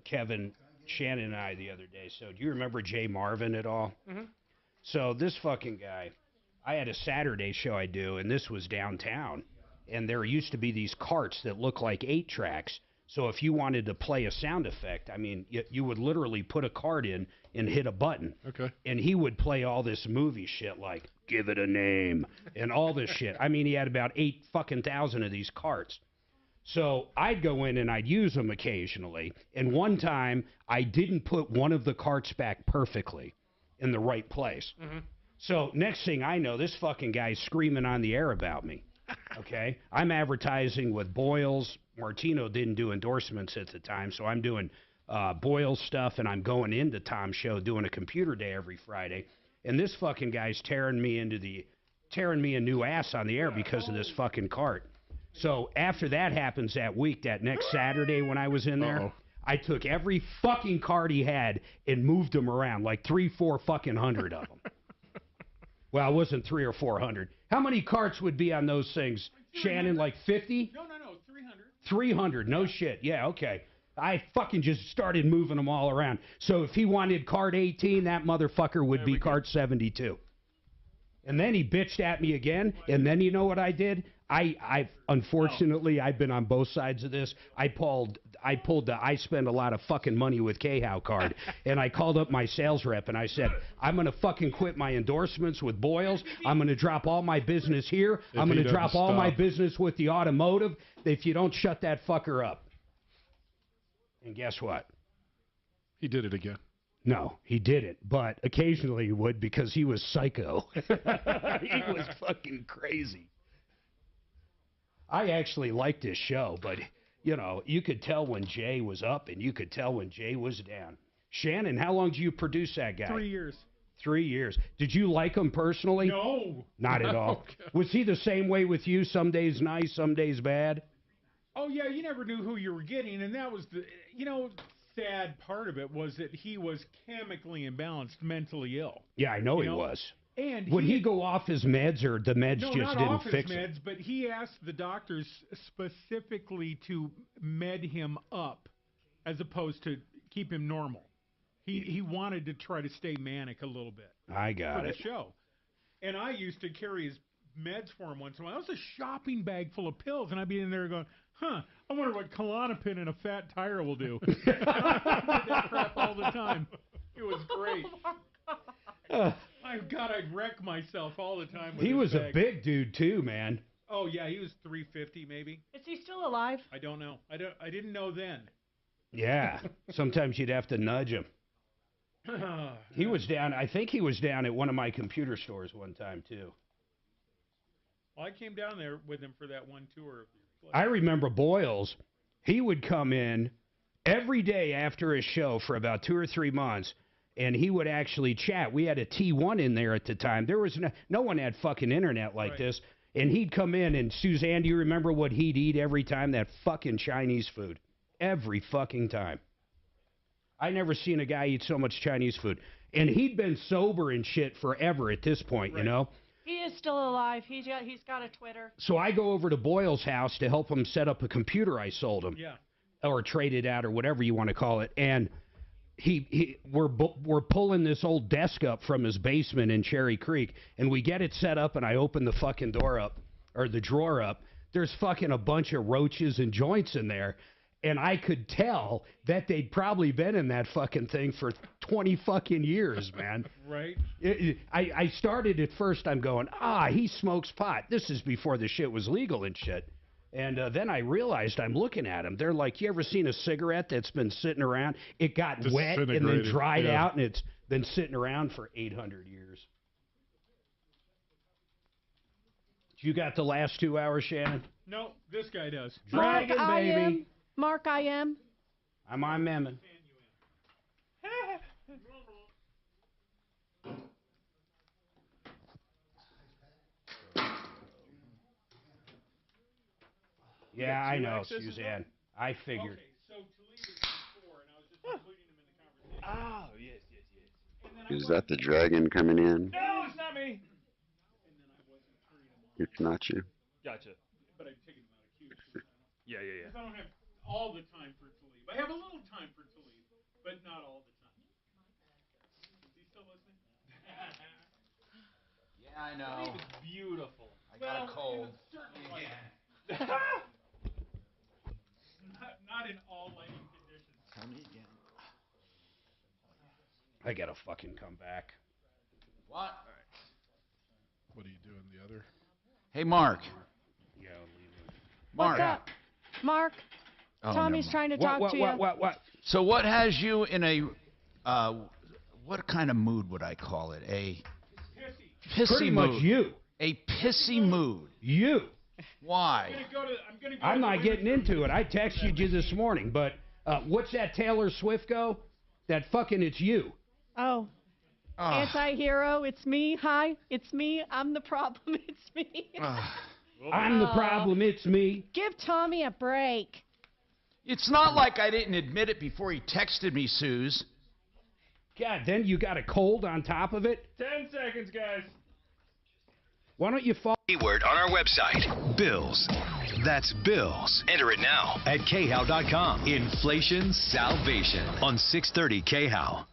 Kevin, Shannon and I the other day. So do you remember Jay Marvin at all? Mm-hmm. So this fucking guy, I had a Saturday show I do, and this was downtown. And there used to be these carts that look like 8-tracks. So if you wanted to play a sound effect, I mean, you would literally put a card in and hit a button. Okay. And he would play all this movie shit like, give it a name, and all this shit. I mean, he had about 8,000 of these carts. So I'd go in and I'd use them occasionally. And one time, I didn't put one of the carts back perfectly in the right place. Mm-hmm. So next thing I know, this fucking guy's screaming on the air about me. Okay? I'm advertising with Boyles. Martino didn't do endorsements at the time, so I'm doing Boyles stuff, and I'm going into Tom's show doing a computer day every Friday. and this fucking guy's tearing me a new ass on the air because of this fucking cart. So after that happens that week, that next Saturday when I was in there, I took every fucking cart he had and moved them around, like 300-400 fucking hundred of them. Well, it wasn't 300 or 400. How many carts would be on those things, Shannon? Like 50? No, 300. 300, no shit. Yeah, okay. I fucking just started moving them all around. So if he wanted cart 18, that motherfucker would be cart 72. And then he bitched at me again, and then you know what I did? Unfortunately, I've been on both sides of this. I pulled the I spend a lot of fucking money with KHOW card, and I called up my sales rep, and I said, I'm going to fucking quit my endorsements with Boyles. I'm going to drop all my business here. I'm going to drop all my business with the automotive if you don't shut that fucker up. And guess what? He did it again. No, he didn't, but occasionally he would because he was psycho. He was fucking crazy. I actually liked this show, but, you know, you could tell when Jay was up and you could tell when Jay was down. Shannon, how long did you produce that guy? 3 years. 3 years. Did you like him personally? No. Not at all. Was he the same way with you? Some days nice, some days bad? Oh, yeah, you never knew who you were getting, and that was the, sad part of it was that he was chemically imbalanced, mentally ill. Yeah, I know he was. And would he go off his meds, or the meds no, just not didn't off fix his it? meds, but he asked the doctors specifically to med him up as opposed to keep him normal. He wanted to try to stay manic a little bit. I got for it. the show. And I used to carry his meds for him once in a while. That was a shopping bag full of pills, and I'd be in there going, I wonder what Klonopin and a fat tire will do. I did that crap all the time. It was great. My God, I'd wreck myself all the time with He his was bag. a big dude, too, man. Oh, yeah, he was 350 maybe. Is he still alive? I don't know. I didn't know then. Yeah. Sometimes you'd have to nudge him. He was down, I think he was down at one of my computer stores one time, too. Well, I came down there with him for that one tour. I remember Boyles. He would come in every day after his show for about 2 or 3 months, and he would actually chat. We had a T1 in there at the time. There was no one had fucking internet like this. And he'd come in, and Suzanne, do you remember what he'd eat every time? That fucking Chinese food. Every fucking time. I never seen a guy eat so much Chinese food. And he'd been sober and shit forever at this point, you know? He is still alive. He's got a Twitter. So I go over to Boyle's house to help him set up a computer I sold him. Yeah. Or traded out or whatever you want to call it. And we're pulling this old desk up from his basement in Cherry Creek. And we get it set up, and I open the fucking door up, or the drawer up. There's fucking a bunch of roaches and joints in there. And I could tell that they'd probably been in that fucking thing for 20 fucking years, man. Right. I started at first, I'm going, he smokes pot. This is before the shit was legal and shit. And then I realized I'm looking at them. They're like, you ever seen a cigarette that's been sitting around? It got wet and then dried out, and it's been sitting around for 800 years. You got the last 2 hours, Shannon? No, this guy does. Dragon, baby. Mark, I am. I'm on Memon. Yeah, I know, Suzanne. I figured. Okay, so Talib is before, and I was just including him in the conversation. Oh, yes. Is that the dragon coming in? No, it's not me. It's not you. Gotcha. But I've taken him out of queue. Yeah. Because I don't have all the time for Talib. I have a little time for Talib, but not all the time. Is he still listening? Yeah, I know. Talib is beautiful. I got a cold. Not in all lighting conditions. Tell me again. I gotta fucking come back. What? What are you doing, the other? Hey, Mark. Yeah, I'll leave him. Mark. What's up? Mark? Oh, Tommy's trying to talk to you. What? So what has you in a, what kind of mood would I call it? A pissy Pretty mood. much you. A pissy mood. You. Why? I'm not getting into it. I texted you this morning, but what's that Taylor Swift go? That fucking it's you. Oh. Anti-hero, it's me. Hi, it's me. I'm the problem. It's me. I'm the problem. It's me. Give Tommy a break. It's not like I didn't admit it before he texted me, Suze. God, then you got a cold on top of it? 10 seconds, guys. Why don't you follow Keyword on our website, bills. That's bills. Enter it now at khow.com. Inflation salvation on 630 KHOW.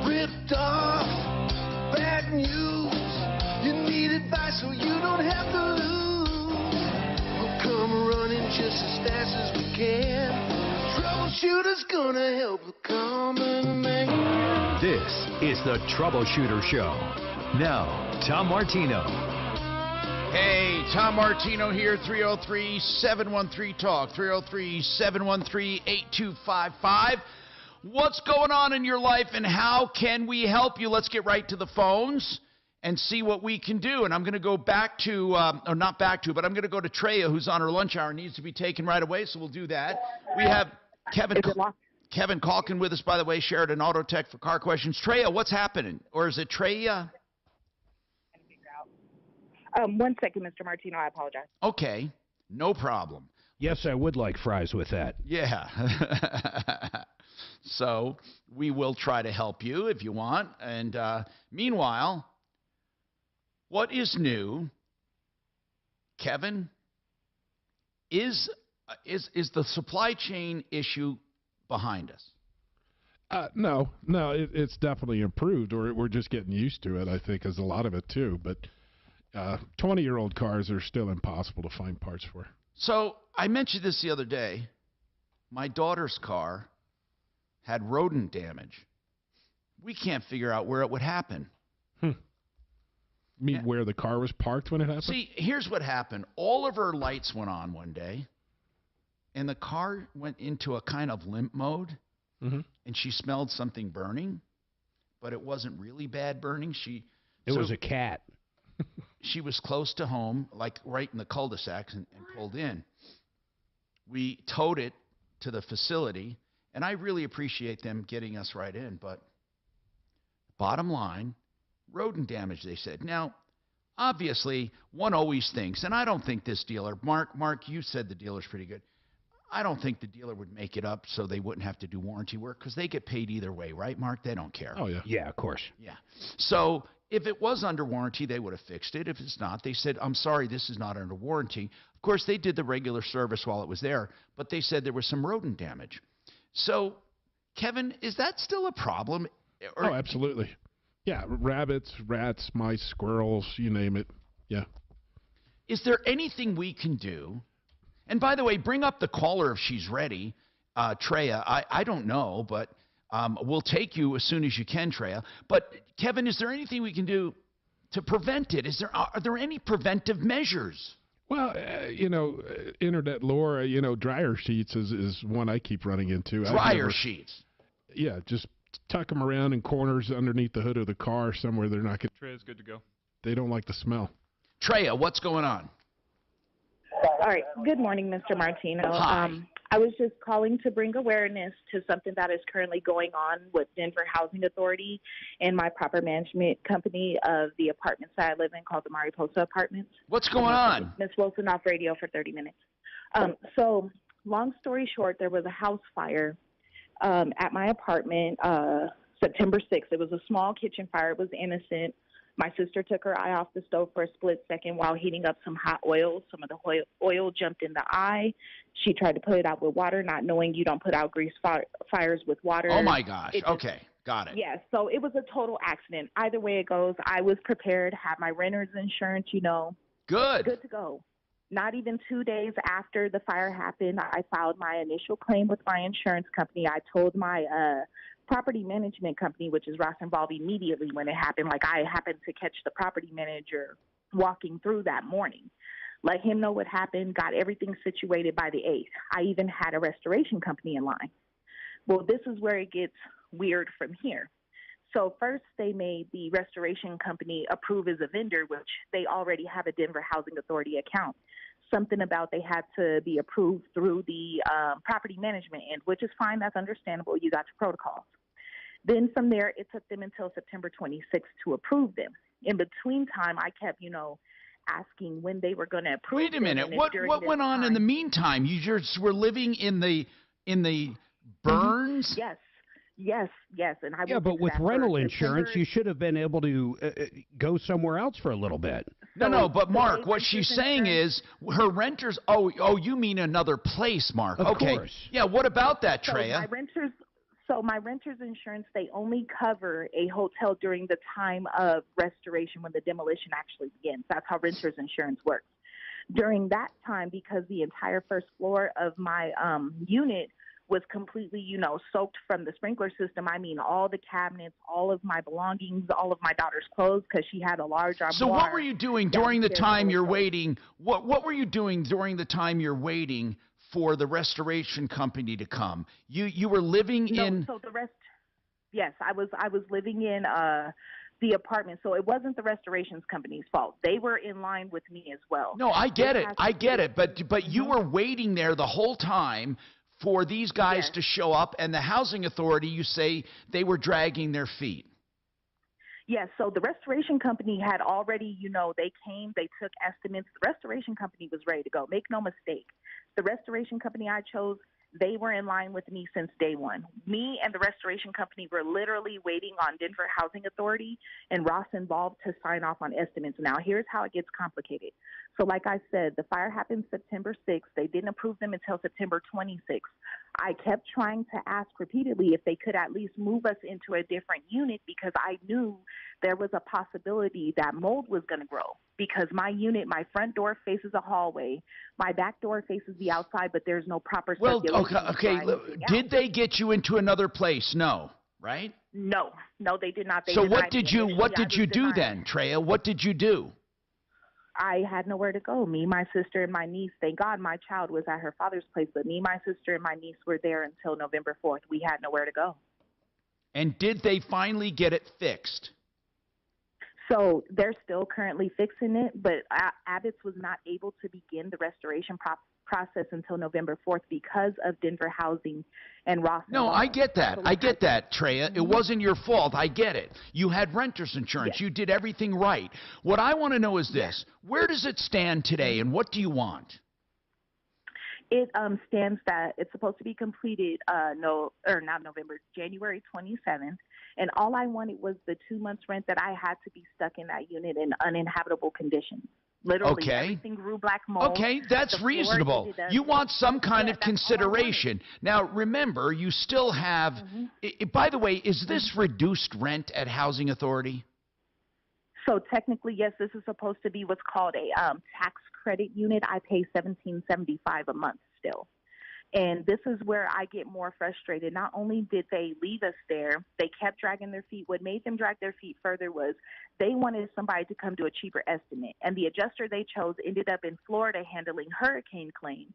Ripped off, bad news. You need advice so you don't have to lose. We'll come running just as fast as we can. Troubleshooter's gonna help the common man. This is the Troubleshooter Show. Now, Tom Martino. Hey, Tom Martino here, 303-713-TALK, 303-713-8255. What's going on in your life and how can we help you? Let's get right to the phones and see what we can do. And I'm going to go back to, or not back to, but I'm going to go to Treya, who's on her lunch hour, needs to be taken right away, so we'll do that. We have Kevin Calkin with us, by the way, Sheridan Auto Tech for car questions. Treya, what's happening? Or is it Treya? 1 second, Mr. Martino. I apologize. Okay, no problem. Yes, I would like fries with that. Yeah. So we will try to help you if you want. And meanwhile, what is new, Kevin? Is the supply chain issue behind us? No, it's definitely improved, or we're just getting used to it, I think, is a lot of it too. But 20-year-old cars are still impossible to find parts for. So I mentioned this the other day. My daughter's car had rodent damage. We can't figure out where it would happen. You mean where the car was parked when it happened? See, here's what happened. All of her lights went on one day, and the car went into a kind of limp mode, and she smelled something burning, but it wasn't really bad burning. It was a cat. She was close to home, like right in the cul-de-sac, and pulled in. We towed it to the facility, and I really appreciate them getting us right in, but bottom line, rodent damage, they said. Now, obviously, one always thinks, and I don't think this dealer, Mark, you said the dealer's pretty good. I don't think the dealer would make it up so they wouldn't have to do warranty work because they get paid either way, right, Mark? They don't care. Oh, yeah. Yeah, of course. Yeah. So if it was under warranty, they would have fixed it. If it's not, they said, I'm sorry, this is not under warranty. Of course, they did the regular service while it was there, but they said there was some rodent damage. So, Kevin, is that still a problem? Oh, absolutely. Yeah, rabbits, rats, mice, squirrels, you name it. Yeah. Is there anything we can do? And by the way, bring up the caller if she's ready, Treya. I don't know, but we'll take you as soon as you can, Treya. But, Kevin, is there anything we can do to prevent it? Are there any preventive measures? Well, internet lore, dryer sheets is one I keep running into. Dryer sheets? Yeah, just tuck them around in corners underneath the hood of the car somewhere they're not going to. Treya's good to go. They don't like the smell. Treya, what's going on? All right. Good morning, Mr. Martino. Hi. I was just calling to bring awareness to something that is currently going on with Denver Housing Authority and my proper management company of the apartments that I live in called the Mariposa Apartments. What's going on? Ms. Wilson off radio for 30 minutes. So long story short, there was a house fire at my apartment September 6th. It was a small kitchen fire. It was innocent. My sister took her eye off the stove for a split second while heating up some hot oil. Some of the oil jumped in the eye. She tried to put it out with water, not knowing you don't put out grease fires with water. Oh, my gosh. Okay. Got it. Yes. Yeah, so it was a total accident. Either way it goes, I was prepared, had my renter's insurance, Good. Good to go. Not even 2 days after the fire happened, I filed my initial claim with my insurance company. I told my property management company, which is Ross involved immediately when it happened. Like, I happened to catch the property manager walking through that morning. Let him know what happened, got everything situated by the 8th. I even had a restoration company in line. Well, this is where it gets weird from here. So first they made the restoration company approve as a vendor, which they already have a Denver Housing Authority account. something about they had to be approved through the property management end, which is fine. That's understandable. You got your protocols. Then from there, it took them until September 26th to approve them. In between time, I kept, asking when they were going to approve Wait a them. minute. And if What during what this went on in the time- meantime? You just were living in the burns? Yes. And I Yeah, will but get to with that rental first. insurance, September- you should have been able to go somewhere else for a little bit. No, but So Mark, they what she's renters saying is her renters. Oh, you mean another place, Mark? Of Okay. course. Yeah. What about that, So Treya? my renter's insurance, they only cover a hotel during the time of restoration when the demolition actually begins. That's how renter's insurance works. During that time, because the entire first floor of my unit was completely, soaked from the sprinkler system. I mean, all the cabinets, all of my belongings, all of my daughter's clothes, because she had a large armoire. So what were you doing during the downstairs time in the you're hotel. waiting? What were you doing during the time you're waiting for the restoration company to come? You were living in. So the rest, yes, I was living in the apartment. So it wasn't the restorations company's fault. They were in line with me as well. No, I get it. But you Mm-hmm. were waiting there the whole time for these guys to show up, and the housing authority, you say they were dragging their feet. Yes, so the restoration company had already, they came, they took estimates. The restoration company was ready to go. Make no mistake. The restoration company I chose, they were in line with me since day one. Me and the restoration company were literally waiting on Denver Housing Authority and Ross involved to sign off on estimates. Now, here's how it gets complicated. So like I said, the fire happened September 6th. They didn't approve them until September 26th. I kept trying to ask repeatedly if they could at least move us into a different unit because I knew there was a possibility that mold was going to grow because my unit, my front door faces a hallway. My back door faces the outside, but there's no proper circulation. Okay. Did they get you into another place? No, right? No, they did not. They So denied what did me you initially. what I did was you do denied. then, Treya? What did you do? I had nowhere to go. Me, my sister, and my niece. Thank God my child was at her father's place, but me, my sister, and my niece were there until November 4th. We had nowhere to go. And did they finally get it fixed? So they're still currently fixing it, but Abbott's was not able to begin the restoration process until November 4th because of Denver Housing and Ross. No, I get that. I get that, Treya. It wasn't your fault. I get it. You had renter's insurance. Yes. You did everything right. What I want to know is this. Where does it stand today, and what do you want? It stands that it's supposed to be completed January 27th. And all I wanted was the 2 months rent that I had to be stuck in that unit in uninhabitable conditions. Literally, everything grew black mold. Okay, that's The floor reasonable. ended up- You want some kind of that's all I consideration. Now, remember, you still have. By the way, is this reduced rent at Housing Authority? So technically, yes, this is supposed to be what's called a tax credit unit. I pay $17.75 a month still. And this is where I get more frustrated. Not only did they leave us there, they kept dragging their feet. What made them drag their feet further was they wanted somebody to come to a cheaper estimate. And the adjuster they chose ended up in Florida handling hurricane claims.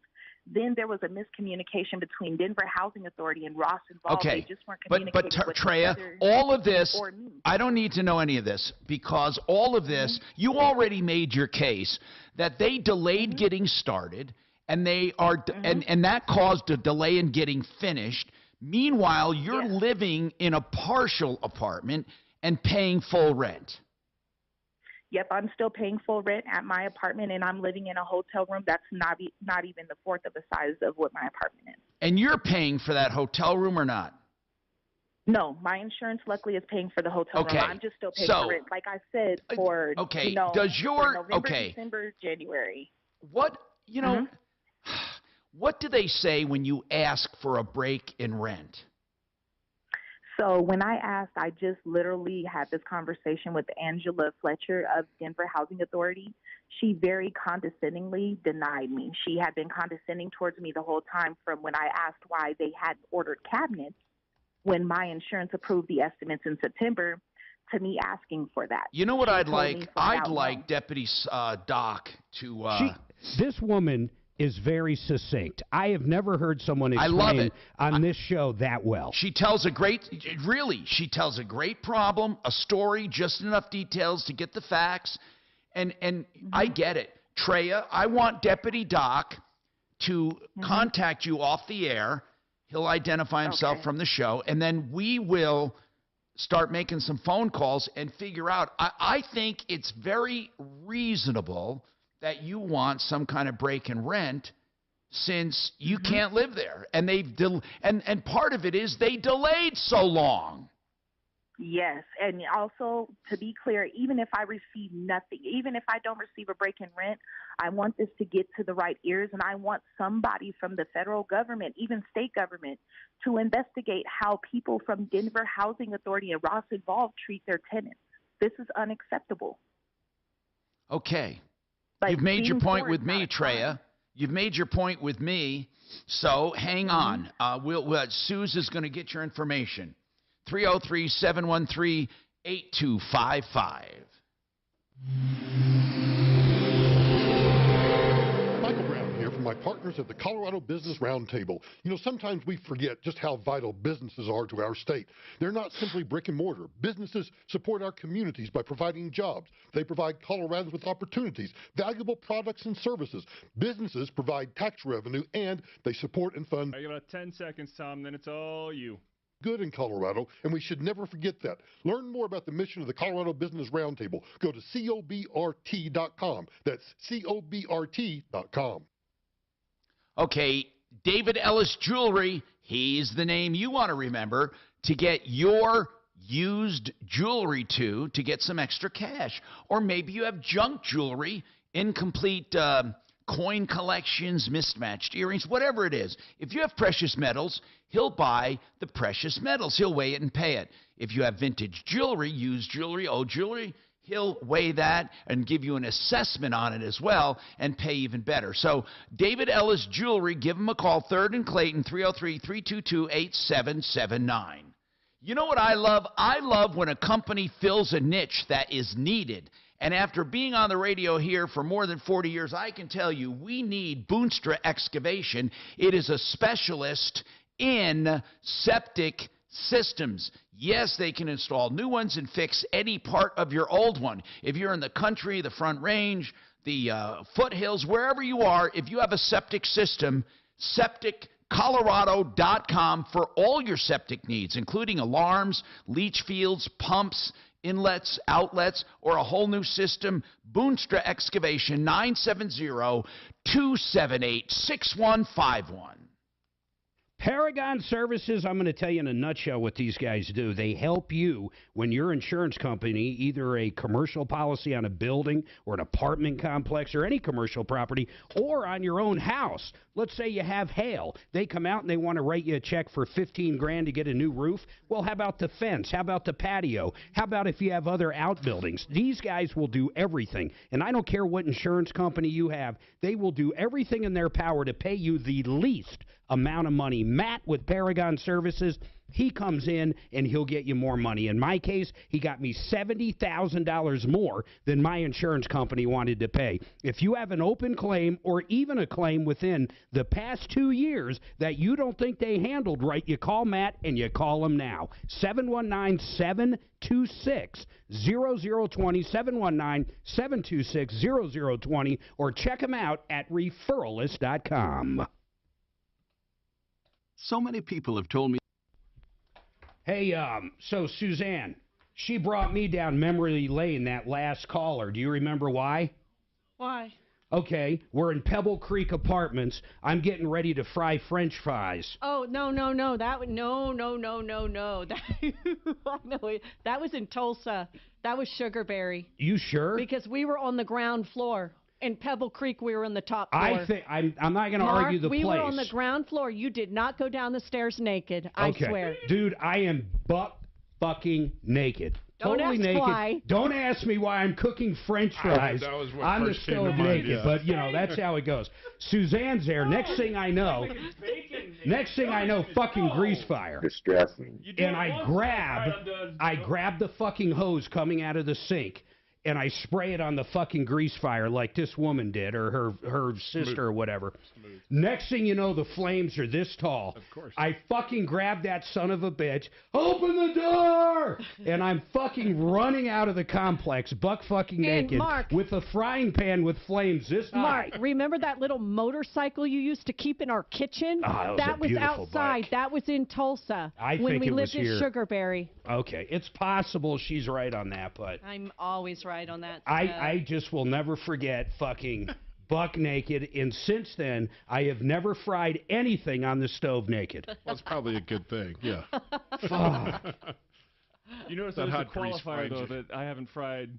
Then there was a miscommunication between Denver Housing Authority and Ross involved. Okay, They just weren't but communicating with Treya, each other all of this, or me. I don't need to know any of this because all of this, you already made your case that they delayed getting started, and they are, and that caused a delay in getting finished. Meanwhile, you're living in a partial apartment and paying full rent. Yep, I'm still paying full rent at my apartment, and I'm living in a hotel room that's not even the fourth of the size of what my apartment is. And you're paying for that hotel room or not? No, my insurance luckily is paying for the hotel room. I'm just still paying for rent. Like I said, for does your for November, December, January. What what do they say when you ask for a break in rent? So when I asked, I just literally had this conversation with Angela Fletcher of Denver Housing Authority. She very condescendingly denied me. She had been condescending towards me the whole time from when I asked why they had ordered cabinets when my insurance approved the estimates in September to me asking for that. You know what She I'd told me like? flat I'd out like no. Deputy Doc to. This woman is very succinct. I have never heard someone I love explain it. on this show that well. She tells a great problem, a story, just enough details to get the facts, and I get it. Treya, I want Deputy Doc to contact you off the air. He'll identify himself from the show, and then we will start making some phone calls and figure out. I think it's very reasonable that you want some kind of break and rent since you can't live there. And and part of it is they delayed so long. Yes, and also, to be clear, even if I receive nothing, even if I don't receive a break in rent, I want this to get to the right ears, and I want somebody from the federal government, even state government, to investigate how people from Denver Housing Authority and Ross Involved treat their tenants. This is unacceptable. Okay. Like, You've made your being point poor with is me, not a Treya. You've made your point with me, so hang on. Suze is going to get your information. 303-713-8255. Michael Brown here from my partners at the Colorado Business Roundtable. You know, sometimes we forget just how vital businesses are to our state. They're not simply brick and mortar. Businesses support our communities by providing jobs. They provide Coloradans with opportunities, valuable products and services. Businesses provide tax revenue, and they support and fund. I got about 10 seconds, Tom, then it's all you. Good in Colorado, and we should never forget that. Learn more about the mission of the Colorado Business Roundtable. Go to cobrt.com. That's cobrt.com. Okay, David Ellis Jewelry, he's the name you want to remember to get your used jewelry to get some extra cash. Or maybe you have junk jewelry, incomplete coin collections, mismatched earrings, whatever it is. If you have precious metals, he'll buy the precious metals. He'll weigh it and pay it. If you have vintage jewelry, used jewelry, old jewelry, he'll weigh that and give you an assessment on it as well and pay even better. So David Ellis Jewelry, give him a call, 3rd and Clayton, 303-322-8779. You know what I love? I love when a company fills a niche that is needed. And after being on the radio here for more than 40 years, I can tell you we need Boonstra Excavation. It is a specialist in septic systems. Yes, they can install new ones and fix any part of your old one. If you're in the country, the Front Range, the foothills, wherever you are, if you have a septic system, septiccolorado.com for all your septic needs, including alarms, leach fields, pumps, inlets, outlets, or a whole new system. Boonstra Excavation, 970-278-6151. Paragon Services, I'm going to tell you in a nutshell what these guys do. They help you when your insurance company, either a commercial policy on a building or an apartment complex or any commercial property, or on your own house. Let's say you have hail. They come out and they want to write you a check for $15,000 to get a new roof. Well, how about the fence? How about the patio? How about if you have other outbuildings? These guys will do everything. And I don't care what insurance company you have. They will do everything in their power to pay you the least amount of money. Matt with Paragon Services, he comes in and he'll get you more money. In my case, he got me $70,000 more than my insurance company wanted to pay. If you have an open claim or even a claim within the past 2 years that you don't think they handled right, you call Matt and you call him now. 719-726-0020, 719-726-0020, or check him out at referralist.com. So many people have told me. Hey, so Suzanne, she brought me down memory lane, that last caller. Do you remember why? Why? Okay, we're in Pebble Creek Apartments. I'm getting ready to fry French fries. Oh, no. That would no. That was in Tulsa. That was Sugarberry. You sure? Because we were on the ground floor. In Pebble Creek, we were on the top floor. I think I'm not going to argue the place. We were on the ground floor. You did not go down the stairs naked. I swear. Dude, I am fucking naked. Don't totally ask naked. why. Don't ask me why I'm cooking French fries on the stove naked. Yeah. But, you know, that's how it goes. Suzanne's there. Next thing I know, fucking grease fire. Distressing. And I grab the fucking hose coming out of the sink. and I spray it on the fucking grease fire like this woman did, or her sister or whatever. Next thing you know, the flames are this tall. Of course. I fucking grab that son of a bitch, open the door, and I'm fucking running out of the complex, buck fucking naked, Mark, with a frying pan with flames this high. Mark, remember that little motorcycle you used to keep in our kitchen? Oh, that was a beautiful outside. bike. That was in Tulsa I when think we it lived was here. in Sugarberry. Okay, it's possible she's right on that, but I'm always right on that. I just will never forget fucking buck naked, and since then, I have never fried anything on the stove naked. Well, that's probably a good thing. Yeah. Fuck. You notice That there's a hot grease qualifier, finds though, you. that I haven't fried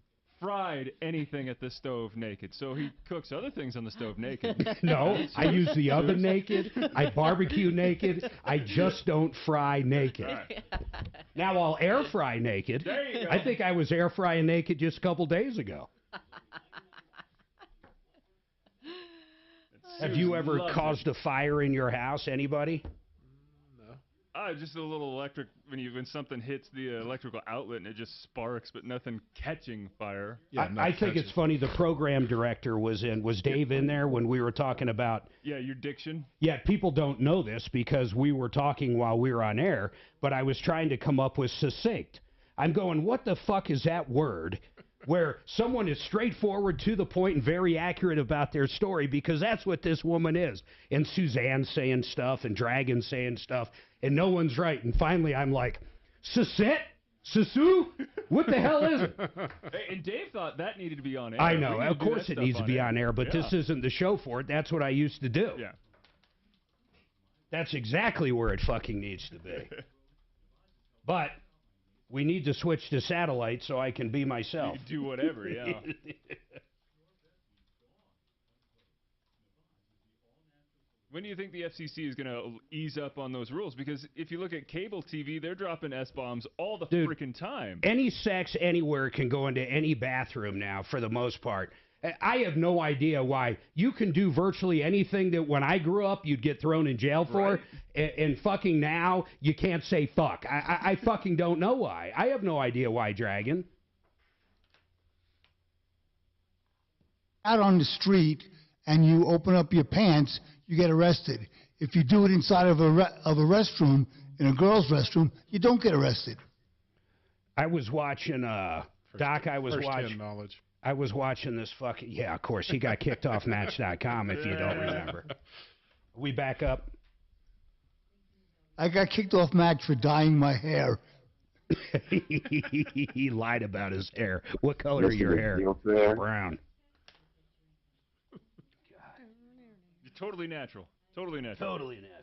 anything at the stove naked. So he cooks other things on the stove naked. No, I use the oven naked. I barbecue naked. I just don't fry naked. Right. Now I'll air fry naked. There you go. I think I was air frying naked just a couple days ago. Have you ever caused a fire in your house? Anybody? Just a little electric, when something hits the electrical outlet and it just sparks, but nothing catching fire. I think it's funny. The program director was Dave in there when we were talking about. Yeah, your diction. Yeah, people don't know this because we were talking while we were on air, but I was trying to come up with succinct. I'm going, what the fuck is that word? Where someone is straightforward, to the point, and very accurate about their story, because that's what this woman is. And Suzanne's saying stuff, and Dragon's saying stuff, and no one's right. And finally, I'm like, succinct? Susu? What the hell is it? Hey, and Dave thought that needed to be on air. I know. Of course it needs to be on air, but Yeah. this isn't the show for it. That's what I used to do. Yeah. That's exactly where it fucking needs to be. But we need to switch to satellite so I can be myself. You do whatever, yeah. When do you think the FCC is going to ease up on those rules? Because if you look at cable TV, they're dropping S-bombs all the freaking time. Any sex anywhere can go into any bathroom now, for the most part. I have no idea why. You can do virtually anything that when I grew up you'd get thrown in jail for, and fucking now you can't say fuck. I fucking don't know why. I have no idea why, Dragon. Out on the street and you open up your pants, you get arrested. If you do it inside of a restroom, in a girl's restroom, you don't get arrested. I was watching, Doc, I was watching. knowledge. I was watching this fucking... Yeah, of course. He got kicked off Match.com, if you don't remember. We back up? I got kicked off Match for dyeing my hair. He lied about his hair. What color is your hair? Brown. Totally natural. Totally natural. Totally natural.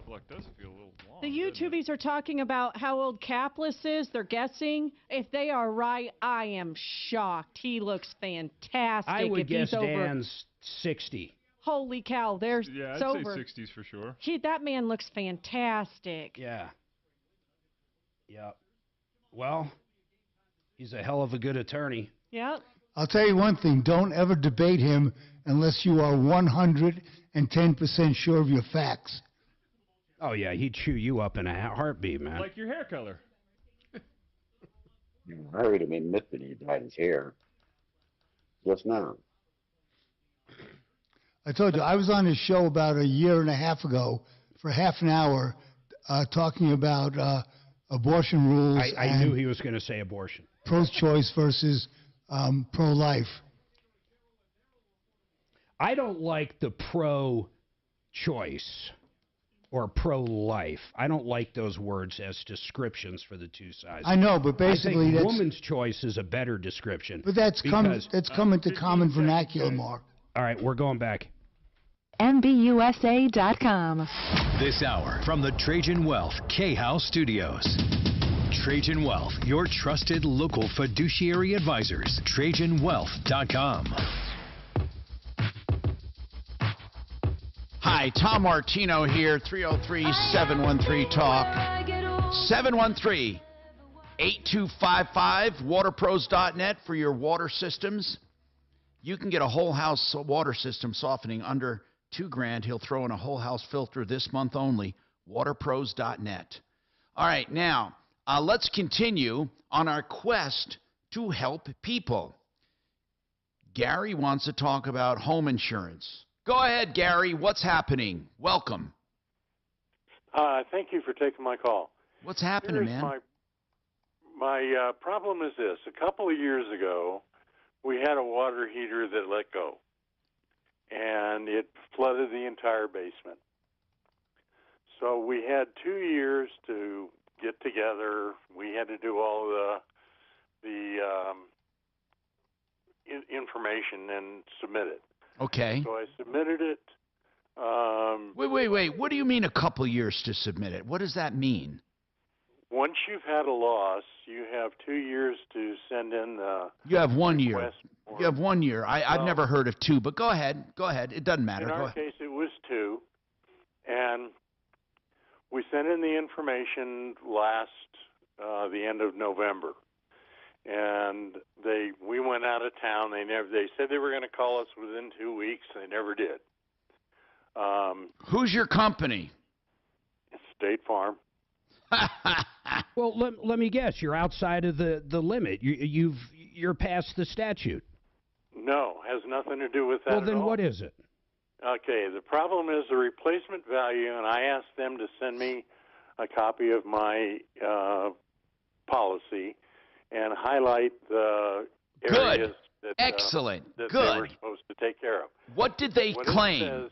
Luck does feel a little long. The YouTubies are talking about how old Capless is. They're guessing. If they are right, I am shocked. He looks fantastic. I would if guess he's over. Dan's 60. Holy cow, there's Yeah, it's I'd over. say 60s for sure. That man looks fantastic. Yeah. Yep. Well, he's a hell of a good attorney. Yep. I'll tell you one thing, don't ever debate him unless you are 110% sure of your facts. Oh, yeah, he'd chew you up in a heartbeat, man. Like your hair color. I heard him admit that he dyed his hair just now. I told you, I was on his show about a year and a half ago for half an hour talking about abortion rules. I knew he was going to say abortion. Pro-choice versus pro-life. I don't like the pro-choice or pro-life. I don't like those words as descriptions for the two sides. I know, but basically I think that's... woman's choice is a better description. But that's come into common vernacular, Mark. All right, we're going back. MBUSA.com. This hour from the Trajan Wealth K-House Studios. Trajan Wealth, your trusted local fiduciary advisors. TrajanWealth.com. Hi, Tom Martino here, 303-713-TALK. 713-8255, waterpros.net for your water systems. You can get a whole house water system softening under $2,000. He'll throw in a whole house filter this month only. Waterpros.net. All right, now let's continue on our quest to help people. Gary wants to talk about home insurance. Go ahead, Gary. What's happening? Welcome. Thank you for taking my call. What's happening, Here's man? My problem is this. A couple of years ago, we had a water heater that let go, and it flooded the entire basement. So we had 2 years to get together. We had to do all the information and submit it. Okay. So I submitted it. Wait. What do you mean a couple years to submit it? What does that mean? Once you've had a loss, you have 2 years to send in the You have 1 year. request You have 1 year. I've never heard of 2, but go ahead. Go ahead. It doesn't matter. In Go our ahead. case, it was 2, and we sent in the information the end of November, and we went out of town. They said they were going to call us within 2 weeks. They never did. Who's your company? State Farm. Well, let me guess. You're outside of the limit. You're past the statute. No, has nothing to do with that. Well, then at all. what is it? Okay, the problem is the replacement value, and I asked them to send me a copy of my policy and highlight the areas that, Excellent. that Good. they were supposed to take care of. What did they claim?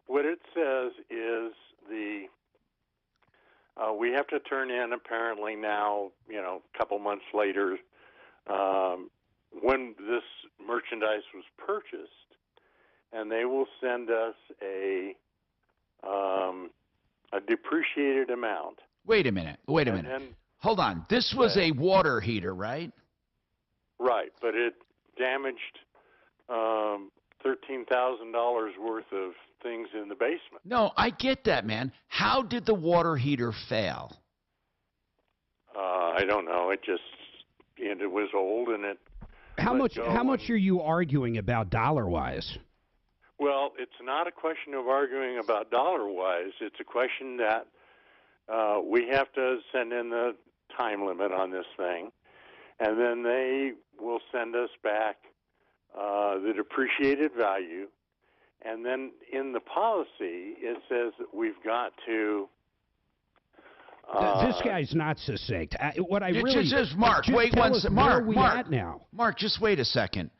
What it says is we have to turn in apparently now, a couple months later, when this merchandise was purchased, and they will send us a depreciated amount. Wait a minute. Then, Hold on. This was a water heater, right? right, but it damaged $13,000 worth of things in the basement. No, I get that, man. How did the water heater fail? I don't know. It was old, and it. How much are you arguing about dollar-wise? Well, it's not a question of arguing about dollar-wise. It's a question that we have to send in the time limit on this thing, and then they will send us back the depreciated value. And then in the policy, it says that we've got to... this guy's not succinct. Mark, wait one second. Where are we at now? Mark, just wait a second.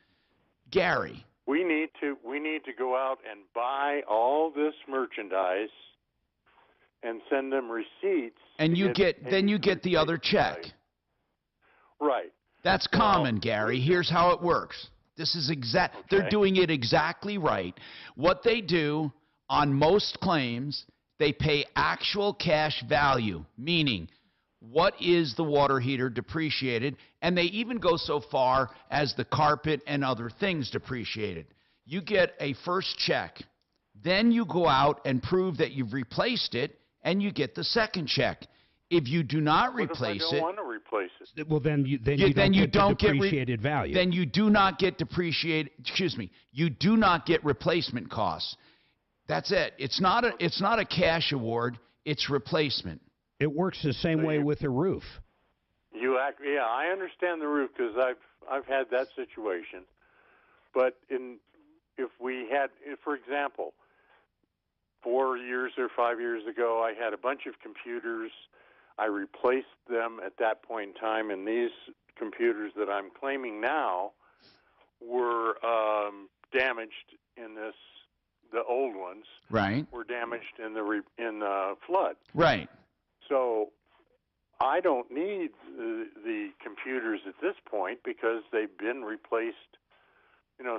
Gary. We need to go out and buy all this merchandise and send them receipts. And you get the other check. Right. That's common, Gary. Here's how it works. This is They're doing it exactly right. What they do on most claims, they pay actual cash value, meaning what is the water heater depreciated, and they even go so far as the carpet and other things depreciated. You get a first check. Then you go out and prove that you've replaced it, and you get the second check. If you do not replace What if I don't want to replace it? Well, then you don't get depreciated value. Then you do not get depreciated. Excuse me. You do not get replacement costs. That's it. It's not a cash award. It's replacement. It works the same way with a roof. Yeah, I understand the roof because I've had that situation. But for example, 4 years or 5 years ago, I had a bunch of computers. I replaced them at that point in time, and these computers that I'm claiming now were damaged in this. The old ones, right, were damaged in the flood. Right. So I don't need the computers at this point because they've been replaced,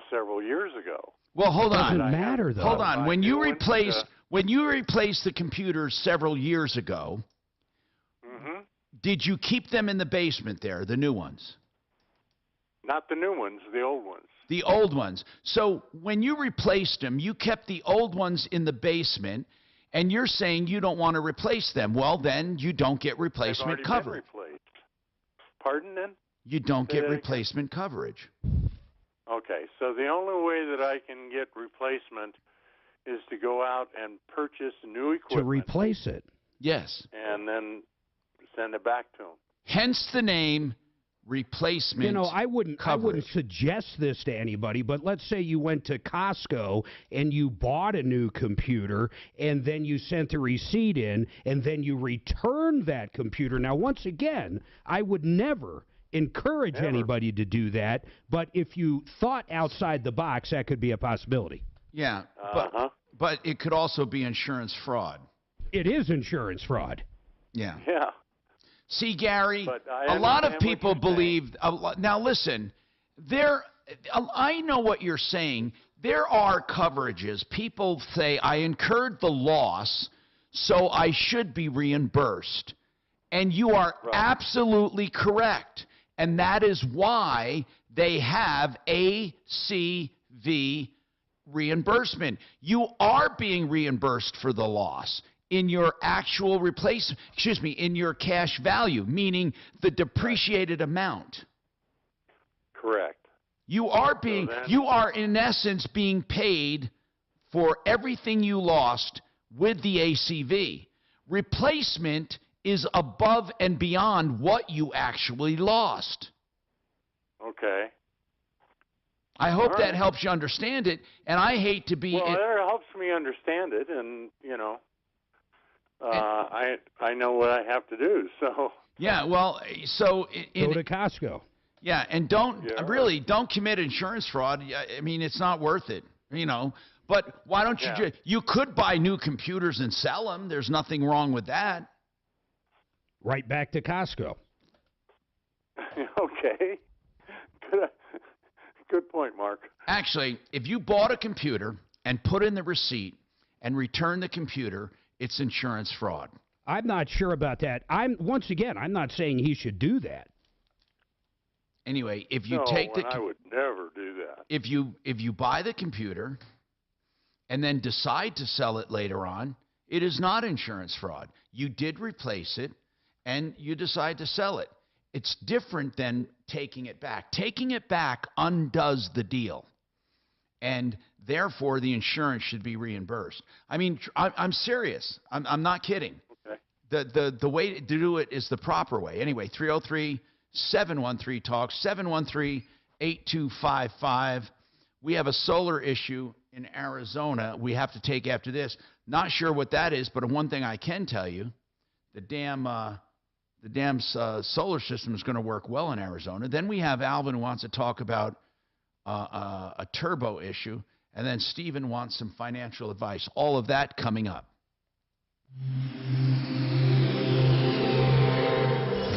several years ago. Well, hold on. It doesn't matter, though. Hold on. When you replaced the computers several years ago, did you keep them in the basement there, the new ones? Not the new ones, the old ones. The old ones. So when you replaced them, you kept the old ones in the basement, and you're saying you don't want to replace them. Well, then you don't get replacement coverage. Pardon, then? You don't get replacement coverage. Okay, so the only way that I can get replacement is to go out and purchase new equipment. To replace it. Yes. And then send it back to them. Hence the name replacement. You know, I wouldn't suggest this to anybody, but let's say you went to Costco and you bought a new computer and then you sent the receipt in and then you returned that computer. Now, once again, I would never encourage anybody to do that, but if you thought outside the box, that could be a possibility. Yeah, but it could also be insurance fraud. It is insurance fraud. Yeah. Yeah. See, Gary, But a lot of people believe. Now, listen, I know what you're saying. There are coverages. People say, I incurred the loss, so I should be reimbursed. And you are absolutely correct. And that is why they have ACV reimbursement. You are being reimbursed for the loss in your actual in your cash value, meaning the depreciated amount. Correct. You are in essence being paid for everything you lost with the ACV. Replacement is above and beyond what you actually lost. Okay. I hope that helps you understand it, and I hate to be... Well, it helps me understand it, and, you know, I know what I have to do, so... Yeah, well, so... Go to Costco. Yeah, and don't commit insurance fraud. I mean, it's not worth it, you know. But why don't you you could buy new computers and sell them. There's nothing wrong with that. Right back to Costco. Okay. Good point, Mark. Actually, if you bought a computer and put in the receipt and return the computer, it's insurance fraud. I'm not sure about that. I'm not saying he should do that. Anyway, if you I would never do that. If you buy the computer and then decide to sell it later on, it is not insurance fraud. You did replace it and you decide to sell it. It's different than taking it back. Taking it back undoes the deal, and therefore the insurance should be reimbursed. I mean, I'm serious. I'm not kidding. Okay. The way to do it is the proper way. Anyway, 303-713-TALK, 713-8255. We have a solar issue in Arizona we have to take after this. Not sure what that is, but one thing I can tell you, the damn solar system is going to work well in Arizona. Then we have Alvin who wants to talk about a turbo issue, and then Stephen wants some financial advice. All of that coming up.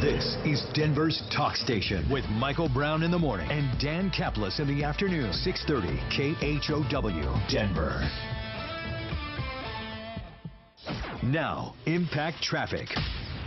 This is Denver's Talk Station with Michael Brown in the morning and Dan Kaplis in the afternoon. 630 KHOW, Denver. Now, Impact Traffic.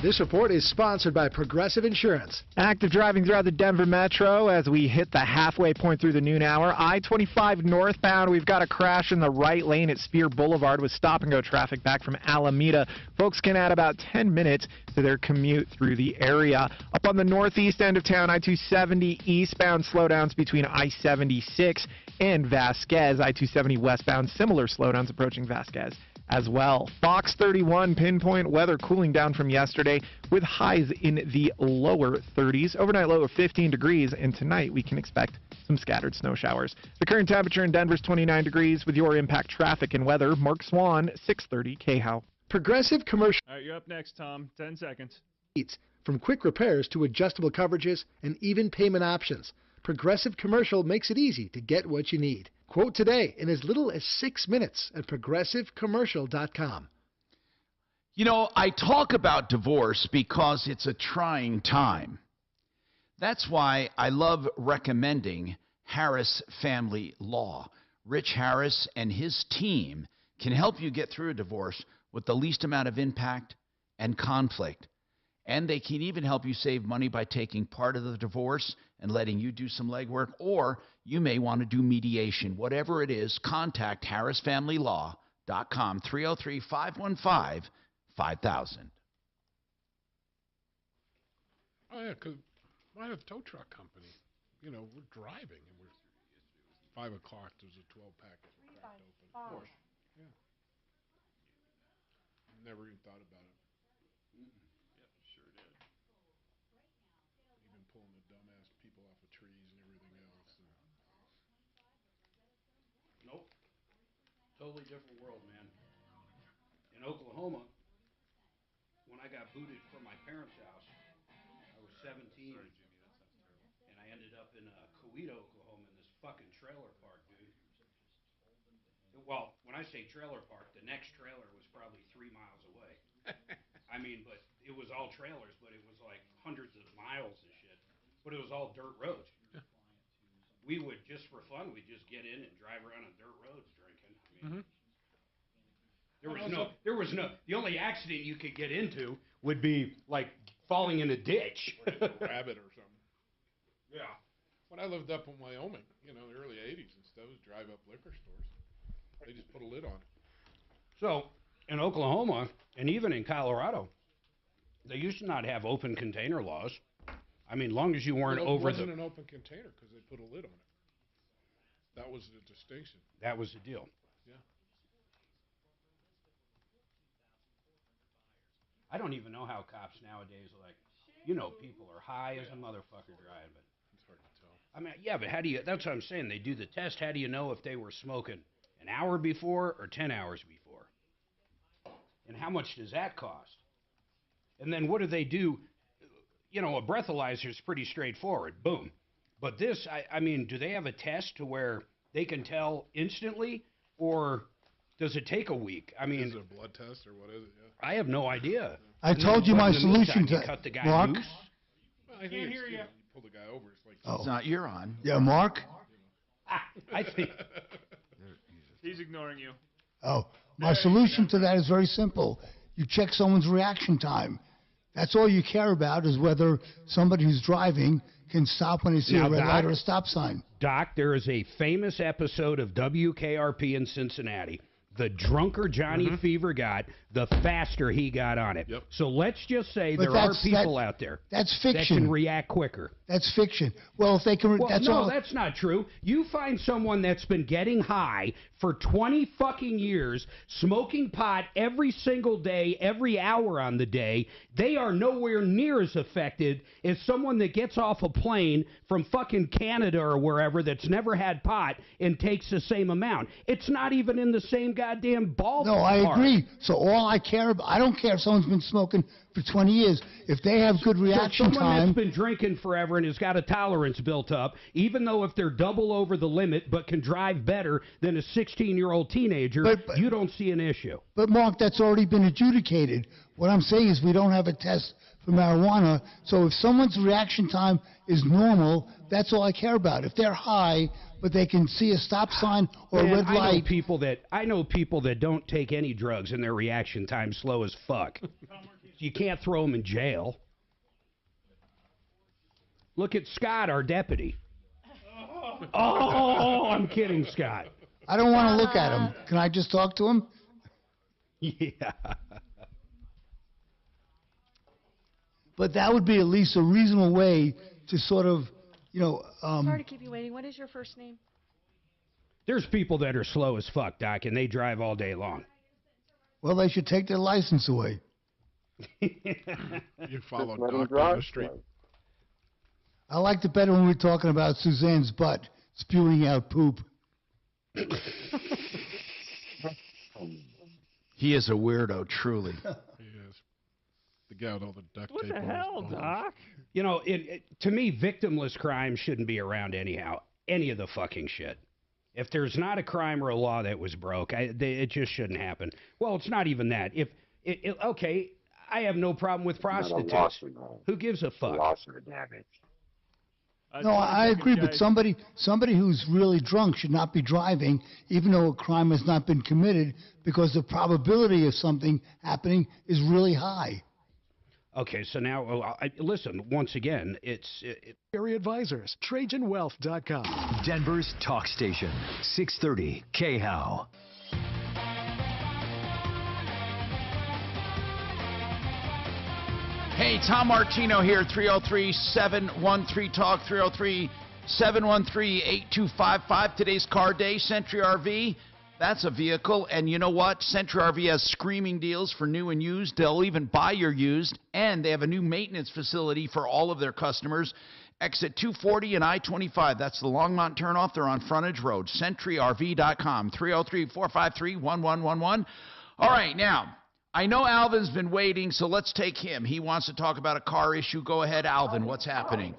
This report is sponsored by Progressive Insurance. Active driving throughout the Denver metro as we hit the halfway point through the noon hour. I-25 northbound, we've got a crash in the right lane at Spear Boulevard with stop-and-go traffic back from Alameda. Folks can add about 10 minutes to their commute through the area. Up on the northeast end of town, I-270 eastbound slowdowns between I-76 and Vasquez. I-270 westbound, similar slowdowns approaching Vasquez as well. Fox 31 pinpoint weather cooling down from yesterday with highs in the lower 30s. Overnight low of 15 degrees, and tonight we can expect some scattered snow showers. The current temperature in Denver is 29 degrees. With your Impact Traffic and weather, Mark Swan, 630 KHOW. Progressive Commercial. All right, you're up next, Tom. 10 seconds. From quick repairs to adjustable coverages and even payment options, Progressive Commercial makes it easy to get what you need. Quote today in as little as 6 minutes at progressivecommercial.com. You know, I talk about divorce because it's a trying time. That's why I love recommending Harris Family Law. Rich Harris and his team can help you get through a divorce with the least amount of impact and conflict. And they can even help you save money by taking part of the divorce and letting you do some legwork, or you may want to do mediation. Whatever it is, contact harrisfamilylaw.com, 303-515-5000. Oh, yeah, because I have a tow truck company. You know, we're driving and 5 o'clock, there's a 12-pack cracked open. Of course. Yeah. Never even thought about it. Yep, sure did. Even pulling the dumbass people off of trees and everything else. Nope. Totally different world, man. In Oklahoma, when I got booted from my parents' house, I was 17. Sorry, Jimmy, that sounds terrible. And I ended up in Coweta, Oklahoma, in this fucking trailer park, dude. Well, when I say trailer park, the next trailer was probably 3 miles away. I mean, but it was all trailers, but it was like hundreds of miles and shit. But it was all dirt roads. We would, just for fun, we'd just get in and drive around on dirt roads drinking. I mean, there was no, the only accident you could get into would be like falling in a ditch. Or a rabbit or something. Yeah. When I lived up in Wyoming, in the early 80s and stuff, it was drive-up liquor stores. They just put a lid on it. So, in Oklahoma, and even in Colorado, they used to not have open container laws. I mean, long as you weren't over It wasn't an open container because they put a lid on it. That was the distinction. That was the deal. Yeah. I don't even know how cops nowadays are like, people are high as a motherfucker driving. It's hard to tell. I mean, yeah, but that's what I'm saying. They do the test. How do you know if they were smoking an hour before or 10 hours before? And how much does that cost? And then what do they do? A breathalyzer is pretty straightforward. Boom. But this, I mean, do they have a test to where they can tell instantly, or does it take a week? I mean, is it a blood test or what is it? Yeah. I have no idea. I told you my solution to cut the guy Mark. loose. Well, I think you pull the guy over. It's like It's not, you're on. Yeah, Mark. I think he's ignoring you. Oh, my solution to that is very simple. You check someone's reaction time. That's all you care about is whether somebody who's driving can stop when they see a red light or a stop sign. Doc, there is a famous episode of WKRP in Cincinnati. The drunker Johnny Fever got, the faster he got on it. Yep. So let's just say But there are people out there that's that fiction. can react quicker. That's fiction. Well, if they can, Well, that's no, all. that's not true. You find someone that's been getting high for 20 fucking years, smoking pot every single day, every hour on the day. They are nowhere near as affected as someone that gets off a plane from fucking Canada or wherever that's never had pot and takes the same amount. It's not even in the same goddamn ballpark. No, I agree. So all I care about, I don't care if someone's been smoking for 20 years. If they have good reaction someone time. that's been drinking forever and has got a tolerance built up, even though if they're double over the limit but can drive better than a 16-year-old teenager, you don't see an issue. But, Mark, that's already been adjudicated. What I'm saying is we don't have a test for marijuana. So if someone's reaction time is normal, that's all I care about. If they're high, but they can see a stop sign or a red light. I know people that don't take any drugs and their reaction time's slow as fuck. You can't throw them in jail. Look at Scott, our deputy. Oh, I'm kidding, Scott. I don't want to look at him. Can I just talk to him? Yeah. But that would be at least a reasonable way to sort of, Sorry to keep you waiting. What is your first name? There's people that are slow as fuck, Doc, and they drive all day long. Well, they should take their license away. You follow let 'em Doc drive down the street. slow. I liked it better when we were talking about Suzanne's butt spewing out poop. He is a weirdo, truly. He is. The guy with all the duct What tape the on his hell, balls. Doc? To me, victimless crime shouldn't be around anyhow. Any of the fucking shit. If there's not a crime or a law that was broke, it just shouldn't happen. Well, it's not even that. Okay, I have no problem with prostitutes. Who gives a fuck? Loss or damage. No, I agree, but somebody who's really drunk should not be driving, even though a crime has not been committed, because the probability of something happening is really high. Okay, so now, listen, once again, it's... Area Advisors, TrajanWealth.com. Denver's talk station, 630 KHOW. Hey, Tom Martino here, 303-713-TALK, 713-8255. Today's car day, Century RV. That's a vehicle. And you know what? Century RV has screaming deals for new and used. They'll even buy your used. And they have a new maintenance facility for all of their customers. Exit 240 and I-25. That's the Longmont turnoff. They're on Frontage Road. CenturyRV.com. 303-453-1111. All right, now, I know Alvin's been waiting, so let's take him. He wants to talk about a car issue. Go ahead, Alvin. What's happening?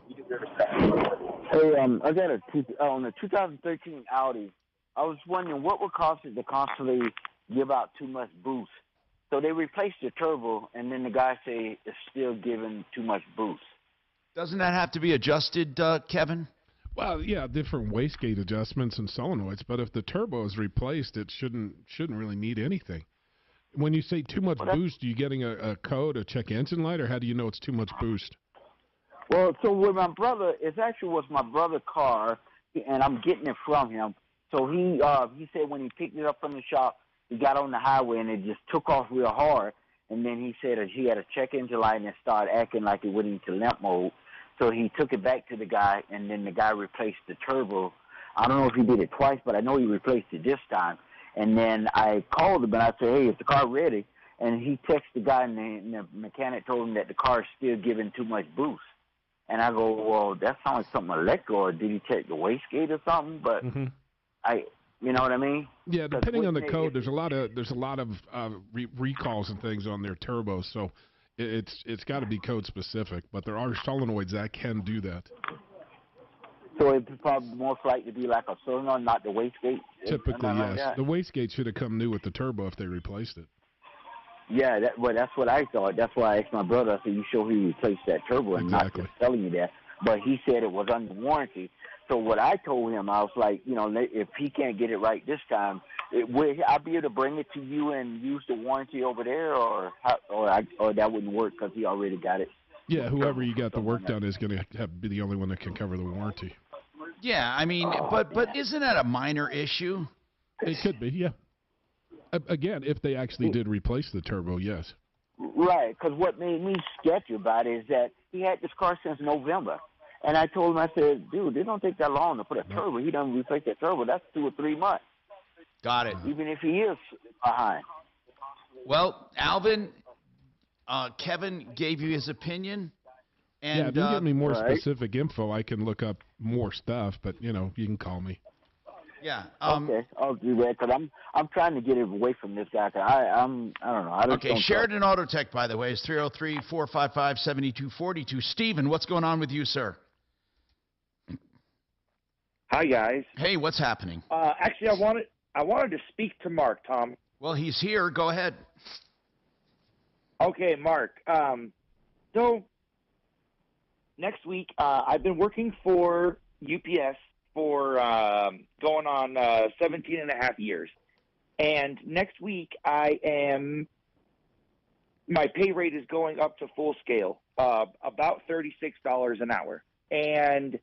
Hey, I got on the 2013 Audi. I was wondering what would cause it to constantly give out too much boost. So they replaced the turbo, and then the guy say it's still giving too much boost. Doesn't that have to be adjusted, Kevin? Well, yeah, different wastegate adjustments and solenoids, but if the turbo is replaced, it shouldn't really need anything. When you say too much boost, are you getting a code, a check engine light, or how do you know it's too much boost? Well, so with my brother, it actually was my brother's car, and I'm getting it from him. So he said when he picked it up from the shop, he got on the highway and it just took off real hard. And then he said that he had a check engine light and it started acting like it went into limp mode. So he took it back to the guy, and then the guy replaced the turbo. I don't know if he did it twice, but I know he replaced it this time. And then I called him and I said, hey, is the car ready? And he texted the guy, and the mechanic told him that the car is still giving too much boost. And I go, well, that sounds like something electrical, or did he check the wastegate or something? But you know what I mean? Yeah, depending on the code, there's a lot of recalls and things on their turbos, so it's got to be code specific. But there are solenoids that can do that. So it's probably most likely to be like a solenoid, not the wastegate. Typically, yes. Like The wastegate should have come new with the turbo if they replaced it. Yeah, that's what I thought. That's why I asked my brother. I said, "You sure he replaced that turbo and not just telling you that?" But he said it was under warranty. So what I told him, I was like, you know, if he can't get it right this time, will I be able to bring it to you and use the warranty over there, or that wouldn't work because he already got it? Yeah, whoever you got the work done is going to be the only one that can cover the warranty. Yeah, I mean, but isn't that a minor issue? It could be, yeah. Again, if they actually did replace the turbo, yes. Right, because what made me sketchy about it is that he had this car since November. And I told him, I said, dude, it don't take that long to put a turbo. He doesn't replace that turbo. That's 2 or 3 months. Got it. Even if he is behind. Well, Alvin, Kevin gave you his opinion. And, yeah, if you give me more specific info, I can look up more stuff. But, you know, you can call me. Yeah. Okay, I'll do that because I'm trying to get it away from this guy. I don't know. Okay, Sheridan Auto Tech, by the way, is 303-455-7242. Steven, what's going on with you, sir? Hi, guys. Hey, what's happening? Actually, I wanted to speak to Mark, Tom. Well, he's here. Go ahead. Okay, Mark. So next week, I've been working for UPS for going on 17 and a half years. And next week, my pay rate is going up to full scale, about $36 an hour. And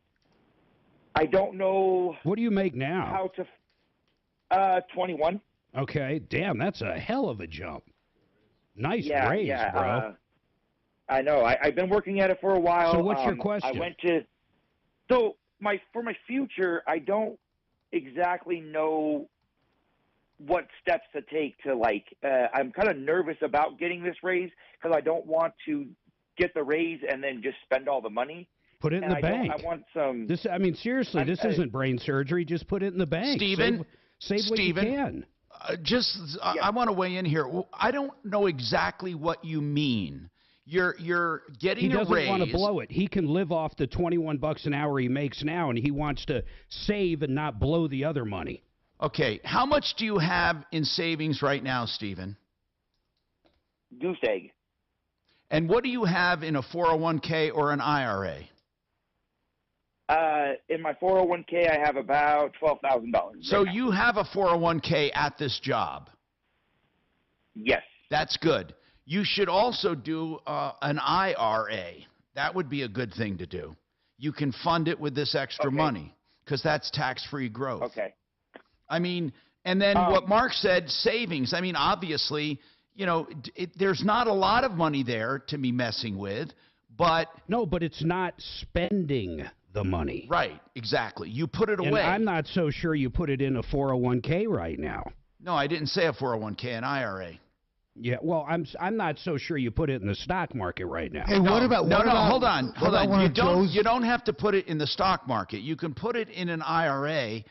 I don't know. What do you make now? How to 21. Okay, damn, that's a hell of a jump. Nice raise, bro. I know. I've been working at it for a while. So what's your question? I went to. So for my future, I don't exactly know what steps to take to I'm kind of nervous about getting this raise because I don't want to get the raise and then just spend all the money. Put it in the bank. I want some. Seriously, this isn't brain surgery. Just put it in the bank. Steven, save what you can. I want to weigh in here. I don't know exactly what you mean. You're getting a raise. He doesn't want to blow it. He can live off the $21 an hour he makes now, and he wants to save and not blow the other money. Okay, how much do you have in savings right now, Steven? Goose egg. And what do you have in a 401k or an IRA? In my 401k, I have about $12,000. So you have a 401k at this job? Yes. That's good. You should also do an IRA. That would be a good thing to do. You can fund it with this extra money because that's tax-free growth. Okay. I mean, and then what Mark said, savings. I mean, obviously, you know, there's not a lot of money there to be messing with, but... No, but it's not spending the money. Right, exactly. You put it And away. I'm not so sure you put it in a 401k right now. No, I didn't say a 401k, an IRA. Yeah, well, I'm not so sure you put it in the stock market right now. Hey, what about hold on. Joe's? You don't have to put it in the stock market. You can put it in an IRA,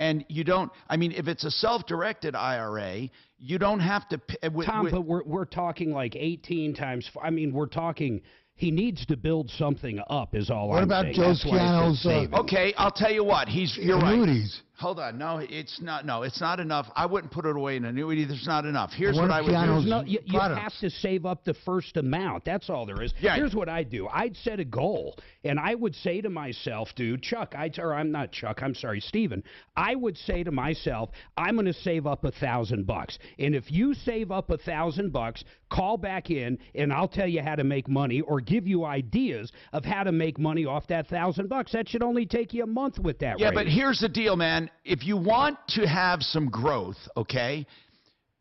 and you don't. I mean, if it's a self-directed IRA, you don't have to. Tom, but we're talking like 18 times. I mean, we're talking. He needs to build something up. Is all What I'm about saying. Joe That's why I said Schiano's, savings. Okay, I'll tell you what. You're annuities. right. Hold on. No, it's not. No, it's not enough. I wouldn't put it away in an annuity. There's not enough. Here's what I would do. No, you have to save up the first amount. That's all there is. Yeah. Here's what I'd do. I'd set a goal, and I would say to myself, dude, I'm not Chuck. I'm sorry, Steven. I would say to myself, I'm going to save up $1,000. And if you save up $1,000, call back in, and I'll tell you how to make money or give you ideas of how to make money off that $1,000. That should only take you a month with that. Yeah, rate. but here's the deal, man. If you want to have some growth, okay,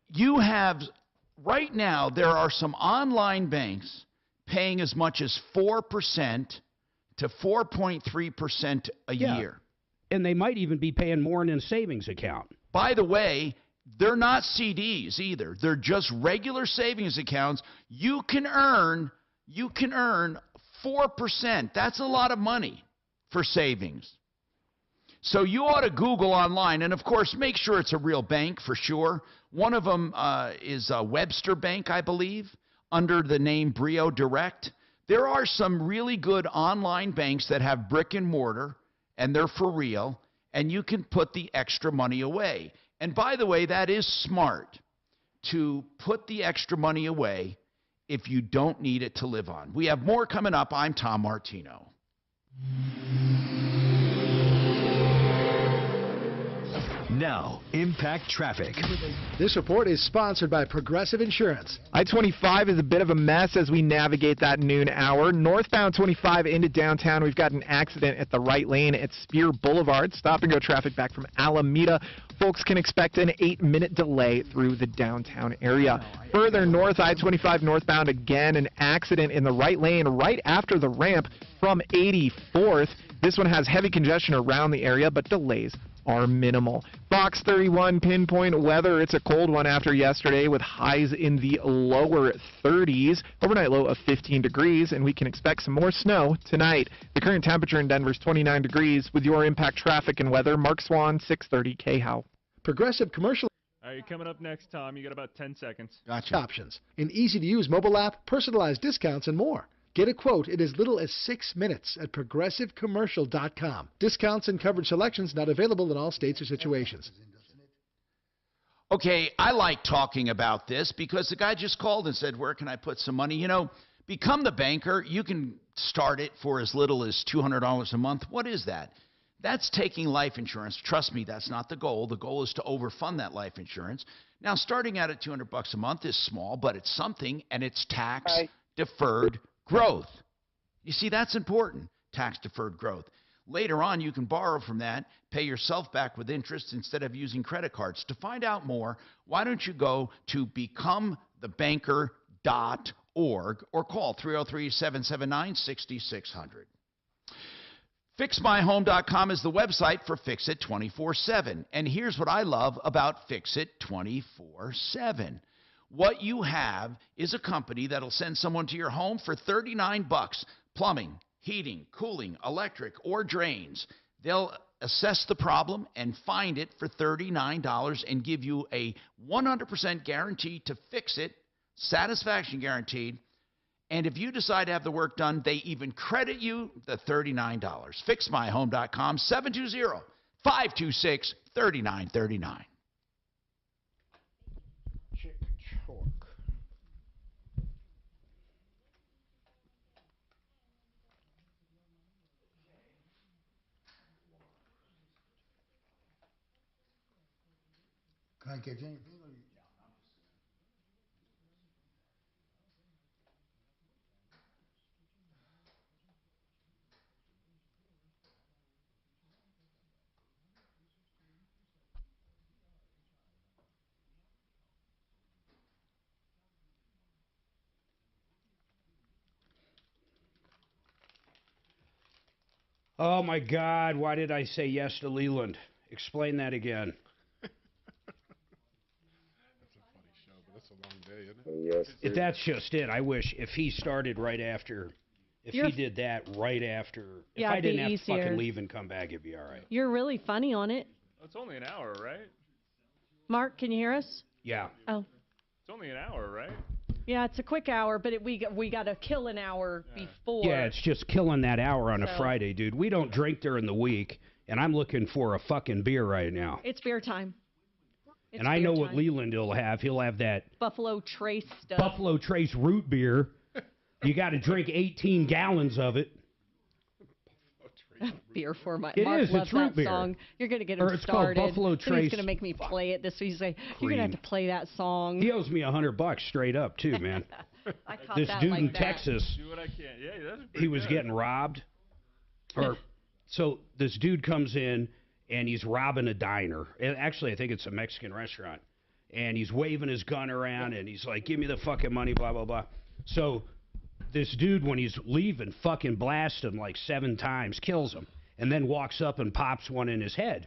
you have right now there are some online banks paying as much as 4% to 4.3% a year. And they might even be paying more in a savings account. By the way, they're not CDs either. They're just regular savings accounts. You can earn 4%. That's a lot of money for savings. So you ought to Google online, and of course, make sure it's a real bank for sure. One of them is Webster Bank, I believe, under the name Brio Direct. There are some really good online banks that have brick and mortar, and they're for real, and you can put the extra money away. And by the way, that is smart to put the extra money away if you don't need it to live on. We have more coming up. I'm Tom Martino. Now, impact traffic. This report is sponsored by Progressive Insurance. I-25 is a bit of a mess as we navigate that noon hour. Northbound 25 into downtown, we've got an accident at the right lane at Spear Boulevard. Stop-and-go traffic back from Alameda. Folks can expect an 8-minute delay through the downtown area. Further north, I-25 northbound, again, an accident in the right lane right after the ramp from 84th. This one has heavy congestion around the area, but delays are minimal. Fox 31 pinpoint weather. It's a cold one after yesterday with highs in the lower 30s. Overnight low of 15 degrees, and we can expect some more snow tonight. The current temperature in Denver is 29 degrees. With your impact traffic and weather, Mark Swan, 630 KHOW. Progressive Commercial. All right, coming up next, Tom. You got about 10 seconds. Gotcha. Options. An easy-to-use mobile app, personalized discounts, and more. Get a quote in as little as 6 minutes at progressivecommercial.com. Discounts and coverage selections not available in all states or situations. Okay, I like talking about this because the guy just called and said, where can I put some money? You know, become the banker. You can start it for as little as $200 a month. What is that? That's taking life insurance. Trust me, that's not the goal. The goal is to overfund that life insurance. Now, starting out at $200 a month is small, but it's something, and it's tax-deferred growth. You see, that's important, tax-deferred growth. Later on, you can borrow from that, pay yourself back with interest instead of using credit cards. To find out more, why don't you go to becomethebanker.org or call 303-779-6600. FixMyHome.com is the website for Fix-It 24/7. And here's what I love about Fix-It 24/7. What you have is a company that'll send someone to your home for $39. Plumbing, heating, cooling, electric, or drains. They'll assess the problem and find it for $39 and give you a 100% guarantee to fix it, satisfaction guaranteed. And if you decide to have the work done, they even credit you the $39. FixMyHome.com, 720-526-3939. Can I get anything? Oh, my God. Why did I say yes to Leland? Explain that again. That's a long day, isn't it? If that's just it. I wish if he started right after, if he did that right after, if I it'd be didn't have to easier. fucking leave and come back, it'd be all right. You're really funny on it. It's only an hour, right? Mark, can you hear us? Yeah. Oh. It's only an hour, right? Yeah, it's a quick hour, but we got to kill an hour before. Yeah, it's just killing that hour on a So- Friday, dude. We don't drink during the week, and I'm looking for a fucking beer right now. It's beer time. It's And I beer know what time. Leland will have. He'll have that Buffalo Trace stuff. Buffalo Trace root beer. You got to drink 18 gallons of it. Beer for my. It Mark is, loves it's root that beer. song. You're gonna get Or him it's called started. Buffalo Then Trace he's gonna make me play it this week. He's like, you're gonna have to Cream. play that song. He owes me $100 straight up too, man. I caught This that dude like in that. Texas, Do what I can. Yeah, that's he pretty was good. getting robbed. So this dude comes in and he's robbing a diner. Actually, I think it's a Mexican restaurant. And he's waving his gun around and he's like, give me the fucking money, blah, blah, blah. So this dude, when he's leaving, fucking blasts him like 7 times, kills him, and then walks up and pops one in his head.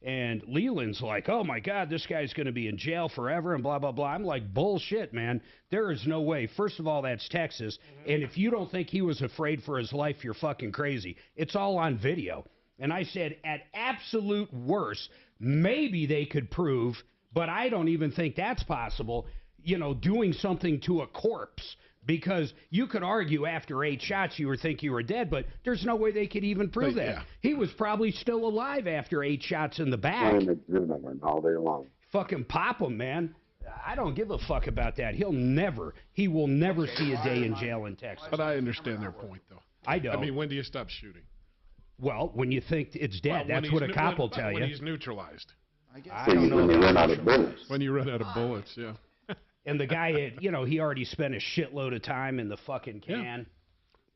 And Leland's like, oh, my God, this guy's going to be in jail forever and blah, blah, blah. I'm like, bullshit, man. There is no way. First of all, that's Texas. And if you don't think he was afraid for his life, you're fucking crazy. It's all on video. And I said, at absolute worst, maybe they could prove, but I don't even think that's possible, doing something to a corpse. Because you could argue after 8 shots you would think you were dead, but there's no way they could even prove But, that. yeah. He was probably still alive after 8 shots in the back. I'm a gentleman all day long. Fucking pop him, man. I don't give a fuck about that. He will never see a day in jail in Texas. But I understand their point, though. I don't. I mean, when do you stop shooting? Well, when you think it's dead, Well, when that's he's what a neu- cop will when- tell when you. he's neutralized. I don't know. When you about run out of neutralized. bullets. When you run out of bullets, yeah. And the guy had, he already spent a shitload of time in the fucking can.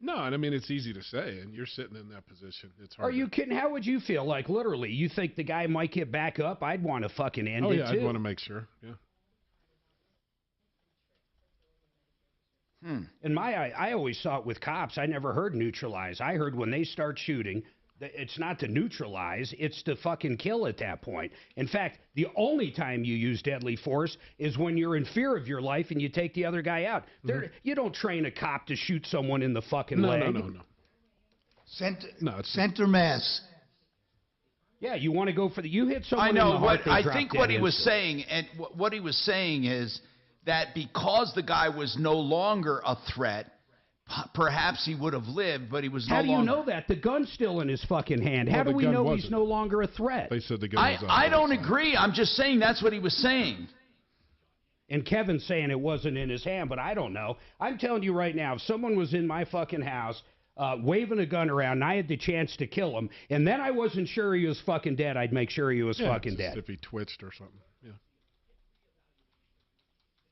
Yeah. No, and I mean, it's easy to say, and you're sitting in that position. It's hard. Are you kidding? How would you feel? Like, literally, you think the guy might get back up? I'd want to fucking end Oh, it, yeah, too. I'd want to make sure, yeah. In my eye, I always saw it with cops. I never heard neutralize. I heard when they start shooting, it's not to neutralize, it's to fucking kill at that point. In fact, the only time you use deadly force is when you're in fear of your life and you take the other guy out. You don't train a cop to shoot someone in the fucking leg. No. Center mass. Yeah, you want to go for you hit someone I know in the heart, what they I drop think. dead What he was instantly. saying, and what he was saying is that because the guy was no longer a threat, perhaps he would have lived, but he was no How do longer. you know that? The gun's still in his fucking hand. Well, How do the we gun know wasn't. he's no longer a threat? They said the gun was I don't agree. I'm just saying that's what he was saying. And Kevin's saying it wasn't in his hand, but I don't know. I'm telling you right now, if someone was in my fucking house waving a gun around and I had the chance to kill him, and then I wasn't sure he was fucking dead, I'd make sure he was fucking just dead. if he twitched or something, yeah.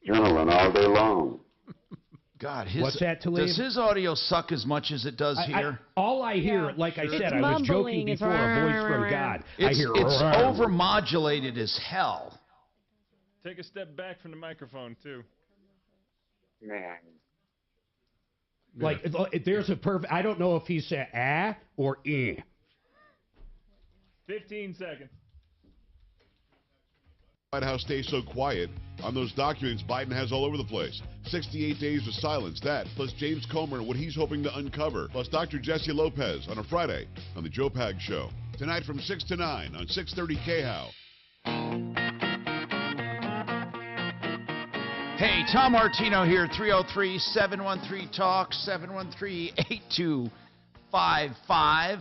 Gentlemen all day long. God, What's that, Talib? does his audio suck as much as it does here? All I hear, like I said, It's I was joking mumbling. It's before, a voice from God. I It's hear overmodulated as hell. Take a step back from the microphone, too. Man. Like, there's a perfect, I don't know if he said ah or eh. 15 seconds. White House stays so quiet on those documents Biden has all over the place. 68 days of silence, that, plus James Comer and what he's hoping to uncover, plus Dr. Jesse Lopez on a Friday on The Joe Pag Show. Tonight from 6 to 9 on 630 KHOW. Hey, Tom Martino here, 303-713-TALK, 713-8255.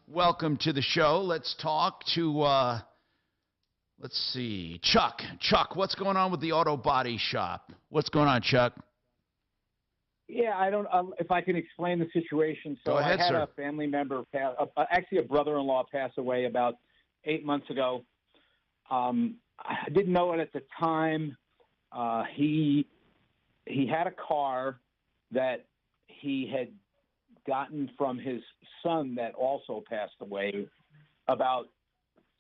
Welcome to the show. Let's talk to, let's see, Chuck. Chuck, what's going on with the auto body shop? What's going on, Chuck? Yeah, I don't if I can explain the situation. So Go ahead, I had sir. a family member, actually a brother-in-law, pass away about 8 months ago. I didn't know it at the time. He had a car that he had gotten from his son that also passed away about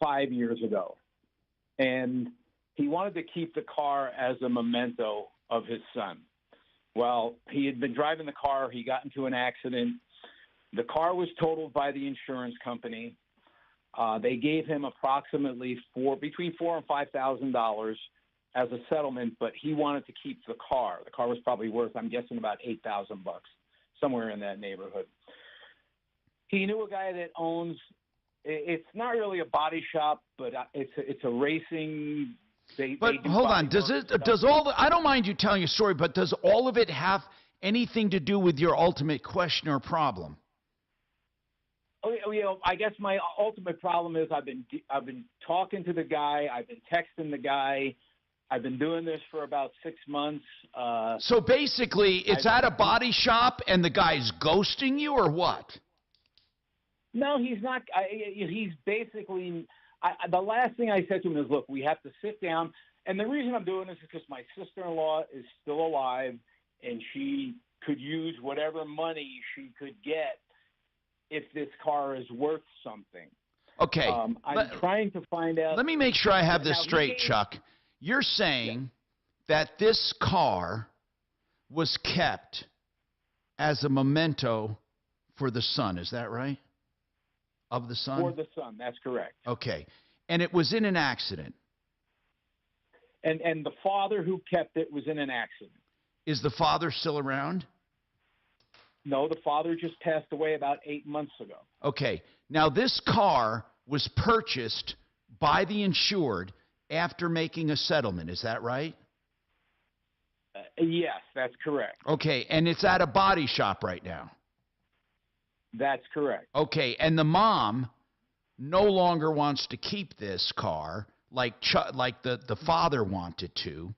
5 years ago. And he wanted to keep the car as a memento of his son. Well, he had been driving the car. He got into an accident. The car was totaled by the insurance company. They gave him approximately between $4,000 and $5,000 as a settlement, but he wanted to keep the car. The car was probably worth, I'm guessing, about $8,000, somewhere in that neighborhood. He knew a guy that owns. It's not really a body shop, but it's a racing. But hold on, does all the, I don't mind you telling a story, but does all of it have anything to do with your ultimate question or problem? I guess my ultimate problem is I've been talking to the guy, I've been texting the guy, I've been doing this for about 6 months. So basically, it's at a body shop and the guy's ghosting you, or what? No, he's not. He's basically. The last thing I said to him is, look, we have to sit down. And the reason I'm doing this is because my sister-in-law is still alive, and she could use whatever money she could get if this car is worth something. Okay. I'm trying to find out. Let me make sure I have this Now, straight, Chuck. You're saying that this car was kept as a memento for the son. Is that right? Of the son? For the son, that's correct. Okay. And it was in an accident. And the father who kept it was in an accident. Is the father still around? No, the father just passed away about 8 months ago. Okay. Now, this car was purchased by the insured after making a settlement. Is that right? Yes, that's correct. Okay. And it's at a body shop right now. That's correct. Okay, and the mom no longer wants to keep this car like the father wanted to,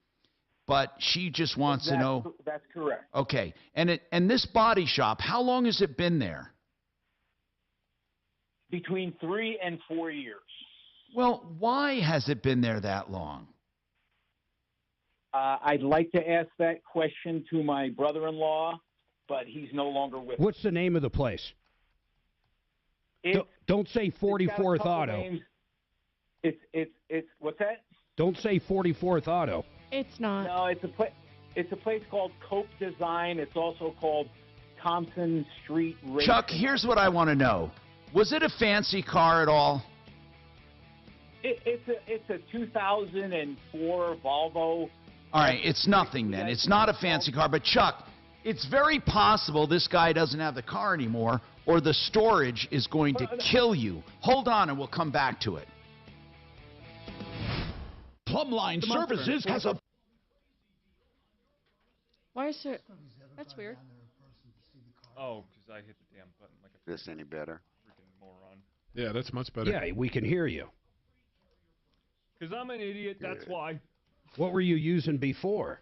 but she just wants to know. That's correct. Okay, and this body shop, how long has it been there? Between 3 and 4 years. Well, why has it been there that long? I'd like to ask that question to my brother-in-law, but he's no longer with us. What's the name of the place? Don't say 44th Auto. Names. It's what's that? Don't say 44th Auto. It's not. No, it's a place called Cope Design. It's also called Thompson Street Racing. Chuck, here's what I want to know. Was it a fancy car at all? It's a 2004 Volvo. All right, it's nothing then. It's not a fancy car. But, Chuck, it's very possible this guy doesn't have the car anymore, or the storage is going to kill you. Hold on, and we'll come back to it. Plumline Services has a... Why is it? That's weird. Oh, because I hit the damn button like a This any better? freaking moron. Yeah, that's much better. Yeah, we can hear you. Because I'm an idiot, that's why. What were you using before?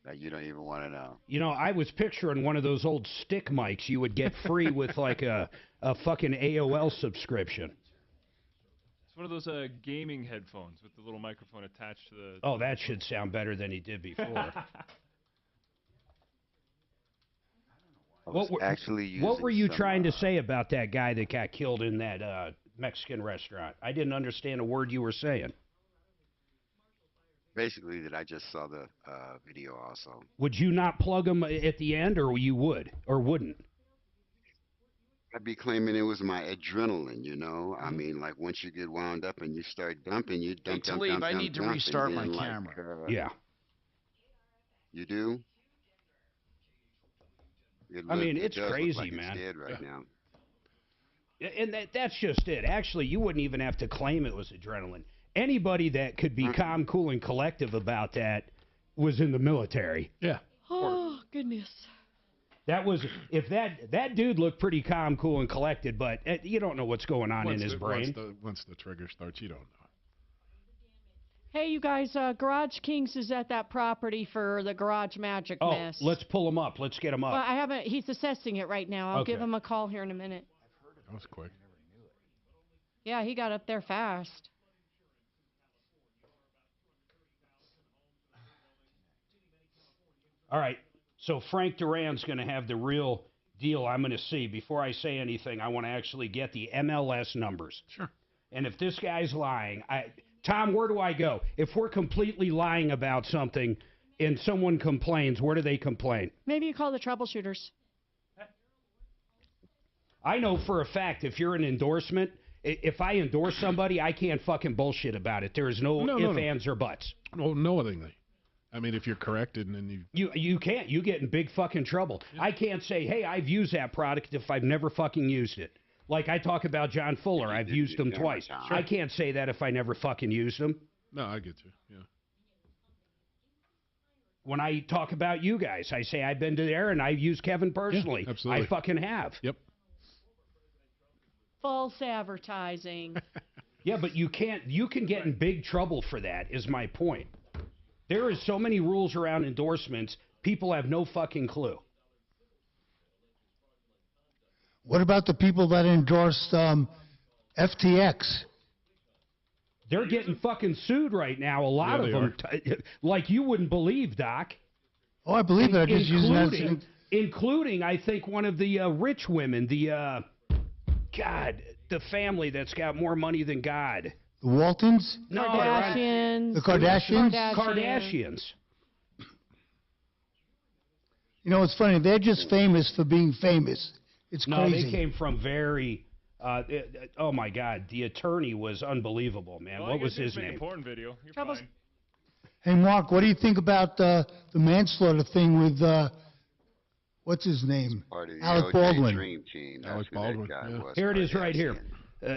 That you don't even want to know. You know, I was picturing one of those old stick mics you would get free with like a fucking AOL subscription. It's one of those gaming headphones with the little microphone attached to the... Oh, that should sound better than he did before. What were you trying to say about that guy that got killed in that Mexican restaurant? I didn't understand a word you were saying. Basically, that I just saw the video also. Would you not plug him at the end, or you would, or wouldn't? I'd be claiming it was my adrenaline, you know? I mean, like, once you get wound up and you start dumping, you dump, Hey, Talib, I need to restart my camera. Yeah. You do? I mean, it's crazy, like man. It's dead right now. And that's just it. Actually, you wouldn't even have to claim it was adrenaline. Anybody that could be calm, cool, and collective about that was in the military. Yeah. Oh, goodness. That was, if that dude looked pretty calm, cool, and collected, but you don't know what's going on in his brain. Once the trigger starts, you don't know. Hey, you guys, Garage Kings is at that property for the Garage Magic Mess. Let's pull him up. Let's get him up. Well, I haven't, he's assessing it right now. I'll give him a call here in a minute. That was quick. Yeah, he got up there fast. All right, so Frank Duran's going to have the real deal I'm going to see. Before I say anything, I want to actually get the MLS numbers. Sure. And if this guy's lying, Tom, where do I go? If we're completely lying about something and someone complains, where do they complain? Maybe you call the troubleshooters. I know for a fact if you're an endorsement, if I endorse somebody, I can't fucking bullshit about it. There is no ifs, ands, or buts. No other thing. I mean, if you're corrected and then you can't. You get in big fucking trouble. Yeah. I can't say, hey, I've used that product if I've never fucking used it. Like I talk about John Fuller. I've used him twice. Sure. I can't say that if I never fucking used him. No, I get you. Yeah. When I talk about you guys, I say I've been to there and I've used Kevin personally. Yeah, absolutely. I fucking have. Yep. False advertising. Yeah, but you can get in big trouble for that, is my point. There is so many rules around endorsements, people have no fucking clue. What about the people that endorsed FTX? They're getting fucking sued right now, a lot of them. Like you wouldn't believe, Doc. Oh, I believe it. Including, I think, one of the rich women, the family that's got more money than God. The Waltons? No, Kardashians. The Kardashians? Kardashians. You know, it's funny. They're just famous for being famous. It's crazy. No, they came from very... oh, my God. The attorney was unbelievable, man. Well, what was his make name? A porn video. You're fine. Hey, Mark, what do you think about the manslaughter thing with... what's his name? Alec Baldwin. Dream team. Alec Baldwin. Yeah. Here it is right here.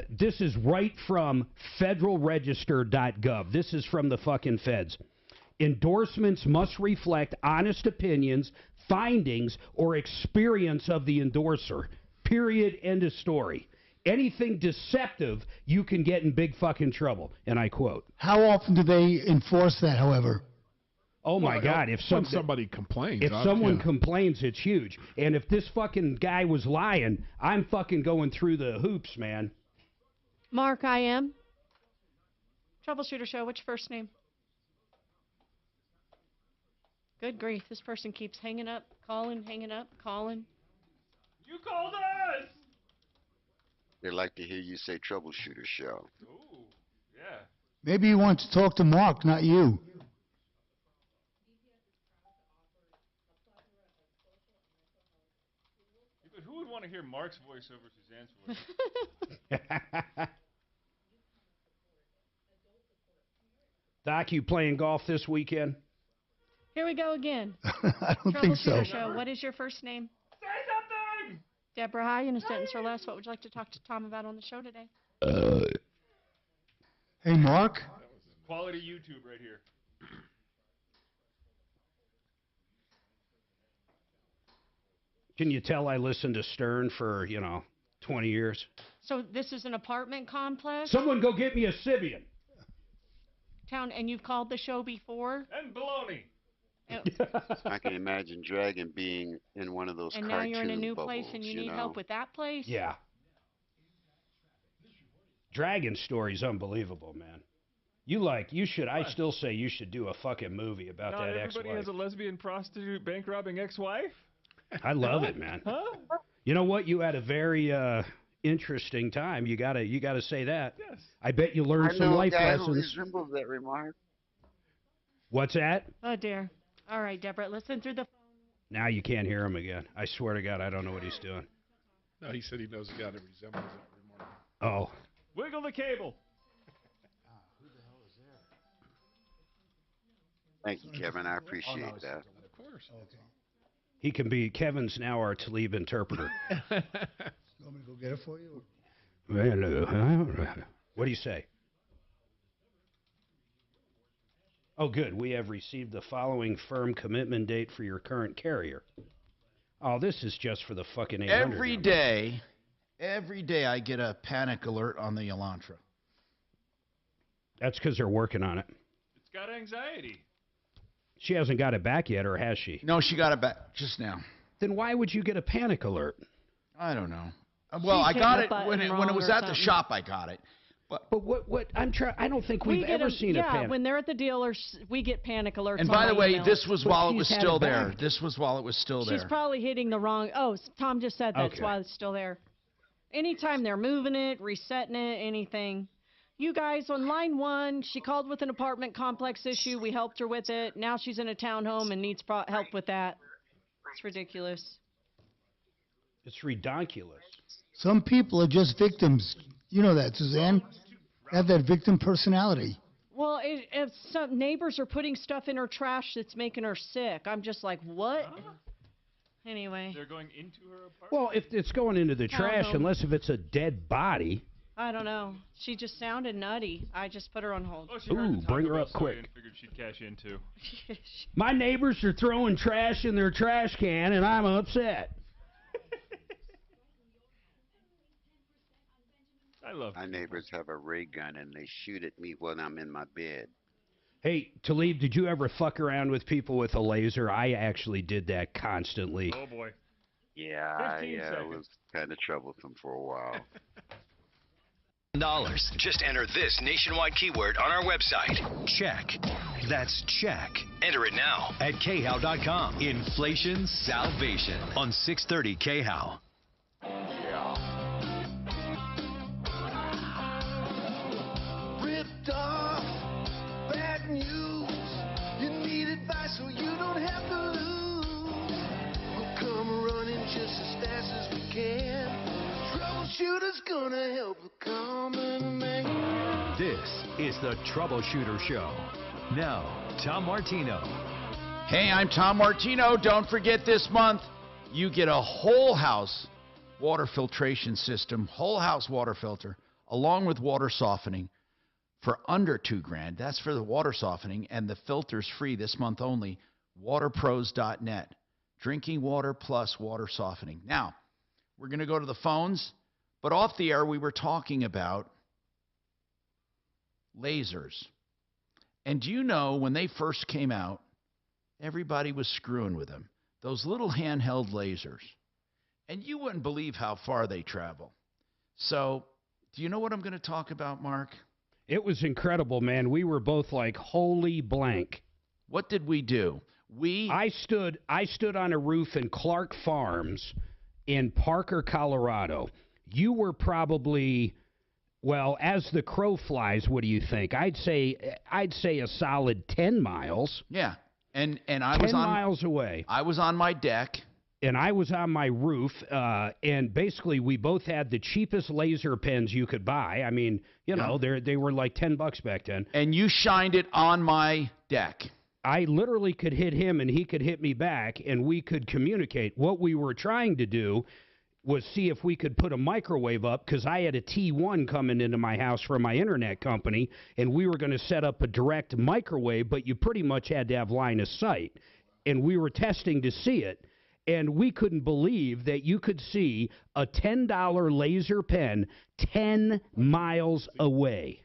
This is right from federalregister.gov. This is from the fucking feds. Endorsements must reflect honest opinions, findings, or experience of the endorser. Period. End of story. Anything deceptive, you can get in big fucking trouble. And I quote. How often do they enforce that, however? Oh, my God. If somebody complains. If someone complains, it's huge. And if this fucking guy was lying, I'm fucking going through the hoops, man. Mark, I am. Troubleshooter Show, what's your first name? Good grief, this person keeps hanging up, hanging up, calling. You called us! They like to hear you say Troubleshooter Show. Ooh, yeah. Maybe you want to talk to Mark, not you. But who would want to hear Mark's voice over Suzanne's voice? Doc, you playing golf this weekend? Here we go again. I don't think so. Troubleshooter Show, what is your first name? Say something! Deborah, hi, in a sentence or less. What would you like to talk to Tom about on the show today? Hey, Mark. Quality YouTube right here. Can you tell I listened to Stern for, 20 years? So this is an apartment complex? Someone go get me a Sibian. And you've called the show before? And baloney. I can imagine Dragon being in one of those cartoon bubbles. And now you're in a new place and you need help with that place? Yeah. Dragon story's unbelievable, man. I still say you should do a fucking movie about that ex-wife. Everybody has a lesbian prostitute bank robbing ex-wife? I love it, man. Huh? You know what? You had a very interesting time. You gotta say that. Yes. I bet you learned some life lessons. Who resembles that remark. What's that? Oh dear. All right, Deborah, listen through the phone. Now you can't hear him again. I swear to God, I don't know what he's doing. No, he said he knows a guy that resembles that remark. Oh. Wiggle the cable. Who the hell is there? Thank you, Kevin. I appreciate that. Of course. Okay. He can be Kevin's now our Talib interpreter. You want me to go get it for you? What do you say? Oh, good. We have received the following firm commitment date for your current carrier. Oh, this is just for the fucking 800 Every day I get a panic alert on the Elantra. That's because they're working on it. It's got anxiety. She hasn't got it back yet, or has she? No, she got it back just now. Then why would you get a panic alert? I don't know. Well, I got it when it was at the shop. I got it. But what I'm trying. I don't think we've ever seen a panic. Yeah, when they're at the dealer, we get panic alerts. And by the way, email. this was while it was still there. This was while it was still there. She's probably hitting the wrong. Oh, Tom just said that's why it's still there. Anytime they're moving it, resetting it, anything. You guys on line 1, she called with an apartment complex issue. We helped her with it. Now she's in a townhome and needs help with that. It's ridiculous. It's redonkulous. Some people are just victims. You know that, Suzanne. They have that victim personality. Well, if some neighbors are putting stuff in her trash that's making her sick, I'm just like, what? Anyway. They're going into her apartment? Well, if it's going into the I don't trash, know. unless if it's a dead body. I don't know. She just sounded nutty. I just put her on hold. Oh, she heard Ooh, the Taco bring her Bell up story quick. And figured she'd cash in too. My neighbors are throwing trash in their trash can, and I'm upset. I love My neighbors have a ray gun, and they shoot at me when I'm in my bed. Hey, Talib, did you ever fuck around with people with a laser? I actually did that constantly. Oh, boy. Yeah, 15 it seconds. was kind of troublesome for a while. $. Just enter this nationwide keyword on our website. Check. That's check. Enter it now at khow.com. Inflation salvation on 630 KHOW. Ripped off, bad news. You need advice so you don't have to lose. We'll come running just as fast as we can. Troubleshooter's gonna help the common man. This is the Troubleshooter Show. Now, Tom Martino. Hey, I'm Tom Martino. Don't forget this month, you get a whole house water filtration system, whole house water filter, along with water softening for under $2,000. That's for the water softening, and the filter's free this month only. Waterpros.net. Drinking water plus water softening. Now, we're going to go to the phones, but off the air we were talking about lasers. And do you know when they first came out, everybody was screwing with them. Those little handheld lasers. And you wouldn't believe how far they travel. So, do you know what I'm going to talk about, Mark? It was incredible, man. We were both like, holy blank. What did we do? I stood on a roof in Clark Farms in Parker, Colorado. You were probably, well, as the crow flies, what do you think? I'd say a solid 10 miles. Yeah. And I was 10 miles away. I was on my deck. And I was on my roof, and basically we both had the cheapest laser pens you could buy. I mean, you know, they were like $10 back then. And you shined it on my deck. I literally could hit him, and he could hit me back, and we could communicate. What we were trying to do was see if we could put a microwave up, because I had a T1 coming into my house from my internet company, and we were going to set up a direct microwave, but you pretty much had to have line of sight. And we were testing to see it. And we couldn't believe that you could see a $10 laser pen 10 miles away.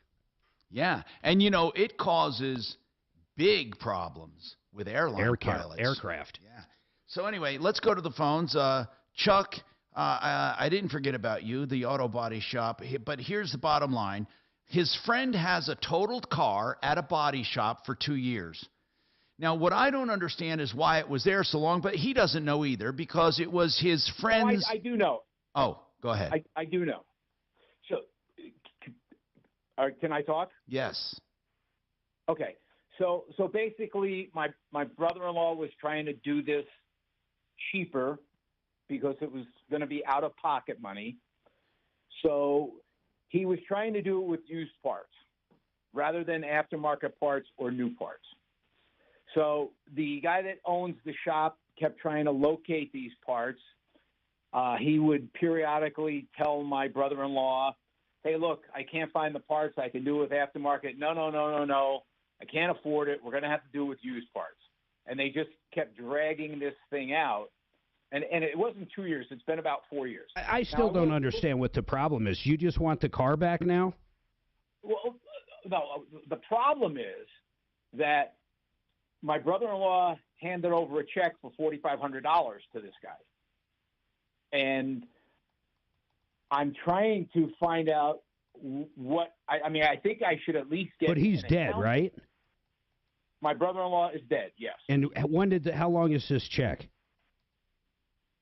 Yeah. And, you know, it causes big problems with pilots. Aircraft. Yeah. So, anyway, let's go to the phones. Chuck, I didn't forget about you, the auto body shop. But here's the bottom line. His friend has a totaled car at a body shop for 2 years. Now, what I don't understand is why it was there so long, but he doesn't know either because it was his friend's. I do know. Oh, go ahead. I do know. So, can I talk? Yes. Okay. So basically, my brother-in-law was trying to do this cheaper because it was going to be out-of-pocket money. So he was trying to do it with used parts rather than aftermarket parts or new parts. So the guy that owns the shop kept trying to locate these parts. He would periodically tell my brother-in-law, hey, look, I can't find the parts. I can do it with aftermarket. No. I can't afford it. We're going to have to do it with used parts. And they just kept dragging this thing out. And it wasn't 2 years. It's been about 4 years. I still don't understand what the problem is. You just want the car back now? Well, no, the problem is that my brother-in-law handed over a check for $4,500 to this guy. And I'm trying to find out what – I mean, I think I should at least get – But he's dead, right? My brother-in-law is dead, yes. And how long is this check?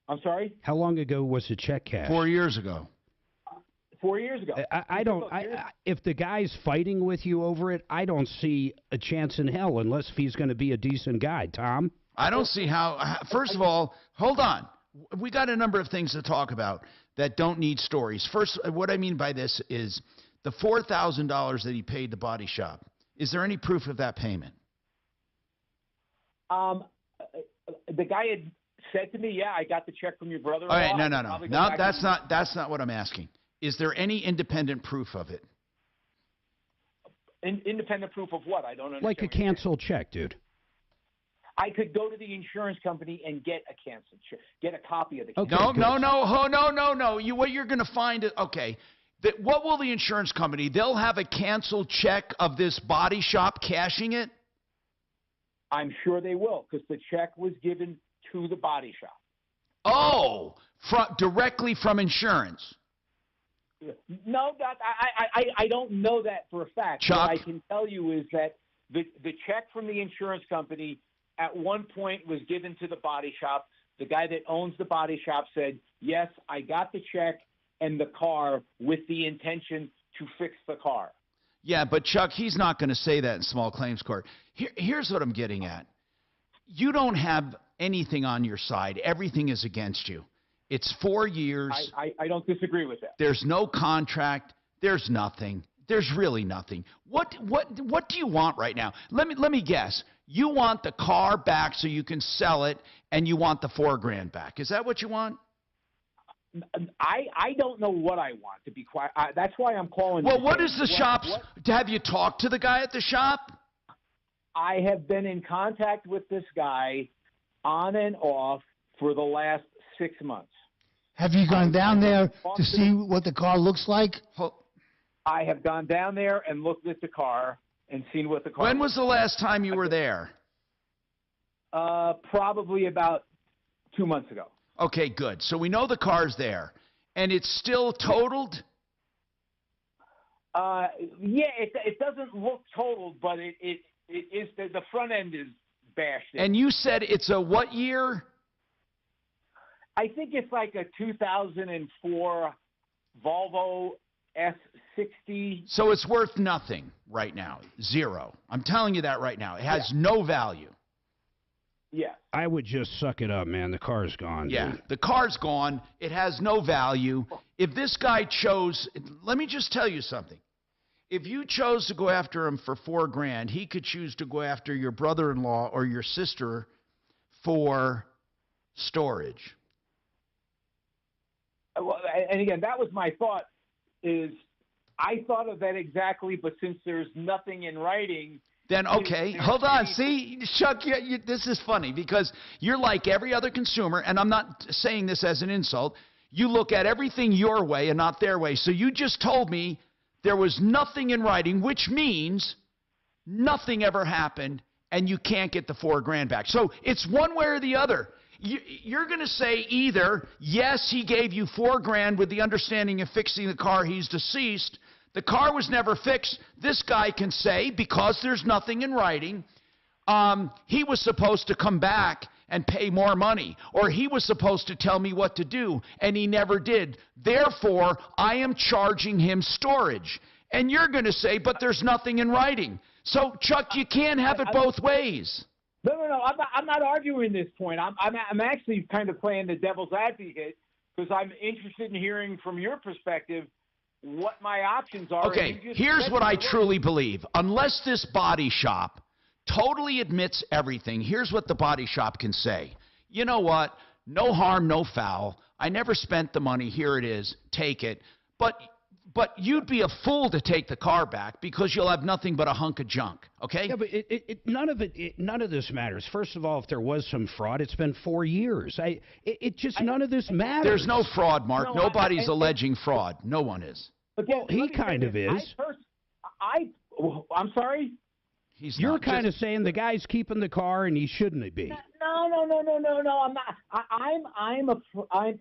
I'm sorry? How long ago was the check cashed? 4 years ago. 4 years ago. If the guy's fighting with you over it, I don't see a chance in hell unless he's going to be a decent guy, Tom. I don't see how. First of all, hold on. we got a number of things to talk about that don't need stories. First, what I mean by this is the $4,000 that he paid the body shop. Is there any proof of that payment? The guy had said to me, "Yeah, I got the check from your brother." All right, no. That's not what I'm asking. Is there any independent proof of it? Independent proof of what? I don't understand. Like a canceled check, dude. I could go to the insurance company and get a canceled check, get a copy of the. Okay, no. What you're going to find is what will the insurance company? They'll have a canceled check of this body shop cashing it. I'm sure they will, because the check was given to the body shop. Oh, directly from insurance. No, I don't know that for a fact. Chuck? What I can tell you is that the check from the insurance company at one point was given to the body shop. The guy that owns the body shop said, "Yes, I got the check and the car with the intention to fix the car." Yeah, but Chuck, he's not going to say that in small claims court. Here's what I'm getting at. You don't have anything on your side. Everything is against you. It's 4 years. I don't disagree with that. There's no contract. There's nothing. There's really nothing. What do you want right now? Let me guess. You want the car back so you can sell it, and you want the $4,000 back. Is that what you want? I don't know what I want, to be quiet. That's why I'm calling. Well, what is the shop's? Have you talked to the guy at the shop? I have been in contact with this guy on and off for the last 6 months. Have you gone down there to see what the car looks like? I have gone down there and looked at the car and seen what the car. When was the last time you were there? Probably about 2 months ago. Okay, good. So we know the car's there, and it's still totaled? Yeah, it doesn't look totaled, but it is. The front end is bashed in. And you said it's a what year? I think it's like a 2004 Volvo S60. So it's worth nothing right now. Zero. I'm telling you that right now. It has no value. Yeah. I would just suck it up, man. The car's gone. Yeah, dude. the car's gone. It has no value. If this guy chose, let me just tell you something. If you chose to go after him for $4,000, he could choose to go after your brother-in-law or your sister for storage. Well, and again, that was my thought. Is I thought of that exactly, but since there's nothing in writing. Then, okay, hold on. See, Chuck, this is funny because you're like every other consumer, and I'm not saying this as an insult. You look at everything your way and not their way. So you just told me there was nothing in writing, which means nothing ever happened, and you can't get the $4,000 back. So it's one way or the other. You're going to say either, yes, he gave you $4,000 with the understanding of fixing the car, he's deceased. The car was never fixed. This guy can say, because there's nothing in writing, he was supposed to come back and pay more money, or he was supposed to tell me what to do, and he never did. Therefore, I am charging him storage. And you're going to say, but there's nothing in writing. So, Chuck, you can't have it both ways. No. I'm not arguing this point. I'm actually kind of playing the devil's advocate because I'm interested in hearing from your perspective what my options are. Okay, here's what I truly believe. Unless this body shop totally admits everything, here's what the body shop can say. You know what? No harm, no foul. I never spent the money. Here it is. Take it. But you'd be a fool to take the car back because you'll have nothing but a hunk of junk, okay? Yeah, but none of this matters. First of all, if there was some fraud, it's been 4 years. None of this matters. There's no fraud, Mark. Nobody's alleging fraud. No one is. Again, he kind of is. I'm sorry? You're kind of saying the guy's keeping the car and he shouldn't be. No. I'm not.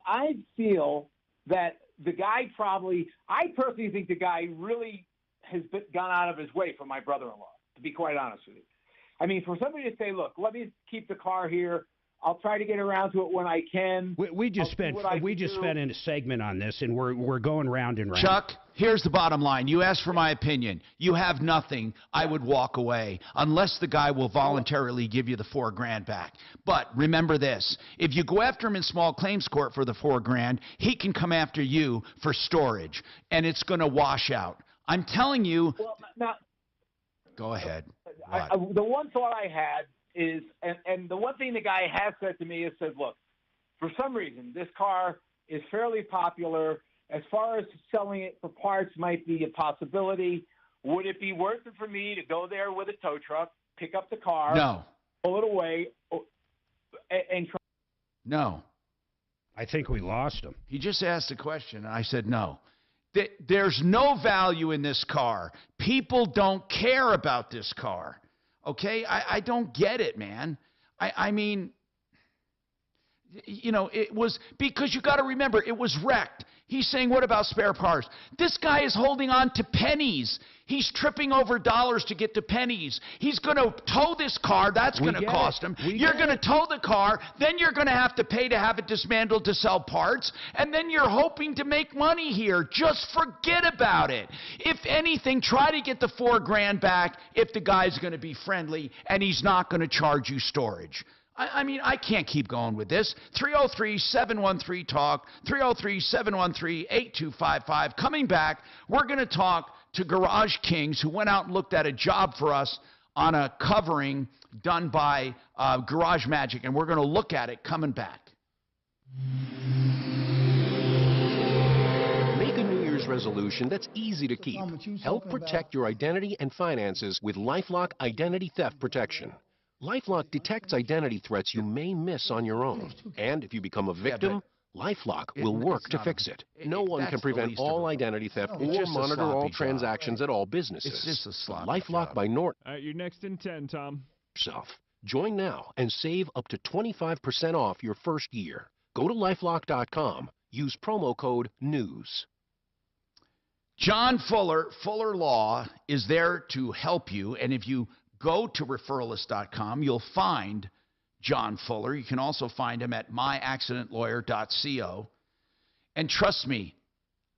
I feel that the guy I personally think the guy really has gone out of his way for my brother-in-law, to be quite honest with you. I mean, for somebody to say, look, let me keep the car here. I'll try to get around to it when I can. We just spent a segment on this, and we're going round and round. Chuck, here's the bottom line. You asked for my opinion. You have nothing. I would walk away unless the guy will voluntarily give you the $4,000 back. But remember this: if you go after him in small claims court for the $4,000, he can come after you for storage, and it's going to wash out. I'm telling you. Well, now, go ahead. The one thought I had is, and the one thing the guy has said to me is, look, for some reason, this car is fairly popular. As far as selling it for parts might be a possibility. Would it be worth it for me to go there with a tow truck, pick up the car, no, pull it away, and try? No. I think we lost him. He just asked a question, and I said no. There's no value in this car. People don't care about this car. Okay? I don't get it, man. I mean, you know, it was because you got to remember, it was wrecked. He's saying, what about spare parts? This guy is holding on to pennies. He's tripping over dollars to get to pennies. He's going to tow this car. That's going to cost him. You're going to tow the car. Then you're going to have to pay to have it dismantled to sell parts. And then you're hoping to make money here. Just forget about it. If anything, try to get the $4,000 back if the guy's going to be friendly and he's not going to charge you storage. I mean, I can't keep going with this. 303-713-TALK, 303-713-8255. Coming back, we're going to talk to Garage Kings, who went out and looked at a job for us on a covering done by Garage Magic, and we're going to look at it coming back. Make a New Year's resolution that's easy to keep. Help protect your identity and finances with LifeLock Identity Theft Protection. LifeLock detects identity threats you may miss on your own. And if you become a victim, LifeLock will work to fix it. No one can prevent all identity theft or monitor all transactions at all businesses. It's just a sloppy LifeLock by Norton. All right, you're next in 10, Tom. Join now and save up to 25% off your first year. Go to LifeLock.com. Use promo code NEWS. John Fuller, Fuller Law, is there to help you. And if you go to referralist.com, you'll find John Fuller. You can also find him at myaccidentlawyer.co. And trust me,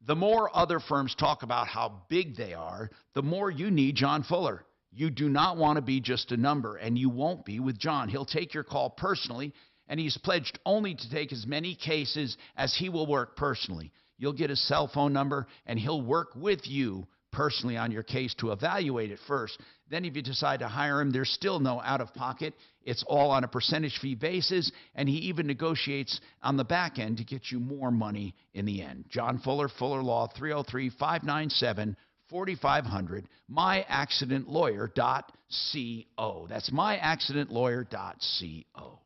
the more other firms talk about how big they are, the more you need John Fuller. You do not want to be just a number, and you won't be with John. He'll take your call personally, and he's pledged only to take as many cases as he will work personally. You'll get his cell phone number, and he'll work with you personally on your case to evaluate it first. Then if you decide to hire him, there's still no out-of-pocket. It's all on a percentage fee basis, and he even negotiates on the back end to get you more money in the end. John Fuller, Fuller Law, 303-597-4500, myaccidentlawyer.co. That's myaccidentlawyer.co.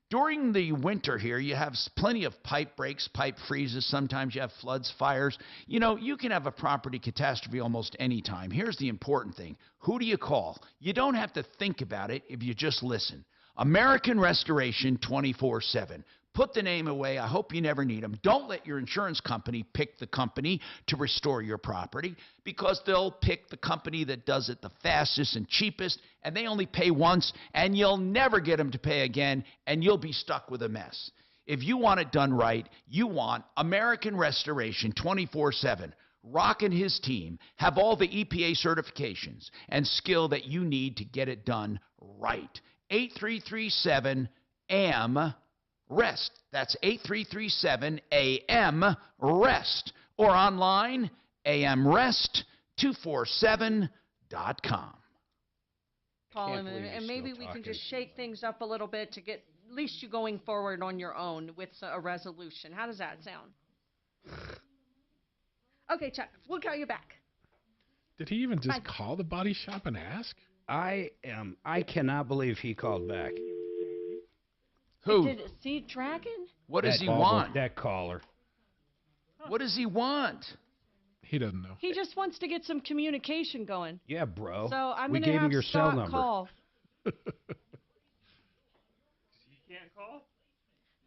During the winter here, you have plenty of pipe breaks, pipe freezes. Sometimes you have floods, fires. You know, you can have a property catastrophe almost any time. Here's the important thing. Who do you call? You don't have to think about it if you just listen. American Restoration 24/7. Put the name away. I hope you never need them. Don't let your insurance company pick the company to restore your property, because they'll pick the company that does it the fastest and cheapest, and they only pay once, and you'll never get them to pay again, and you'll be stuck with a mess. If you want it done right, you want American Restoration 24/7. Rock and his team have all the EPA certifications and skill that you need to get it done right. 8337-AM REST. That's 8337-AM-REST. Or online, amrest247.com. Call him, and maybe we can just shake things up a little bit to get at least you going forward on your own with a resolution. How does that sound? Okay, Chuck, we'll call you back. Did he even just call the body shop and ask? I cannot believe he called back. Who? Did it see Dragon? What does he want? That caller. What does he want? He doesn't know. He just wants to get some communication going. Yeah, bro. So I'm we going to gave have him your cell Scott number. call. He can't call?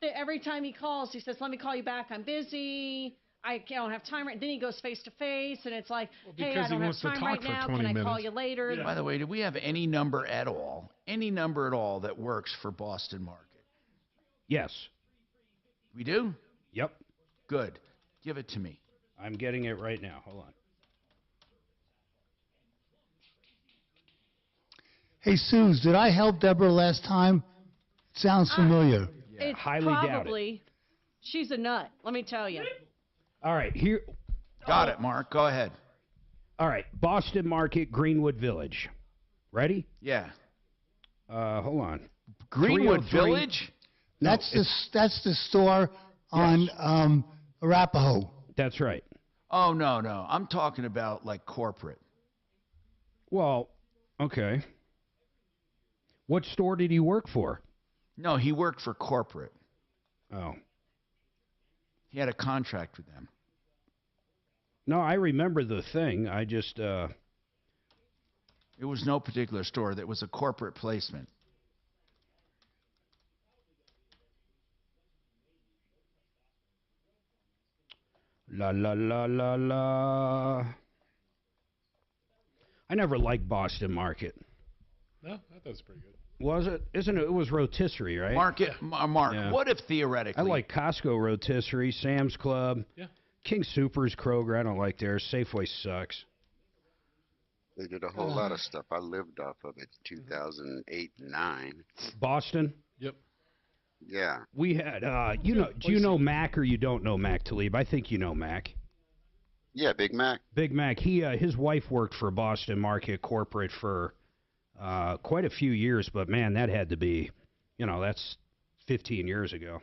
Every time he calls, he says, let me call you back. I'm busy. I don't have time right. Then he goes face to face, and it's like, hey, I don't have time right now. Can I call you later? By the way, do we have any number at all? Any number at all that works for Boston market? Yes. We do? Yep. Good. Give it to me. I'm getting it right now. Hold on. Hey, Suze, did I help Deborah last time? Sounds familiar. It's highly doubt it. probably. She's a nut. Let me tell you. All right, here. Got it, Mark. Go ahead. All right, Boston Market, Greenwood Village. Ready? Yeah. Hold on. Greenwood 303. Village? That's the store on Arapahoe. That's right. Oh, no. I'm talking about like corporate. Well, okay. What store did he work for? No, he worked for corporate. Oh. He had a contract with them. No, I remember the thing. I just... It was no particular store. That was a corporate placement. La la la la la. I never liked Boston Market. No, I thought it was pretty good. Was it? Isn't it? It was rotisserie, right? Mark, Yeah. what if theoretically... I like Costco rotisserie, Sam's Club, Yeah. King Soopers, Kroger. I don't like theirs. Safeway sucks. They did a whole lot of stuff. I lived off of it 2008 and 9. Boston? Yep. Yeah. We had, do you know Mac or you don't know Mac, Talib? I think you know Mac. Yeah, Big Mac. Big Mac. His wife worked for Boston Market corporate for quite a few years, but man, that had to be, that's 15 years ago.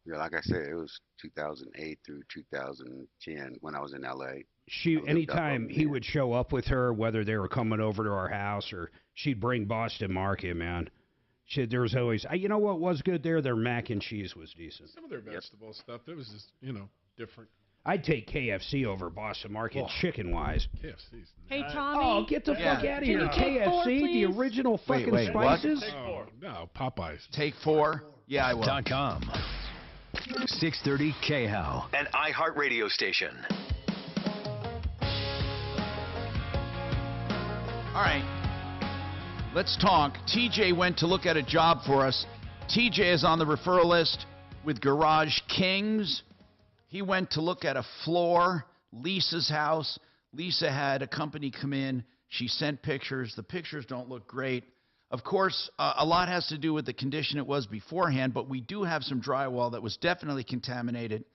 Yeah, like I said, it was 2008 through 2010 when I was in L.A. Anytime he would show up with her, whether they were coming over to our house or she'd bring Boston Market, man. There was always, you know what was good there? Their mac and cheese was decent. Some of their vegetable stuff, it was just, different. I'd take KFC over Boston Market chicken-wise. KFC's. Hey, Tommy. Oh, get the fuck out of here. Can you take 4, KFC, the please? original fucking Wait, what? spices? Oh, no, Popeyes. Take 4? Yeah, I will. .com. 630 KHOW, an iHeart radio station. All right. Let's talk. TJ went to look at a job for us. TJ is on the referral list with Garage Kings. He went to look at a floor, Lisa's house. Lisa had a company come in. She sent pictures. The pictures don't look great. Of course, a lot has to do with the condition it was beforehand, but we do have some drywall that was definitely contaminated.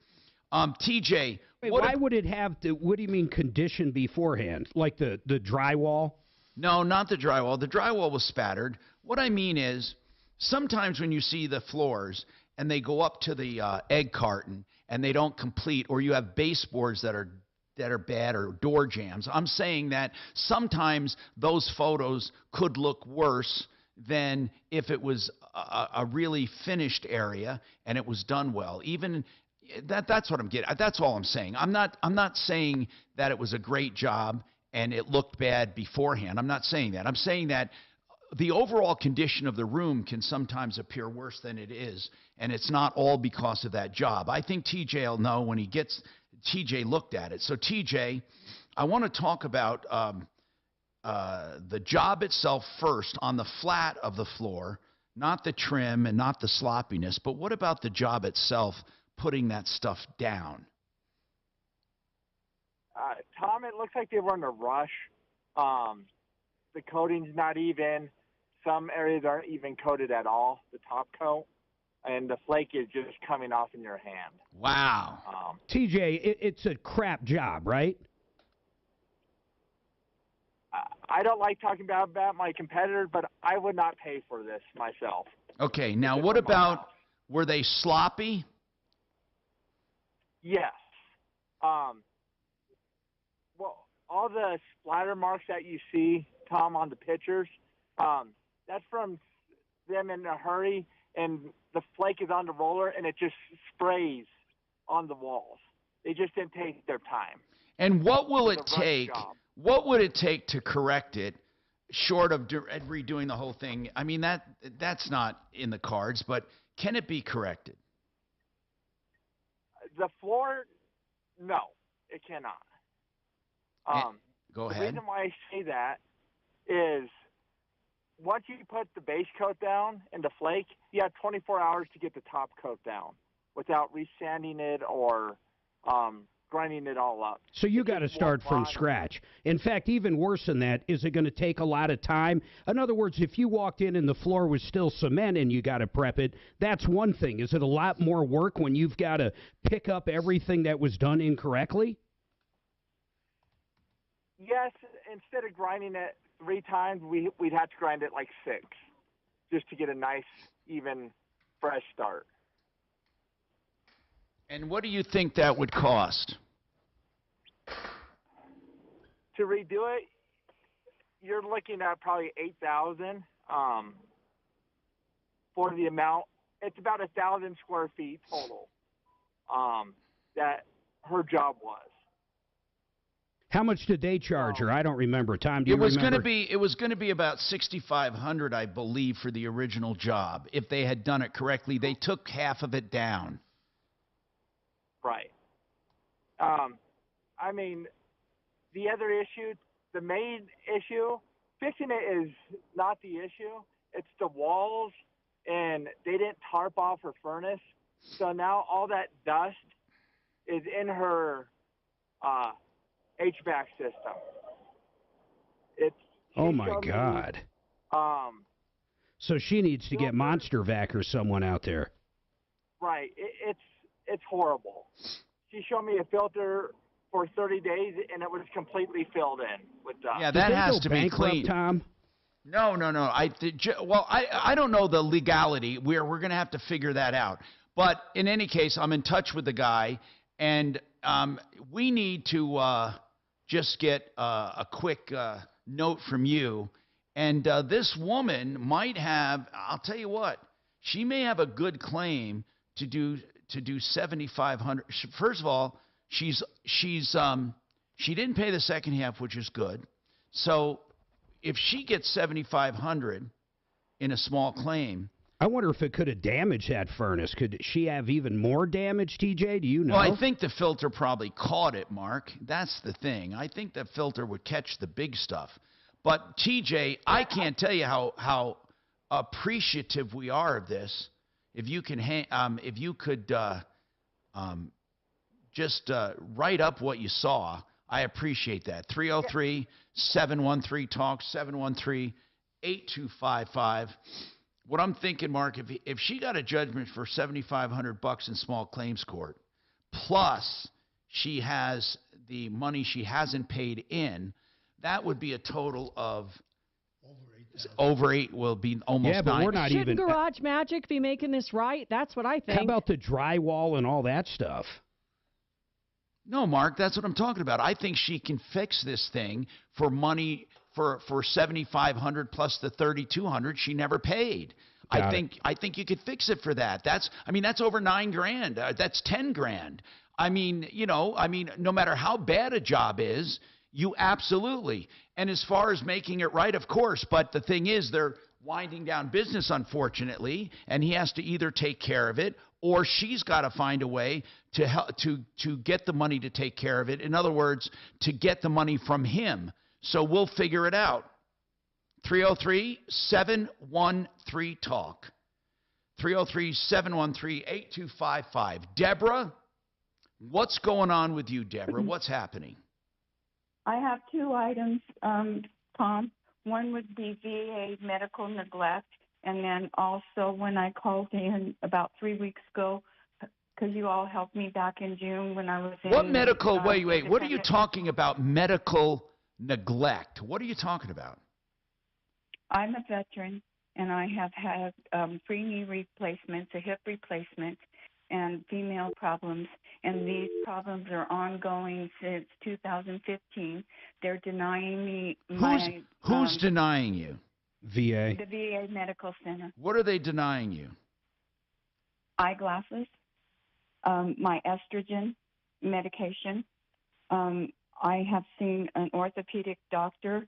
TJ. Wait, why would it have what do you mean condition beforehand? Like the drywall? No, not the drywall. The drywall was spattered. What I mean is, sometimes when you see the floors and they go up to the egg carton and they don't complete, or you have baseboards that are bad or door jams, I'm saying that sometimes those photos could look worse than if it was a really finished area and it was done well. Even that's what I'm getting. That's all I'm saying. I'm not saying that it was a great job and it looked bad beforehand. I'm not saying that. I'm saying that the overall condition of the room can sometimes appear worse than it is, and it's not all because of that job. I think TJ will know when TJ looked at it. So, TJ, I want to talk about the job itself first on the flat of the floor, not the trim and not the sloppiness, but what about the job itself, putting that stuff down? Tom, it looks like they were in a rush. The coating's not even. Some areas aren't even coated at all, the top coat. And the flake is just coming off in your hand. Wow. TJ, it's a crap job, right? I don't like talking about my competitor, but I would not pay for this myself. Okay, now what about, were they sloppy? Yes. Well, all the splatter marks that you see, Tom, on the pictures, that's from them in a hurry, and the flake is on the roller, and it just sprays on the walls. They just didn't take their time. And what will it take? What would it take to correct it, short of redoing the whole thing? I mean, that's not in the cards, but can it be corrected? The floor, no, it cannot. Go ahead. The reason why I say that is once you put the base coat down and the flake, you have 24 hours to get the top coat down without resanding it or grinding it all up. So you got to start from scratch. In fact, even worse than that, is it going to take a lot of time? In other words, if you walked in and the floor was still cement and you got to prep it, that's one thing. Is it a lot more work when you've got to pick up everything that was done incorrectly? Yes, instead of grinding it 3 times, we'd have to grind it like 6 just to get a nice, even, fresh start. And what do you think that would cost? To redo it, you're looking at probably $8,000 for the amount. It's about 1,000 square feet total that her job was. How much did they charge her? I don't remember. Tom, do you remember? It was going to be about $6,500, I believe, for the original job. If they had done it correctly, they took half of it down. Right. I mean, the other issue, the main issue, fixing it is not the issue. It's the walls, and they didn't tarp off her furnace. So now all that dust is in her HVAC system. Oh, my God. So she needs to get Monster Vac or someone out there. Right. It's horrible. She showed me a filter for 30 days, and it was completely filled in with dust. Yeah, that has to be clean. Tom? No. I don't know the legality. We're going to have to figure that out. But in any case, I'm in touch with the guy, and we need to just get a quick note from you. And this woman might have, I'll tell you what, she may have a good claim to do $7,500. First of all, she didn't pay the second half, which is good. So if she gets $7,500 in a small claim, I wonder if it could have damaged that furnace. Could she have even more damage, TJ? Do you know? Well, I think the filter probably caught it, Mark. That's the thing. I think the filter would catch the big stuff. But TJ, I can't tell you how appreciative we are of this. If you can, just write up what you saw, I appreciate that. 303-713-TALK, 713-8255. What I'm thinking, Mark, if she got a judgment for $7,500 in small claims court, plus she has the money she hasn't paid in, that would be a total of over 8 will be almost 9. Yeah, but we're not Shouldn't Garage Magic be making this right? That's what I think. How about the drywall and all that stuff? No, Mark, that's what I'm talking about. I think she can fix this thing for money for $7,500 plus the $3,200 she never paid. I think you could fix it for that. That's over $9,000. That's $10,000. No matter how bad a job is, you absolutely. And as far as making it right, of course. But the thing is, they're winding down business, unfortunately, and he has to either take care of it or she's got to find a way to help to get the money to take care of it. In other words, to get the money from him. So we'll figure it out. 303-713-TALK. 303-713-8255. Deborah, what's going on with you, Deborah? What's happening? I have 2 items, Tom. One would be VA medical neglect, and then also when I called in about 3 weeks ago, because you all helped me back in June when I was in... What medical... Wait. What are you talking about, medical neglect? What are you talking about? I'm a veteran, and I have had 3 knee replacements, a hip replacement, and female problems, and these problems are ongoing since 2015. They're denying me my... Who's denying you? VA. The VA Medical Center. What are they denying you? Eyeglasses, my estrogen medication. I have seen an orthopedic doctor,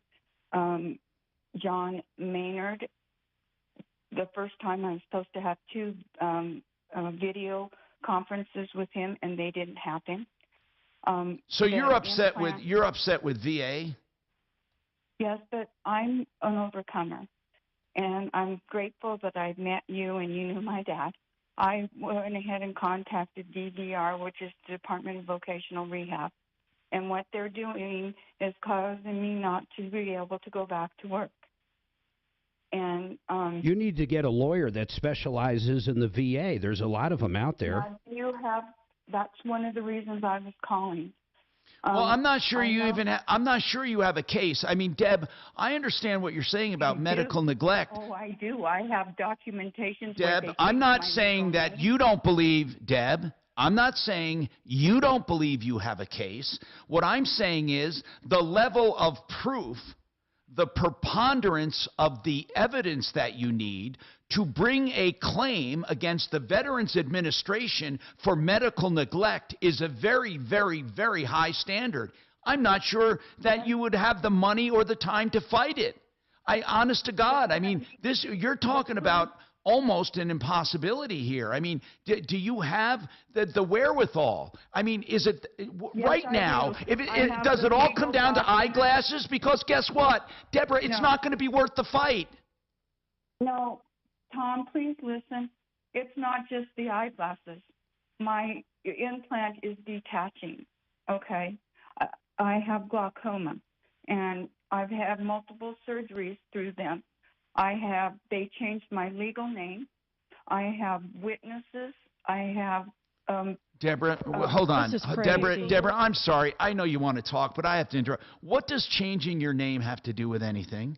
John Maynard. The first time I was supposed to have 2 video conferences with him, and they didn't happen. So you're upset with VA? Yes, but I'm an overcomer. And I'm grateful that I met you and you knew my dad. I went ahead and contacted DVR, which is the Department of Vocational Rehab. And what they're doing is causing me not to be able to go back to work. And you need to get a lawyer that specializes in the VA. There's a lot of them out there. That's one of the reasons I was calling. Well, I'm not sure I'm not sure you have a case. I mean, Deb, I understand what you're saying about medical neglect. Oh, I do. I have documentation. Deb, I'm not saying that you don't believe, Deb. I'm not saying you don't believe you have a case. What I'm saying is the level of proof, the preponderance of the evidence that you need to bring a claim against the Veterans Administration for medical neglect is a very, very, very high standard. I'm not sure that you would have the money or the time to fight it. Honest to God, I mean, you're talking about almost an impossibility here. I mean, do you have the wherewithal? I mean, is it right now? Does it all come down to eyeglasses? Because guess what, Deborah, it's not going to be worth the fight. No, Tom, please listen. It's not just the eyeglasses. My implant is detaching. Okay, I have glaucoma, and I've had multiple surgeries through them. They changed my legal name. I have witnesses. I have. Deborah, hold on. Deborah, I'm sorry. I know you want to talk, but I have to interrupt. What does changing your name have to do with anything?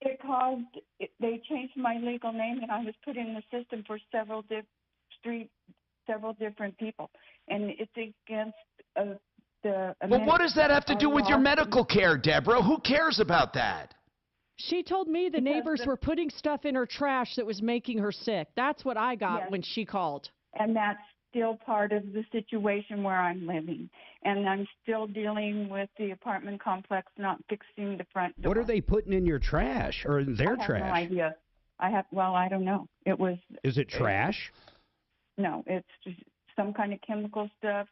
They changed my legal name, and I was put in the system for several different people, and it's against the. Well, what does that have to do with your medical care, Deborah? Who cares about that? She told me the neighbors were putting stuff in her trash that was making her sick. That's what I got when she called. And that's still part of the situation where I'm living. And I'm still dealing with the apartment complex not fixing the front door. What are they putting in your trash or in their trash? I have no idea. I don't know. Is it trash? No, it's just some kind of chemical stuff,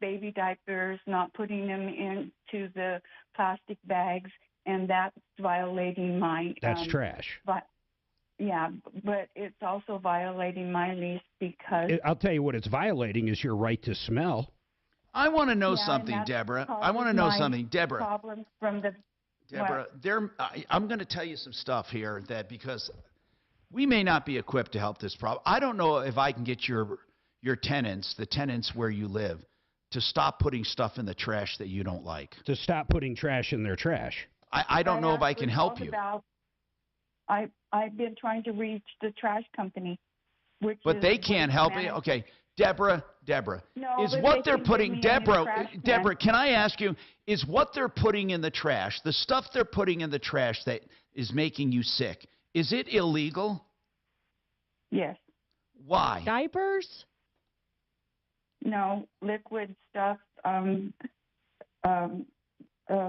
baby diapers, not putting them into the plastic bags. And that's violating my... That's trash. But it's also violating my lease because... I'll tell you what it's violating is your right to smell. I want to know something, Deborah. I want to know something, Deborah. Problems from the... Deborah, I'm going to tell you some stuff here because we may not be equipped to help this problem. I don't know if I can get your tenants, the tenants where you live, to stop putting stuff in the trash that you don't like. To stop putting trash in their trash. I don't know if I can help you. I've been trying to reach the trash company, but they can't help me. Okay, Deborah, no, is what they're putting, Deborah, can I ask you, is what they're putting in the trash, the stuff they're putting in the trash that is making you sick, is it illegal? Yes. Why? Diapers? No, liquid stuff,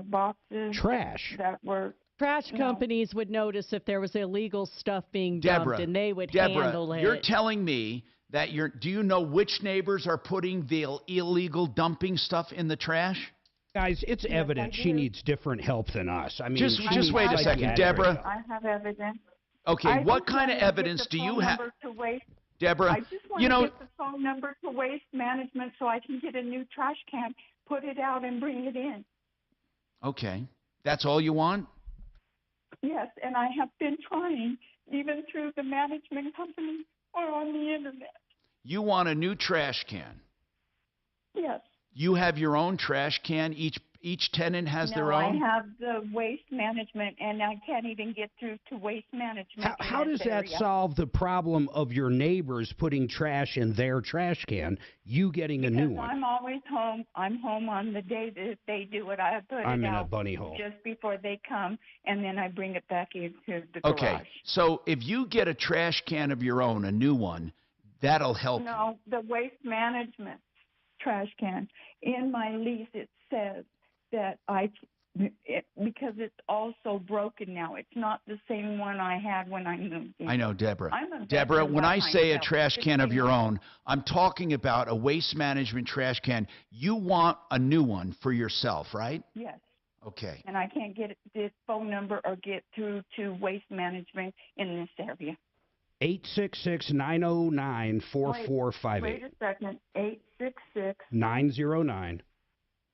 boxes. Trash. That were... Trash companies would notice if there was illegal stuff being dumped, and they would handle it. You're telling me that do you know which neighbors are putting the illegal dumping stuff in the trash? Guys, it's evident she needs different help than us. I mean, just wait a second, Deborah. I have evidence. Okay, what kind of evidence do you have? Deborah, I just want to get the phone number to Waste Management so I can get a new trash can, put it out, and bring it in. Okay. That's all you want? Yes, and I have been trying, even through the management company or on the internet. You want a new trash can? Yes. You have your own trash can? Each tenant has their own? No, I have the Waste Management, and I can't even get through to Waste Management. How does that solve the problem of your neighbors putting trash in their trash can, you getting a new one? I'm always home. I'm home on the day that they do it. I put it out. I'm in a bunny hole. Just before they come, and then I bring it back into the garage. Okay, so if you get a trash can of your own, a new one, that'll help. No, the Waste Management trash can. In my lease, it says that because it's also broken now. It's not the same one I had when I moved in. I know, Deborah. Deborah, when I say a trash can of your own, I'm talking about a Waste Management trash can. You want a new one for yourself, right? Yes. Okay. And I can't get this phone number or get through to waste management in this area. 866-909-4458. Wait a second. 866 909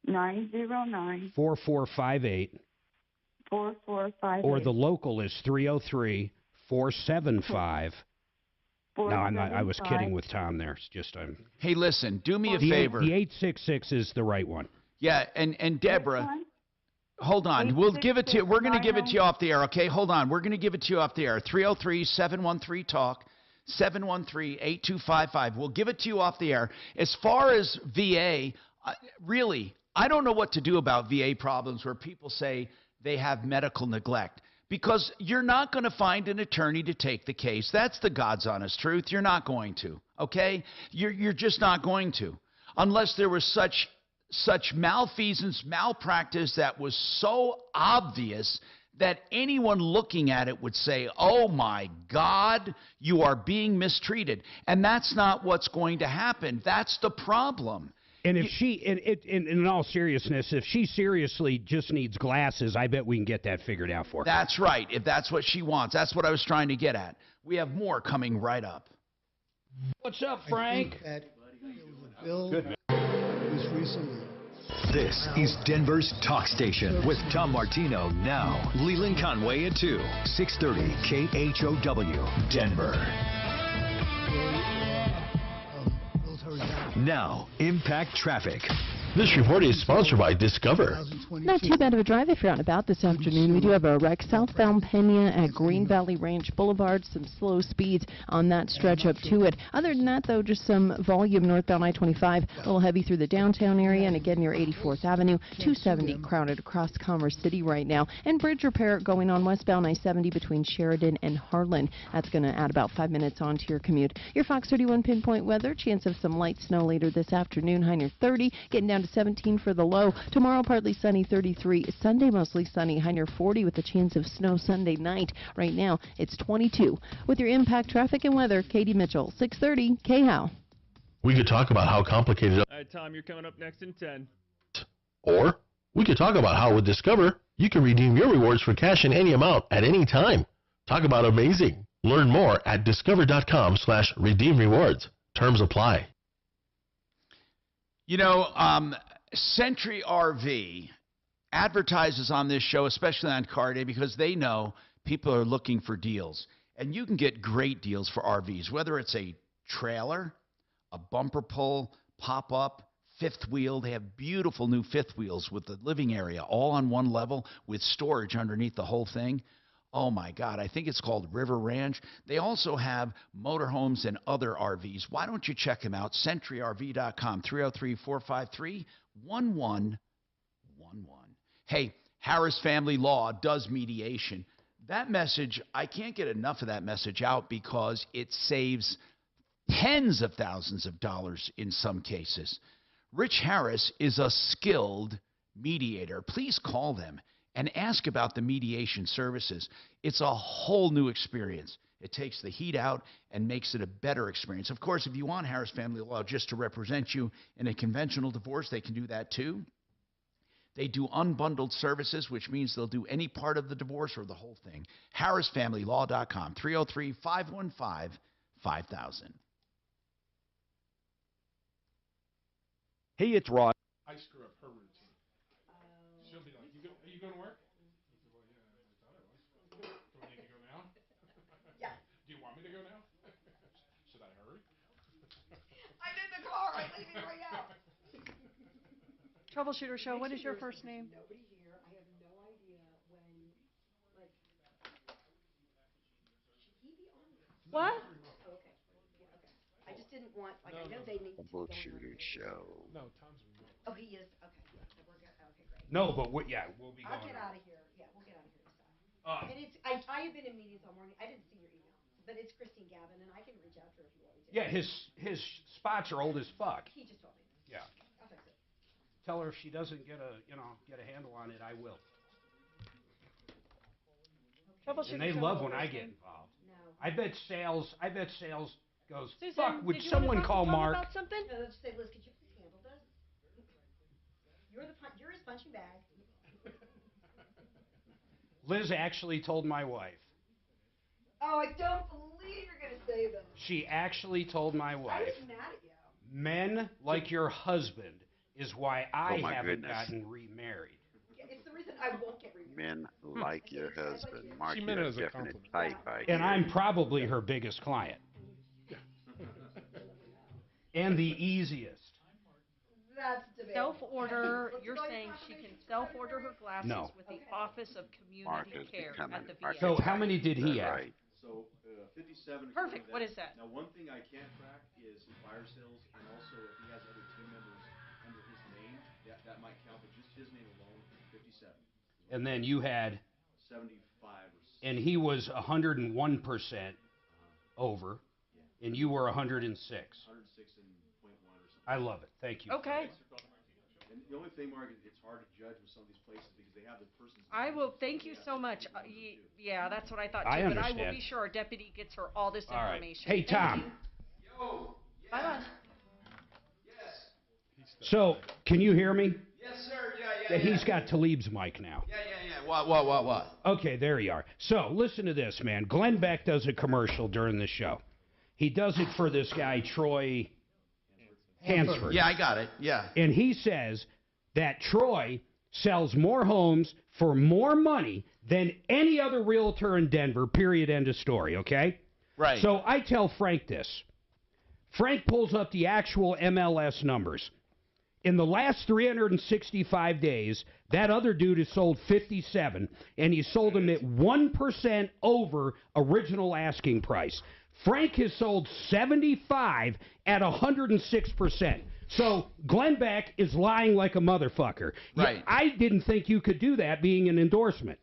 909 4458. 4458. Or the local is 303-475. No, I was kidding with Tom there. It's just Hey, listen, do me a the favor. The 866 is the right one. Yeah, and Deborah, hold on. We'll give it to you. We're going to give it to you off the air, okay? Hold on. We're going to give it to you off the air. 303-713-TALK, 713-8255. We'll give it to you off the air. As far as VA, really, I don't know what to do about VA problems where people say they have medical neglect. Because you're not going to find an attorney to take the case. That's the God's honest truth. You're not going to, okay? You're just not going to. Unless there was such malfeasance, malpractice that was so obvious that anyone looking at it would say, oh my God, you are being mistreated. And that's not what's going to happen. That's the problem. And if in all seriousness, if she seriously just needs glasses, I bet we can get that figured out for her. That's right, if that's what she wants. That's what I was trying to get at. We have more coming right up. What's up, Frank? I think that there was a bill just recently. This is Denver's Talk Station with Tom Martino now. Leland Conway at 2, 630 KHOW, Denver. Now, Impact Traffic. This report is sponsored by Discover. Not too bad of a drive if you're out and about this afternoon. We do have a wreck southbound Pena at Green Valley Ranch Boulevard. Some slow speeds on that stretch up to it. Other than that, though, just some volume northbound I-25. A little heavy through the downtown area and again near 84th Avenue. 270 crowded across Commerce City right now. And bridge repair going on westbound I-70 between Sheridan and Harlan. That's going to add about 5 minutes onto your commute. Your Fox 31 pinpoint weather. Chance of some light snow later this afternoon. High near 30. Getting down to 17 for the low. Tomorrow partly sunny, 33. Sunday mostly sunny, high near 40 with a chance of snow Sunday night. Right now it's 22. With your Impact Traffic and weather, Katie Mitchell, 630 KHOW. We could talk about how complicated. All right, Tom, you're coming up next in 10. Or we could talk about how with Discover you can redeem your rewards for cash in any amount at any time. Talk about amazing. Learn more at discover.com/redeem rewards. Terms apply. You know, Century RV advertises on this show, especially on Car Day, because they know people are looking for deals. And you can get great deals for RVs, whether it's a trailer, a bumper pull, pop-up, fifth wheel. They have beautiful new fifth wheels with the living area all on one level with storage underneath the whole thing. Oh, my God. I think it's called River Ranch. They also have motorhomes and other RVs. Why don't you check them out? CentryRV.com, 303-453-1111. Hey, Harris Family Law does mediation. That message, I can't get enough of that message out because it saves tens of thousands of dollars in some cases. Rich Harris is a skilled mediator. Please call them and ask about the mediation services. It's a whole new experience. It takes the heat out and makes it a better experience. Of course, if you want Harris Family Law just to represent you in a conventional divorce, they can do that too. They do unbundled services, which means they'll do any part of the divorce or the whole thing. HarrisFamilyLaw.com, 303-515-5000. Hey, it's Rod. I screw up her routine. She'll be like, are you going to work? Well, yeah, I thought I was. Do I need to go now? Yeah. Do you want me to go now? Should I hurry? I'm in the car. I'm leaving right now. Troubleshooter Show, what is your first name? Nobody here. I have no idea when, like, should he be on this? What? Oh, okay. Yeah, okay. I just didn't want, like, I know they need to be going on. Troubleshooter Show. No, Tom's remote. Oh, he is? Okay. So we're good. Okay, great. No, but we'll be going. I'll get out of here. Yeah, we'll get out of here this Uh, time. And it's, I have been in meetings all morning. I didn't see your email, but it's Christine Gavin, and I can reach out to her if you want me to. Yeah, his spots are old as fuck. He just told me. Yeah. I'll fix it. Tell her if she doesn't get a handle on it, I will. And they love when I get involved. No. I bet sales goes, Susan, fuck, would did you someone wanna talk call to Tom Mark? about something? No, let's say, Liz, could you please handle this? You're his punching bag. Liz actually told my wife. Oh, I don't believe you're going to say that. She actually told my wife. I was mad at you. Men like your husband is why I my haven't goodness. gotten remarried. Yeah, it's the reason I won't get remarried. Men like your husband. Mark, She meant you're it as a definite compliment. type. And I'm probably her biggest client. And the easiest. That's debatable. Self-order, you're saying she can self-order her glasses No. with the Office of Mark Community is Care becoming at the VA. So how many did he have? Right. So 57. Perfect. What is that? Now, one thing I can't track is fire sales, and also if he has other team members under his name, that might count. But just his name alone, 57. And then you had, 75 or. and he was 101% over, and you were 106. 106 and 0.1 or something. I love it. Thank you. Okay. And the only thing, Mark, it's hard to judge with some of these places because they have the person's. I will. Thank you so much. Yeah, that's what I thought too. I But I will understand. be sure our deputy gets her all this All right. information. Hey, Thank Tom. you. Yo. Bye bye. So, can you hear me? Yes, sir. Yeah. He's got Talib's mic now. Yeah. What? Okay, there you are. So, listen to this, man. Glenn Beck does a commercial during the show. He does it for this guy, Troy Hansford. Yeah, I got it. Yeah. And he says that Troy sells more homes for more money than any other realtor in Denver, period, end of story, okay? Right. So I tell Frank this. Frank pulls up the actual MLS numbers. In the last 365 days, that other dude has sold 57, and he sold them at 1% over original asking price. Frank has sold 75 at 106%. So Glenn Beck is lying like a motherfucker. Right. I didn't think you could do that being an endorsement.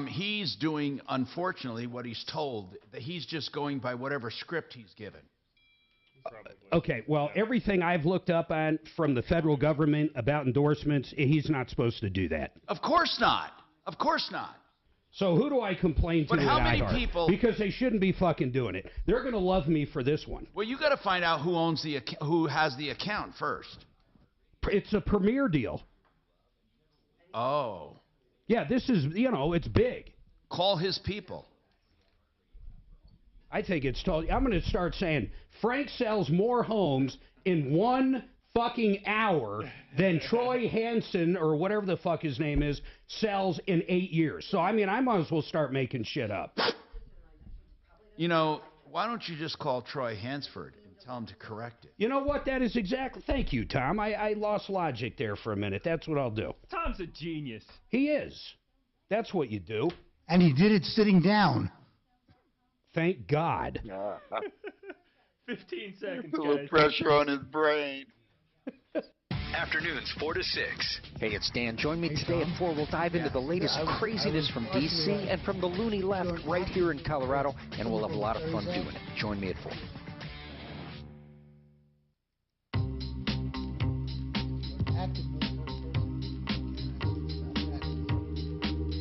He's doing, unfortunately, what he's told. That he's just going by whatever script he's given. Okay, well, everything I've looked up on from the federal government about endorsements, he's not supposed to do that. Of course not. Of course not. So who do I complain to But how at many iHeart? people- Because they shouldn't be fucking doing it. They're going to love me for this one. Well, you got to find out who owns who has the account first. It's a premier deal. Oh. Yeah, this is, it's big. Call his people. I think it's told. I'm going to start saying Frank sells more homes in 1 fucking hour than Troy Hansen or whatever the fuck his name is sells in 8 years. So I might as well start making shit up. Why don't you just call Troy Hansford and tell him to correct it? You know what? That is exactly. Thank you, Tom. I lost logic there for a minute. That's what I'll do. Tom's a genius. He is. That's what you do. And he did it sitting down. Thank God. 15 seconds, A little guys. pressure on his brain. Afternoons 4 to 6. Hey, it's Dan. Join me today at 4. We'll dive into the latest craziness from D.C. and from the loony left right here in Colorado, and we'll have a lot of fun doing it. Join me at 4.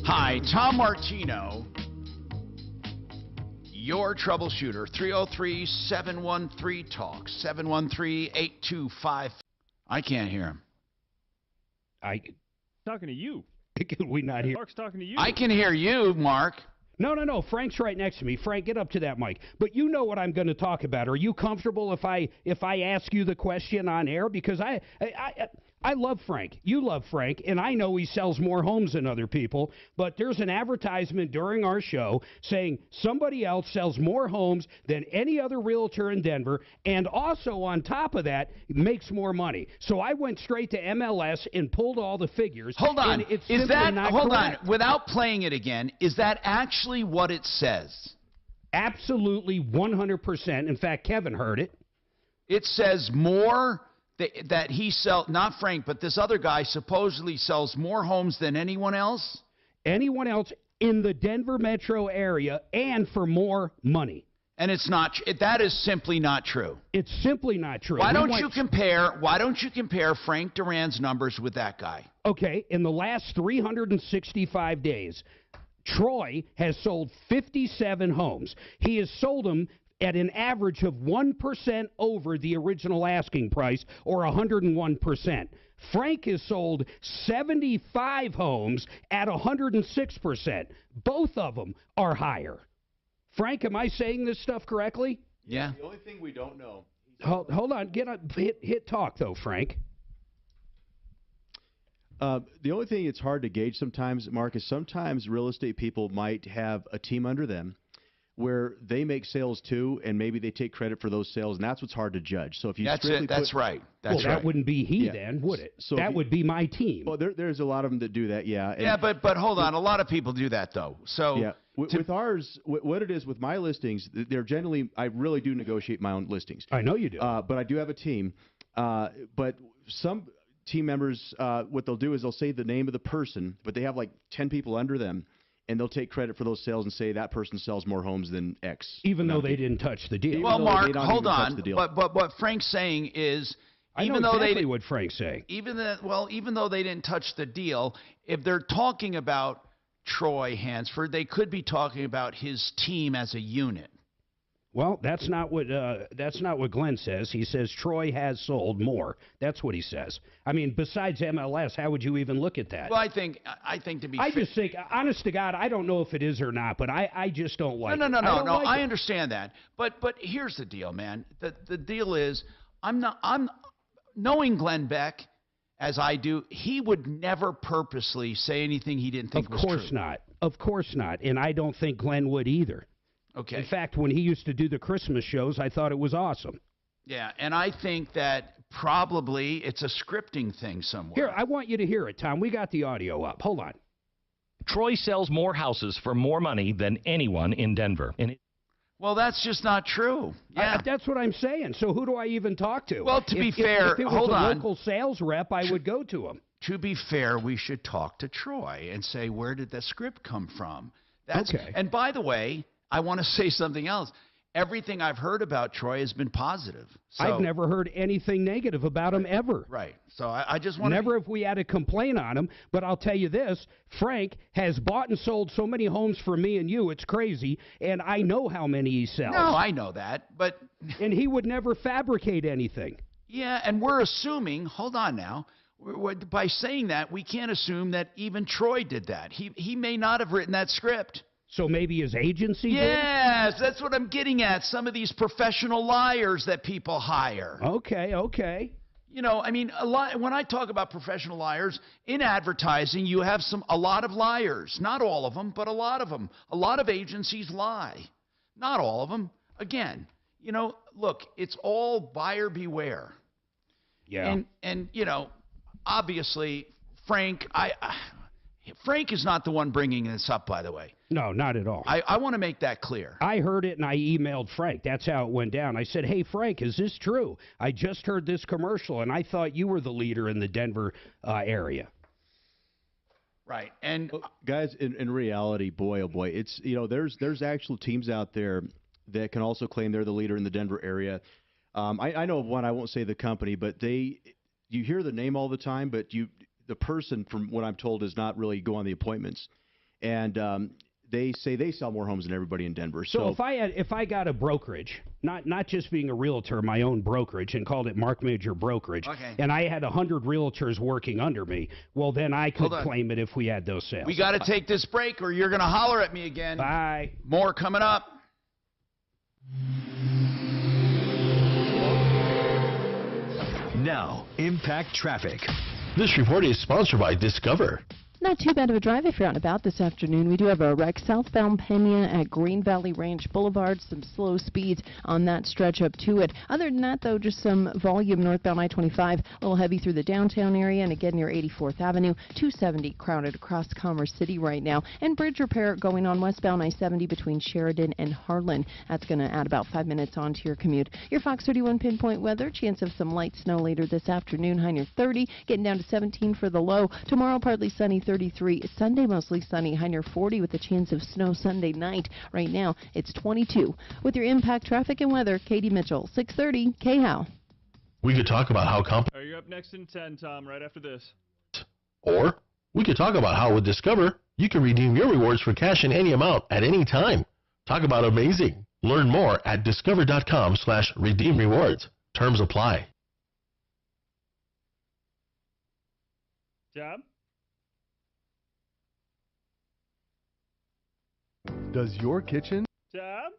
Hi, Tom Martino, your troubleshooter. 303-713-TALK, 713-825. I can't hear him. Talking to you. Can we not hear? Mark's talking to you. I can hear you, Mark. No. Frank's right next to me. Frank, get up to that mic. But you know what I'm going to talk about. Are you comfortable if I ask you the question on air? Because I love Frank. You love Frank, and I know he sells more homes than other people. But there's an advertisement during our show saying somebody else sells more homes than any other realtor in Denver, and also on top of that makes more money. So I went straight to MLS and pulled all the figures. Hold on. And it's Is simply that not hold correct. on? Without playing it again, is that actually what it says? Absolutely 100%. In fact, Kevin heard it. It says more that he sells, not Frank, but this other guy supposedly sells more homes than anyone else? Anyone else in the Denver metro area, and for more money. And it's not. That is simply not true. It's simply not true. Why don't you compare Frank Duran's numbers with that guy? Okay, in the last 365 days, Troy has sold 57 homes. He has sold them at an average of 1% over the original asking price, or 101%. Frank has sold 75 homes at 106%. Both of them are higher. Frank, am I saying this stuff correctly? Yeah. The only thing we don't know. Hold on. Get up. Hit talk, though, Frank. The only thing it's hard to gauge sometimes, Mark, is sometimes real estate people might have a team under them where they make sales too, and maybe they take credit for those sales, and that's what's hard to judge. So if you That's right. That's right. That wouldn't be he then, would it? So that would be my team. Well, there's a lot of them that do that, yeah. And Yeah, but hold on. A lot of people do that, though. So yeah, with ours, what it is with my listings, they're generally, I really do negotiate my own listings. I know you do. But I do have a team. But some team members, what they'll do is they'll say the name of the person, but they have like 10 people under them, and they'll take credit for those sales and say that person sells more homes than X. Even though they didn't touch the deal. Well, Mark, hold on. But what Frank's saying is, even though exactly what Frank's saying. Even though they didn't touch the deal, if they're talking about Troy Hansford, they could be talking about his team as a unit. Well, that's not what Glenn says. He says Troy has sold more. That's what he says. I mean, besides MLS, how would you even look at that? Well, I think to be fair, just think, honest to God, I don't know if it is or not, but I just don't like it. No. I understand that, but here's the deal, man. The deal is, I'm knowing Glenn Beck as I do, he would never purposely say anything he didn't think was true. Of course not, and I don't think Glenn would either. Okay. In fact, when he used to do the Christmas shows, I thought it was awesome. Yeah, and I think that probably it's a scripting thing somewhere. Here, I want you to hear it, Tom. We got the audio up. Hold on. Troy sells more houses for more money than anyone in Denver. Well, that's just not true. Yeah, that's what I'm saying. So who do I even talk to? Well, to be fair, if it was hold a on. local sales rep, I would go to him. To be fair, we should talk to Troy and say, where did the script come from? Okay. And by the way, I want to say something else. Everything I've heard about Troy has been positive. So, I've never heard anything negative about him ever. Right. So I just want Never have we had a complaint on him, but I'll tell you this, Frank has bought and sold so many homes for me and you, it's crazy, and I know how many he sells. No, I know that, but... And he would never fabricate anything. Yeah, and we're assuming, hold on now, by saying that, we can't assume that even Troy did that. He may not have written that script. So maybe his agency did? Yes, that's what I'm getting at. Some of these professional liars that people hire. Okay. You know, I mean, when I talk about professional liars, in advertising, you have a lot of liars. Not all of them, but a lot of them. A lot of agencies lie. Not all of them. Again, you know, look, it's all buyer beware. Yeah. And you know, obviously, Frank is not the one bringing this up, by the way. No, not at all. I want to make that clear. I heard it and I emailed Frank. That's how it went down. I said, hey, Frank, is this true? I just heard this commercial and I thought you were the leader in the Denver area. Right. And guys, in reality, boy, oh boy, it's, you know, there's actual teams out there that can also claim they're the leader in the Denver area. I know of one, I won't say the company, but you hear the name all the time, but the person, from what I'm told, does not really go on the appointments. And they say they sell more homes than everybody in Denver. So if I got a brokerage, not just being a realtor, my own brokerage, and called it Mark Major Brokerage, and I had 100 realtors working under me, well, then I could claim it if we had those sales. We got to take this break or you're going to holler at me again. Bye. More coming up. Now, Impact Traffic. This report is sponsored by Discover. Not too bad of a drive if you're out and about this afternoon. We do have a wreck southbound Pena at Green Valley Ranch Boulevard. Some slow speeds on that stretch up to it. Other than that, though, just some volume northbound I-25. A little heavy through the downtown area and again near 84th Avenue. 270 crowded across Commerce City right now. And bridge repair going on westbound I-70 between Sheridan and Harlan. That's going to add about 5 minutes onto your commute. Your Fox 31 pinpoint weather. Chance of some light snow later this afternoon. High near 30. Getting down to 17 for the low. Tomorrow, partly sunny, 33. Sunday, mostly sunny, high near 40 with a chance of snow Sunday night. Right now, it's 22. With your Impact Traffic and Weather, Katie Mitchell, 630 KHOW. We could talk about how You're up next in 10, Tom, right after this. Or we could talk about how with Discover, you can redeem your rewards for cash in any amount at any time. Talk about amazing. Learn more at discover.com/redeem rewards. Terms apply. Job? Does your kitchen, Job?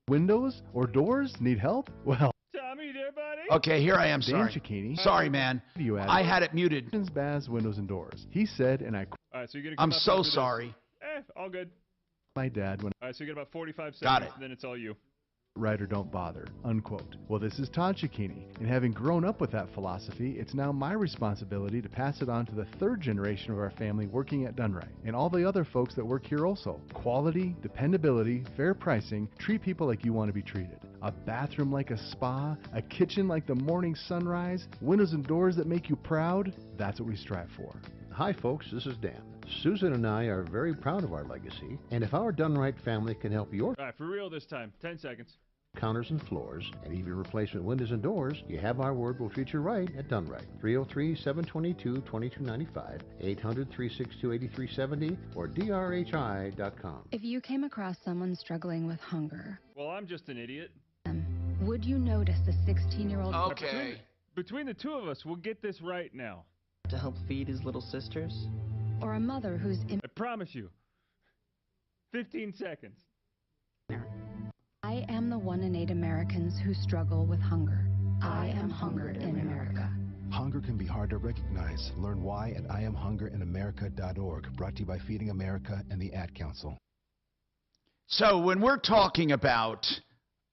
windows, or doors need help? Well, Tommy, you there, buddy? Okay, here I am. Dan Sorry. Cicchini, Sorry, man. I had it muted. Kitchens, baths, windows, and doors. He said, and I quote, All right, so you're going to come I'm up so after this. sorry. All good. my dad when All right, so you get about 45 seconds, Got it. and then it's all you. right or don't bother, unquote. Well, this is Todd Cicchini, and having grown up with that philosophy, it's now my responsibility to pass it on to the third generation of our family working at Dunright, and all the other folks that work here also. Quality, dependability, fair pricing, treat people like you want to be treated. A bathroom like a spa, a kitchen like the morning sunrise, windows and doors that make you proud, that's what we strive for. Hi folks, this is Dan. Susan and I are very proud of our legacy, and if our Dunright family can help your All right, for real this time. 10 seconds. counters and floors, and even replacement windows and doors, you have our word we'll treat you right at Dunright. 303-722-2295, 800-362-8370, or drhi.com. If you came across someone struggling with hunger, Well, I'm just an idiot. would you notice a 16-year-old... Between the two of us, we'll get this right now. To help feed his little sisters? Or a mother who's... I promise you. 15 seconds. I am the 1 in 8 Americans who struggle with hunger. I am hungered in America. Hunger can be hard to recognize. Learn why at IamHungerInAmerica.org. Brought to you by Feeding America and the Ad Council. So when we're talking about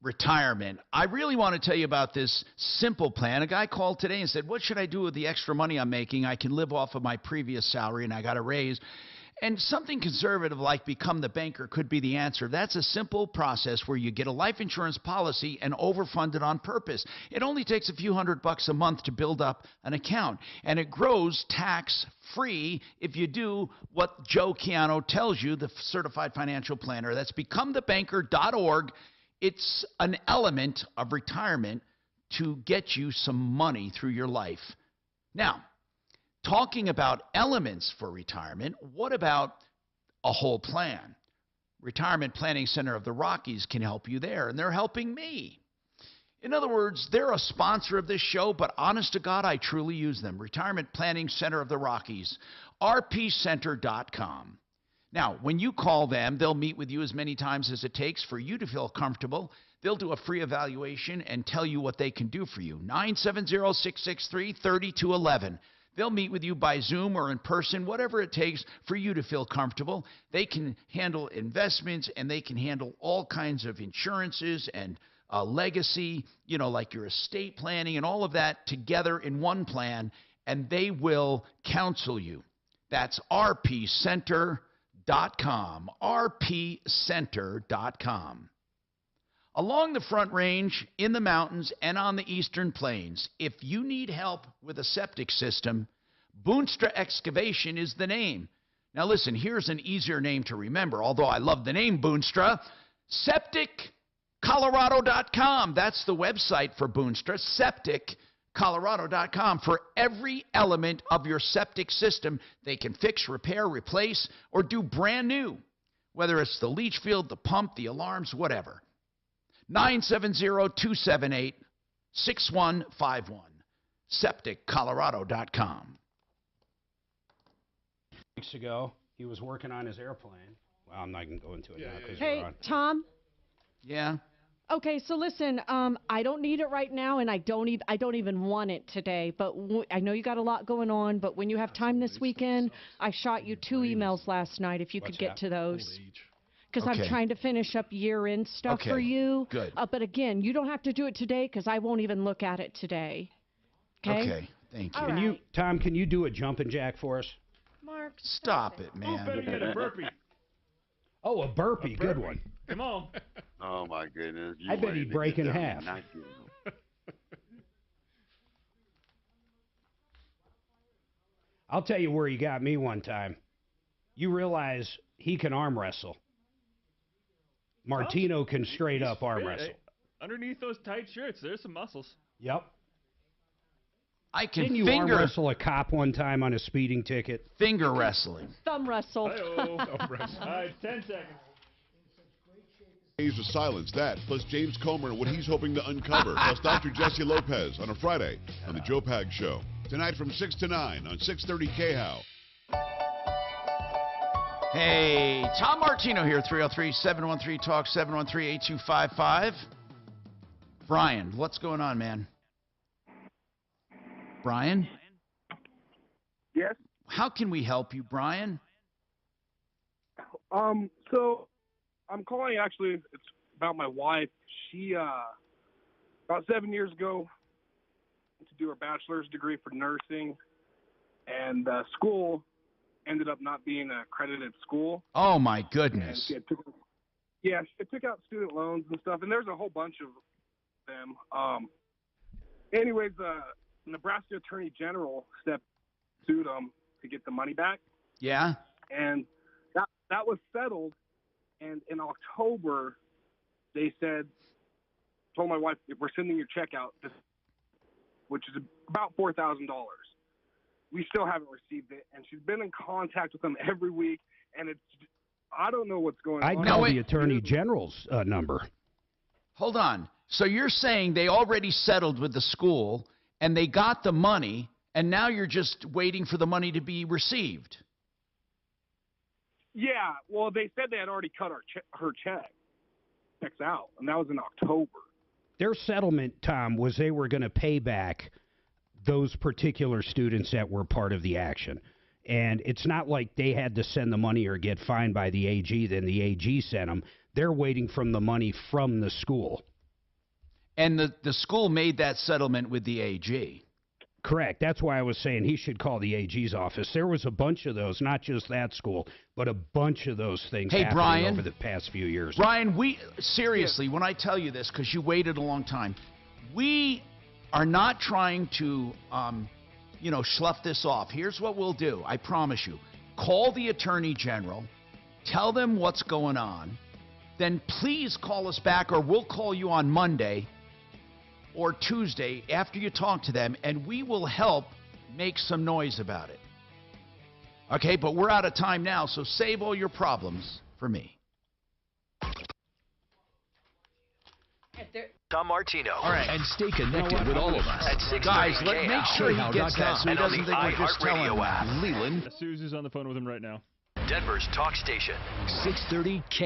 retirement, I really want to tell you about this simple plan. A guy called today and said, what should I do with the extra money I'm making? I can live off of my previous salary and I got a raise. And something conservative like become the banker could be the answer. That's a simple process where you get a life insurance policy and overfund it on purpose. It only takes a few $100 a month to build up an account, and it grows tax-free if you do what Joe Chiano tells you, the certified financial planner. That's becomethebanker.org. It's an element of retirement to get you some money through your life. Now, talking about elements for retirement, what about a whole plan? Retirement Planning Center of the Rockies can help you there, and they're helping me. In other words, they're a sponsor of this show, but honest to God, I truly use them. Retirement Planning Center of the Rockies, rpcenter.com. Now, when you call them, they'll meet with you as many times as it takes for you to feel comfortable. They'll do a free evaluation and tell you what they can do for you. 970-663-3211. They'll meet with you by Zoom or in person, whatever it takes for you to feel comfortable. They can handle investments, and they can handle all kinds of insurances and legacy, you know, like your estate planning and all of that together in one plan, and they will counsel you. That's rpcenter.com, rpcenter.com. Along the Front Range, in the mountains, and on the eastern plains, if you need help with a septic system, Boonstra Excavation is the name. Now listen, here's an easier name to remember, although I love the name Boonstra. SepticColorado.com. That's the website for Boonstra, SepticColorado.com. For every element of your septic system, they can fix, repair, replace, or do brand new, whether it's the leach field, the pump, the alarms, whatever. 970-278-6151. SepticColorado.com. Weeks ago, he was working on his airplane. Well, I'm not going to go into it now because Hey, we're on. Tom. Yeah. Okay, so listen, I don't need it right now, and I don't even want it today. But I know you got a lot going on. But when you have time this weekend, I shot you 2 emails last night. If you could get to those. Because I'm trying to finish up year-end stuff for you. Good. But again, you don't have to do it today because I won't even look at it today. Okay? Thank you. All Can you, Tom, can you do a jumping jack for us? Mark, stop it, man. Who better get a burpee? Oh, a burpee. Good one. Come on. Oh, my goodness. I bet he'd break in half. I'll tell you where he got me one time. You realize he can arm wrestle. Martino can straight up arm wrestle. Underneath those tight shirts, there's some muscles. Yep. I can Didn't you arm wrestle a cop one time on a speeding ticket? Finger wrestling. Thumb wrestle. All right, 10 seconds. Days of Silence, that, plus James Comer and what he's hoping to uncover, plus Dr. Jesse Lopez on a Friday on The Joe Pag Show. Tonight from 6 to 9 on 630 KHOW. Hey, Tom Martino here, 303-713-TALK, 713-8255. Brian, what's going on, man? Brian? Yes? How can we help you, Brian? So I'm calling actually, it's about my wife. She, about 7 years ago, to do her bachelor's degree for nursing, and school ended up not being an accredited school. Oh, my goodness. She took out student loans and stuff, and there's a whole bunch of them. Anyways, the Nebraska Attorney General sued them to get the money back. Yeah? And that was settled, and in October, they told my wife, if we're sending your check out, which is about $4,000. We still haven't received it, and she's been in contact with them every week, and I don't know what's going on. I'd call the Attorney General's number. Hold on. So you're saying they already settled with the school, and they got the money, and now you're just waiting for the money to be received? Yeah, well, they said they had already cut her checks out, and that was in October. Their settlement, Tom, was they were going to pay back those particular students that were part of the action. And it's not like they had to send the money or get fined by the AG, then the AG sent them. They're waiting from the money from the school. And the school made that settlement with the AG. Correct. That's why I was saying he should call the AG's office. There was a bunch of those, not just that school, but a bunch of those things happening Brian, over the past few years. Brian, seriously, when I tell you this, because you waited a long time, we are not trying to, slough this off. Here's what we'll do. I promise you. Call the Attorney General. Tell them what's going on. Then please call us back, or we'll call you on Monday or Tuesday after you talk to them, and we will help make some noise about it. Okay, but we're out of time now, so save all your problems for me. Tom Martino. All right. And stay connected with all of us at 630 Guys, make sure he gets that so he doesn't think we're just telling him. Leland. Susie's on the phone with him right now. Denver's talk station, 630 KHOW.